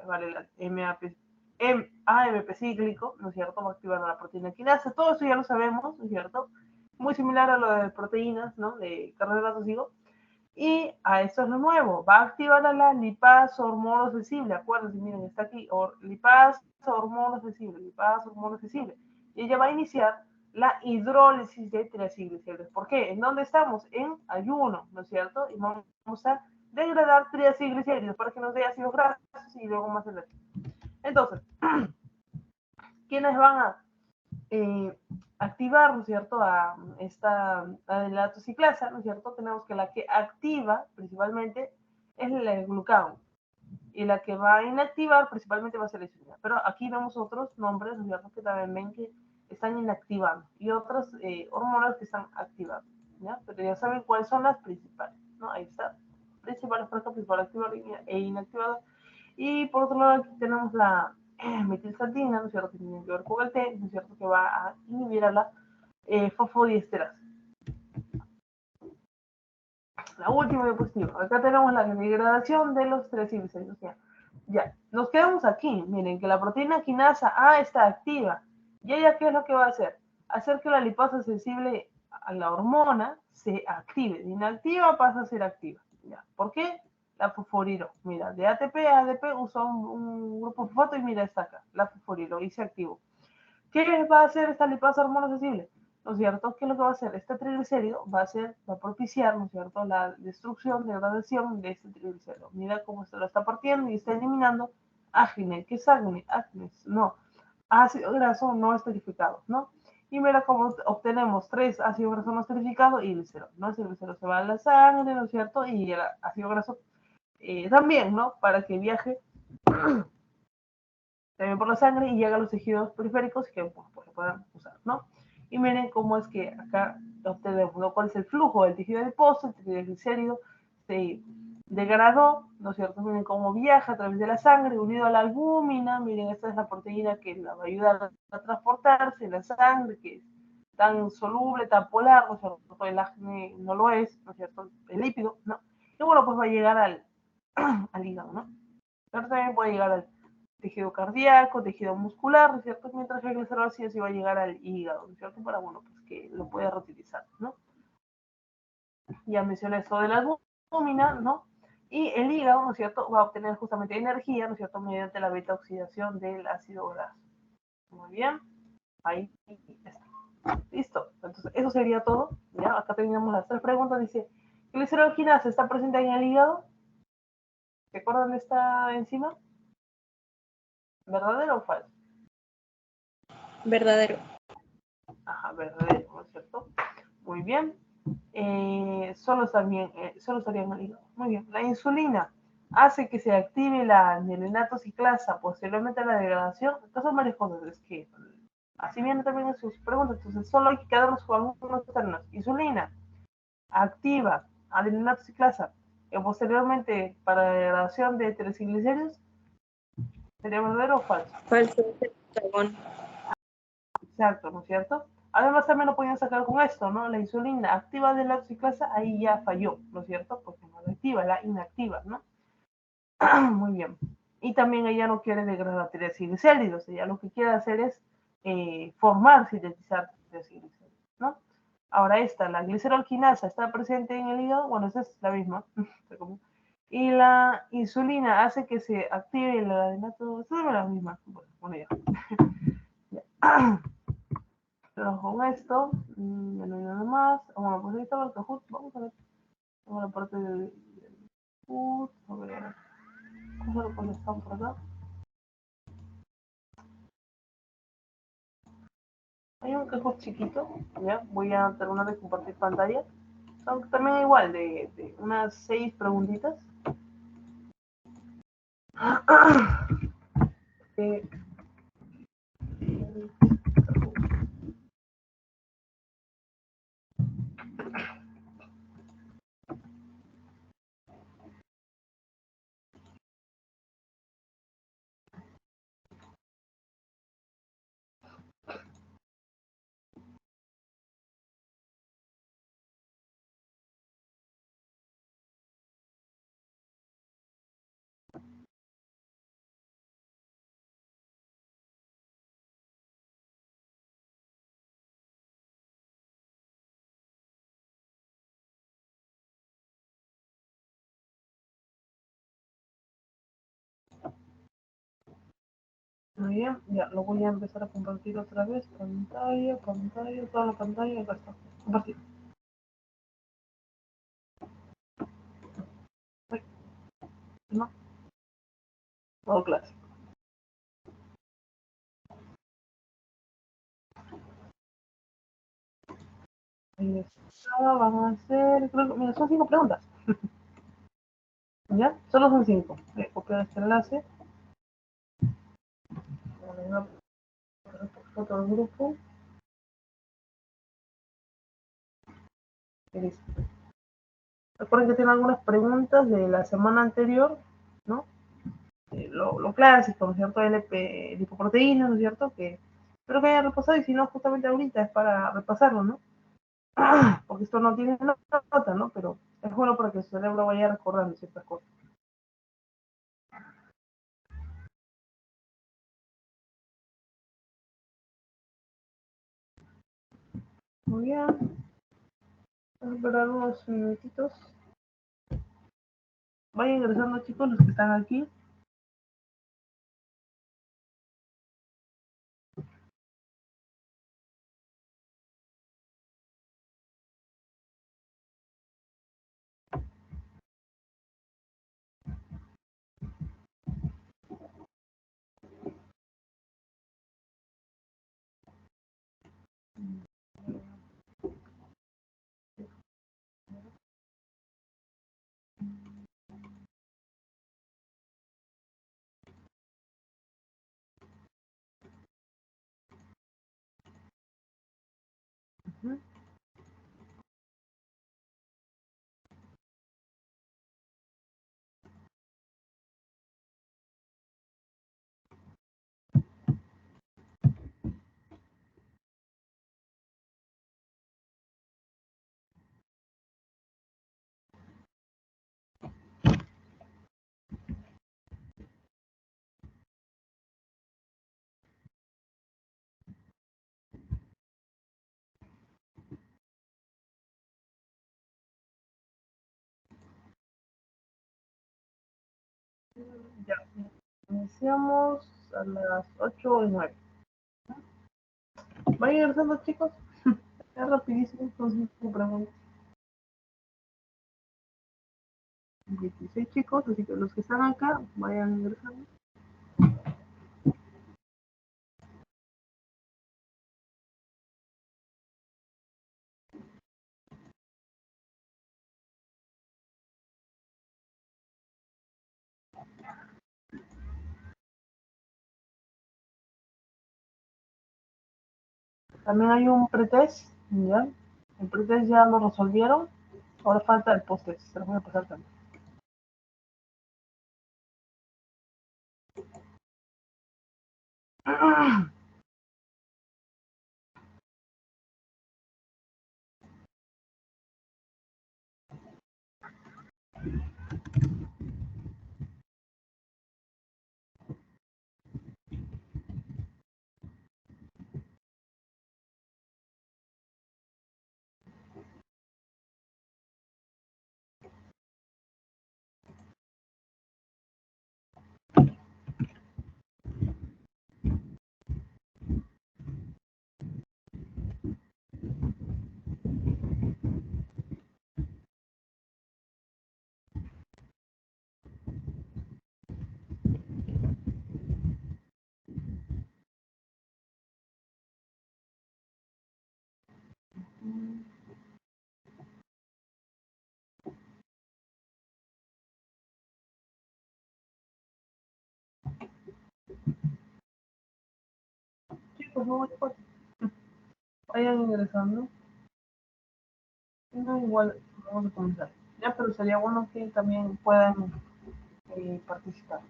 A: AMP cíclico, ¿no es cierto? Va a activar la proteína quinasa, todo eso ya lo sabemos, ¿no es cierto? Muy similar a lo de proteínas, ¿no?, de carbohidratos, digo. Y a esto es lo nuevo, va a activar a la lipasa hormona sensible, acuérdense, miren, está aquí, lipasa hormona sensible, y ella va a iniciar la hidrólisis de triacilglicéridos. ¿Por qué? ¿En dónde estamos? En ayuno, ¿no es cierto? Y vamos a degradar triacilglicéridos para que nos dé ácidos grasos y luego más energía. Entonces, ¿quiénes van a activar, ¿no es cierto?, a la lactociclasa, ¿no es cierto? Tenemos que la que activa principalmente es el glucagón y la que va a inactivar principalmente va a ser la insulina. Pero aquí vemos otros nombres, ¿no es cierto?, que también ven que están inactivando y otras hormonas que están activando, ¿ya? Pero ya saben cuáles son las principales, ¿no? Ahí está. Principales, por ejemplo, principal activador e inactivador. Y por otro lado aquí tenemos la metilsantina, ¿no es cierto?, que tiene que ver con el té, ¿no es cierto?, que va a inhibir a la fosfodiesterasa. La última diapositiva. Acá tenemos la degradación de los triglicéridos. O sea, ya, nos quedamos aquí. Miren que la proteína quinasa A está activa. ¿Y ella qué es lo que va a hacer? Hacer que la lipasa sensible a la hormona se active. De inactiva pasa a ser activa. ¿Ya? ¿Por qué? La fosforilo. Mira, de ATP a ADP usa un grupo fosfato y mira, está acá. La fosforilo y se activó. ¿Qué va a hacer esta lipasa hormona sensible? ¿No es cierto? ¿Qué es lo que va a hacer? Este triglicérido va a propiciar, ¿no es cierto?, la destrucción, degradación de este triglicérido. Mira cómo se lo está partiendo y está eliminando ágine. ¿Qué es ágine? Ágine, no. Ácido graso no esterificado, ¿no? Y mira cómo obtenemos 3 ácidos grasos no esterificados y glicerol, ¿no? Ese glicerol se va a la sangre, ¿no es cierto? Y el ácido graso también, ¿no? Para que viaje también por la sangre y llega a los tejidos periféricos que pues, se puedan usar, ¿no? Y miren cómo es que acá obtenemos, ¿no?, cuál es el flujo del tejido adiposo, el tejido glicérido se degradó, ¿no es cierto? Miren cómo viaja a través de la sangre unido a la albúmina. Miren, esta es la proteína que la va a ayudar a transportarse en la sangre, que es tan soluble, tan polar, ¿no es cierto? El acné no lo es, ¿no es cierto? El lípido, ¿no? Y bueno, pues va a llegar al hígado, ¿no? Pero también puede llegar al tejido cardíaco, tejido muscular, ¿no es cierto? Mientras que el glicerol sí va a llegar al hígado, ¿no es cierto? Para, bueno, pues que lo pueda reutilizar, ¿no? Ya mencioné esto de la albúmina, ¿no? Y el hígado, ¿no es cierto?, va a obtener justamente energía, ¿no es cierto?, mediante la beta oxidación del ácido graso. Muy bien, ahí está. Listo. Entonces, eso sería todo. Ya, acá teníamos las 3 preguntas. Dice, ¿glicerol quinasa está presente en el hígado? ¿Se acuerdan de esta enzima? ¿Verdadero o falso?
B: Verdadero.
A: Ajá, verdadero, ¿no es cierto? Muy bien. Solo estaría en el hígado. Muy bien. La insulina hace que se active la mielinato ciclasa posteriormente a la degradación. Estas son varias cosas, es que así viene también en sus preguntas, entonces solo hay que quedarnos con algunos términos. Insulina activa adeninato ciclasa posteriormente para la degradación de triglicéridos, ¿sería verdadero o falso?
C: Falso, es el carbón.
A: Exacto, ¿no es cierto? Además también lo podían sacar con esto, ¿no? La insulina activa de la ciclasa, ahí ya falló, ¿no es cierto? Porque no la activa, la inactiva, ¿no? Muy bien. Y también ella no quiere degradar triglicéridos, ella lo que quiere hacer es formar, sintetizar triglicéridos, ¿no? Ahora esta, la glicerolquinasa, está presente en el hígado, bueno, esa es la misma, y la insulina hace que se active el adenato, esa es la misma, bueno, ya. Pero con esto, no hay nada más. Bueno, pues ahí estaba el Kahoot. Vamos a ver. Vamos a la parte del Kahoot. A ver. ¿Cómo lo conectamos por acá? Hay un Kahoot chiquito. Ya. Voy a terminar de compartir pantalla. Son también igual, de unas 6 preguntitas. Eh, Muy bien, ya lo voy a empezar a compartir otra vez. Pantalla, pantalla, toda la pantalla. Acá está. Compartir. Ay, no, modo clase. Ahí está, van a ser, creo que, mira, son 5 preguntas. ¿Ya? Solo son 5. Voy a copiar este enlace. Voy a foto del grupo. Y listo. Recuerden que tienen algunas preguntas de la semana anterior, ¿no? Lo clásico, ¿no es cierto? Lipoproteínas, ¿no es cierto? Que espero que hayan repasado y si no, justamente ahorita es para repasarlo, ¿no? Porque esto no tiene nota, ¿no? Pero es bueno para que su cerebro vaya recordando ciertas cosas. Muy bien. Vamos a esperar unos minutitos. Vayan ingresando, chicos, los que están aquí. Uh-huh. Ya, iniciamos a las 8:09. Vayan ingresando, chicos. Es rapidísimo, entonces tu pregunta. 16 chicos, así que los que están acá, vayan ingresando. También hay un pretest, ¿ya? El pretest ya lo resolvieron. Ahora falta el post-test. Se lo voy a pasar también. Chicos, no voy a... Vayan ingresando. No, igual, vamos a comenzar. Ya, pero sería bueno que también puedan participar.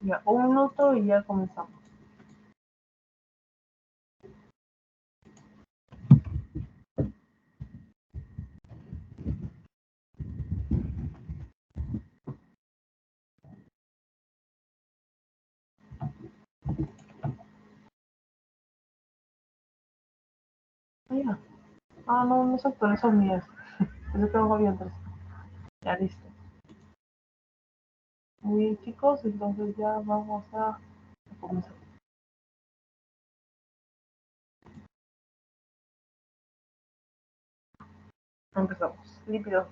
A: Ya, un minuto y ya comenzamos. Ya. Ah, no, no se actualizó mías. Yo tengo bien tres. Ya listo. Muy bien, chicos, entonces ya vamos a comenzar. Empezamos. Lípidos.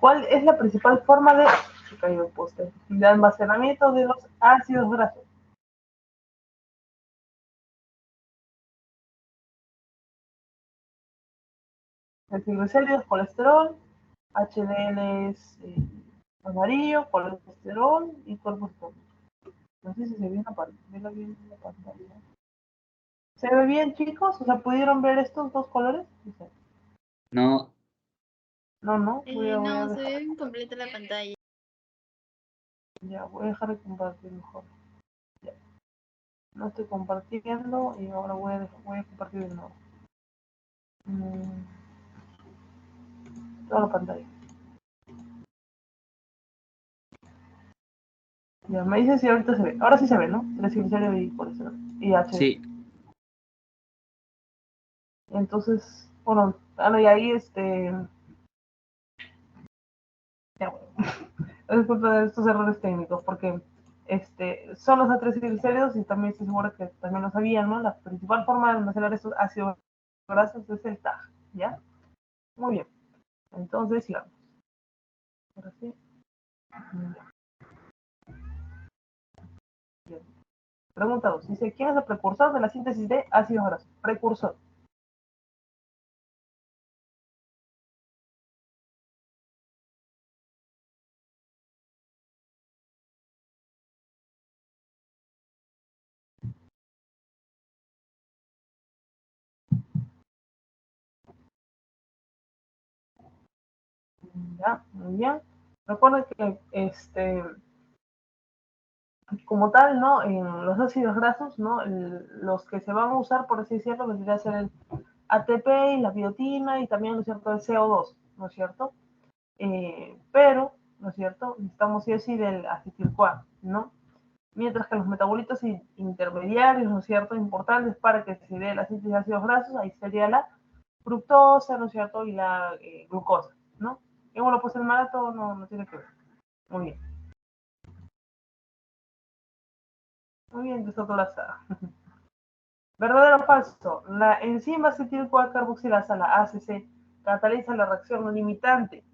A: ¿Cuál es la principal forma de almacenamiento de los ácidos grasos? El triglicéridos es colesterol, HDL es amarillo, colesterol y cuerpos tóxicos. No sé si se ve bien la pantalla. ¿Se ve bien, chicos? O sea, ¿pudieron ver estos dos colores?
C: No.
A: No. Voy a
B: No, se
A: dejar.
B: ve incompleta la pantalla.
A: Ya, voy a dejar de compartir mejor. Ya. No estoy compartiendo y ahora voy a compartir de nuevo. Toda la pantalla. Ya, me dice si ahorita se ve. Ahora sí se ve, ¿no? Triglicéridos y colesterol. Y HDL.
C: Sí.
A: Entonces, bueno, y ahí ya, bueno. Es culpa de estos errores técnicos, porque son los triglicéridos y también estoy segura que también lo sabían, ¿no? La principal forma de almacenar estos ácidos grasos es el TAG, ¿ya? Muy bien. Entonces, sigamos. Ahora sí. Bien. Pregunta 2. Dice, ¿quién es el precursor de la síntesis de ácidos grasos? Precursor. Ya, muy bien. Recuerden que como tal, ¿no? En los ácidos grasos, ¿no? Los que se van a usar, por así decirlo, vendría a ser el ATP y la biotina y también, ¿no es cierto?, el CO2, ¿no es cierto? Pero, ¿no es cierto?, necesitamos sí o sí del acetil-CoA, ¿no? Mientras que los metabolitos intermediarios, ¿no es cierto?, importantes para que se dé la síntesis de ácidos grasos, ahí sería la fructosa, ¿no es cierto?, y la glucosa, ¿no? Y bueno, pues el malato no tiene que ver. Muy bien. Muy bien, desautolazada. ¿Verdadero o falso? La enzima acetilcoa-carboxilasa, la ACC, cataliza la reacción limitante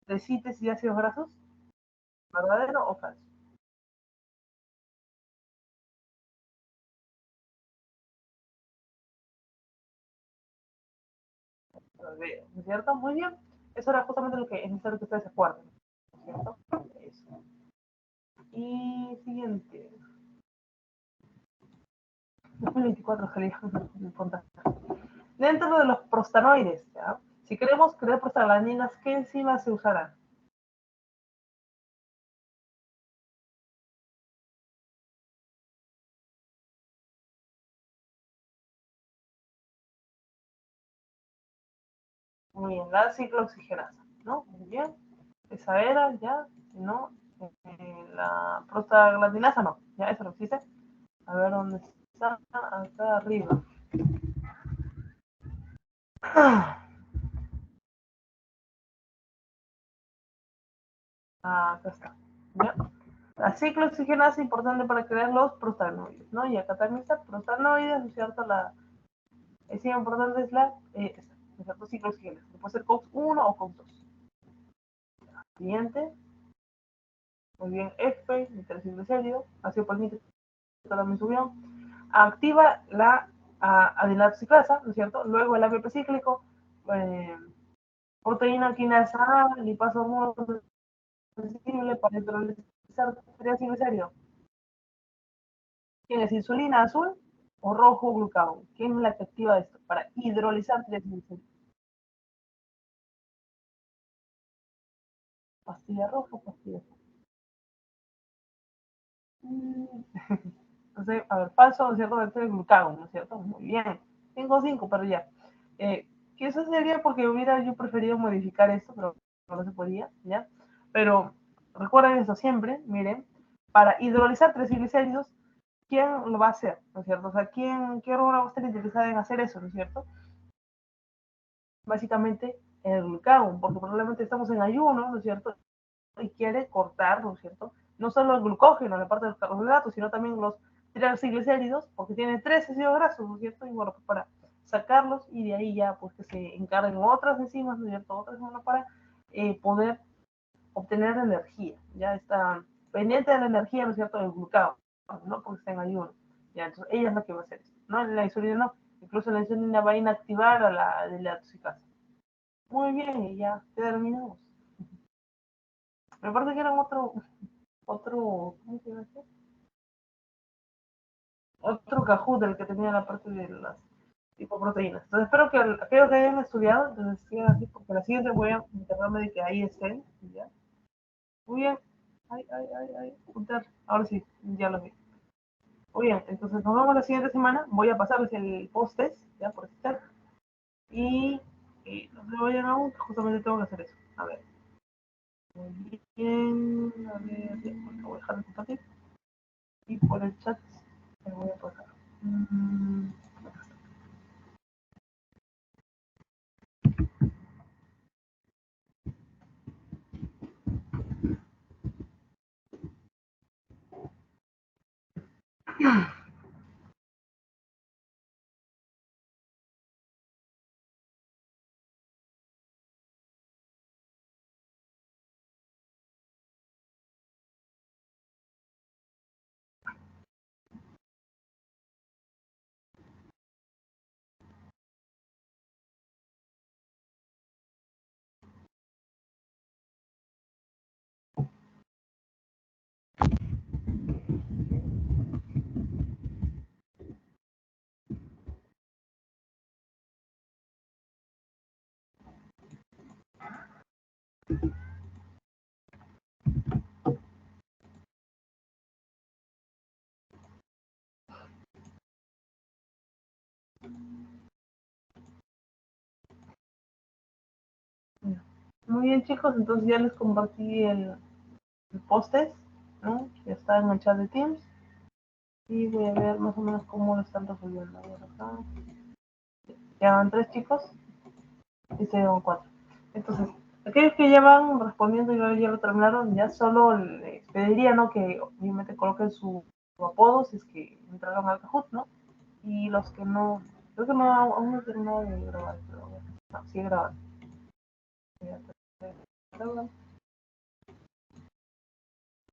A: de síntesis de ácidos grasos. ¿Verdadero o falso? ¿No es cierto? Muy bien. Eso era justamente lo que es necesario que ustedes se acuerden. ¿No es cierto? Eso. Y siguiente. 2024 salía. Dentro de los prostanoides, ¿ya? Si queremos crear prostaglandinas, ¿qué enzimas se usarán? Muy bien, la ciclooxigenasa, ¿no? Muy bien. Esa era, ya, no. La prostaglandinasa no, ya, eso no existe. A ver dónde está, acá arriba. Acá está. ¿Ya? La ciclooxigenasa es importante para crear los prostaglandinos, ¿no? Y acá también está prostaglandinos, ¿no es cierto? La enzima importante es la ¿no es cierto? Ciclooxigenasa. Puede ser COX-1 o COX-2. Siguiente. Muy bien, FP, nitrocilglicérido, ácido palmítico también subió. Activa la adenatoxiclasa, ¿no es cierto? Luego el AMP cíclico, proteína quinasa A, lipaso sensible para neutralizar triacilglicérido. ¿Quién es insulina azul o rojo glucagón? ¿Quién es la que activa esto? Para hidrolizar triacilglicérido. Pastilla roja o pastilla azul. Entonces, a ver, falso, ¿no es cierto? El glucagón, ¿no es cierto? Muy bien. Tengo 5, pero ya. Que eso sería porque hubiera yo preferido modificar esto, pero no se podía, ¿ya? Pero recuerden eso siempre, miren, para hidrolizar triglicéridos, ¿quién lo va a hacer? ¿No es cierto? O sea, ¿qué hormona va a estar interesada en hacer eso? ¿No es cierto? Básicamente el glucagón, porque probablemente estamos en ayuno, ¿no es cierto? Y quiere cortar, ¿no es cierto? No solo el glucógeno, la parte de los carbohidratos, sino también los triglicéridos, porque tiene 3 ácidos grasos, ¿no es cierto? Y bueno, pues para sacarlos y de ahí ya pues que se encarguen otras enzimas, ¿no es cierto? Otras enzimas para poder obtener energía, ya está pendiente de la energía, ¿no es cierto? Del glucagón, ¿no? Porque está en ayuno, ya, entonces ella es la que va a hacer eso, ¿no? La insulina no, incluso la insulina va a inactivar a la de la toxicasa. Muy bien, y ya terminamos. Me parece que era ¿cómo se llama este? Otro Kahoot del que tenía la parte de las lipoproteínas. Entonces espero que aquellos que hayan estudiado, entonces sigan así, porque la siguiente voy a encargarme de que ahí estén. ¿Ya? Muy bien. Apuntar. Ahora sí, ya lo vi. Muy bien, entonces nos vemos la siguiente semana. Voy a pasarles el post-test, ya por estar. Y no se vayan aún, que justamente tengo que hacer eso. A ver. Muy bien. A ver, voy a dejar de compartir. Y por el chat me voy a pasar. Mm, Muy bien, chicos, entonces ya les compartí el post-test, ¿no? Ya está en el chat de Teams. Y voy a ver más o menos cómo lo están resolviendo. A ver acá. Ya van 3 chicos y se van 4. Entonces, aquellos que ya van respondiendo y ya lo terminaron, ya solo les pediría, ¿no? Que obviamente coloquen su su apodo si es que entraron al Kahoot, ¿no? Y los que no, creo que no, aún no he terminado de grabar, pero bueno, no, sigue grabando.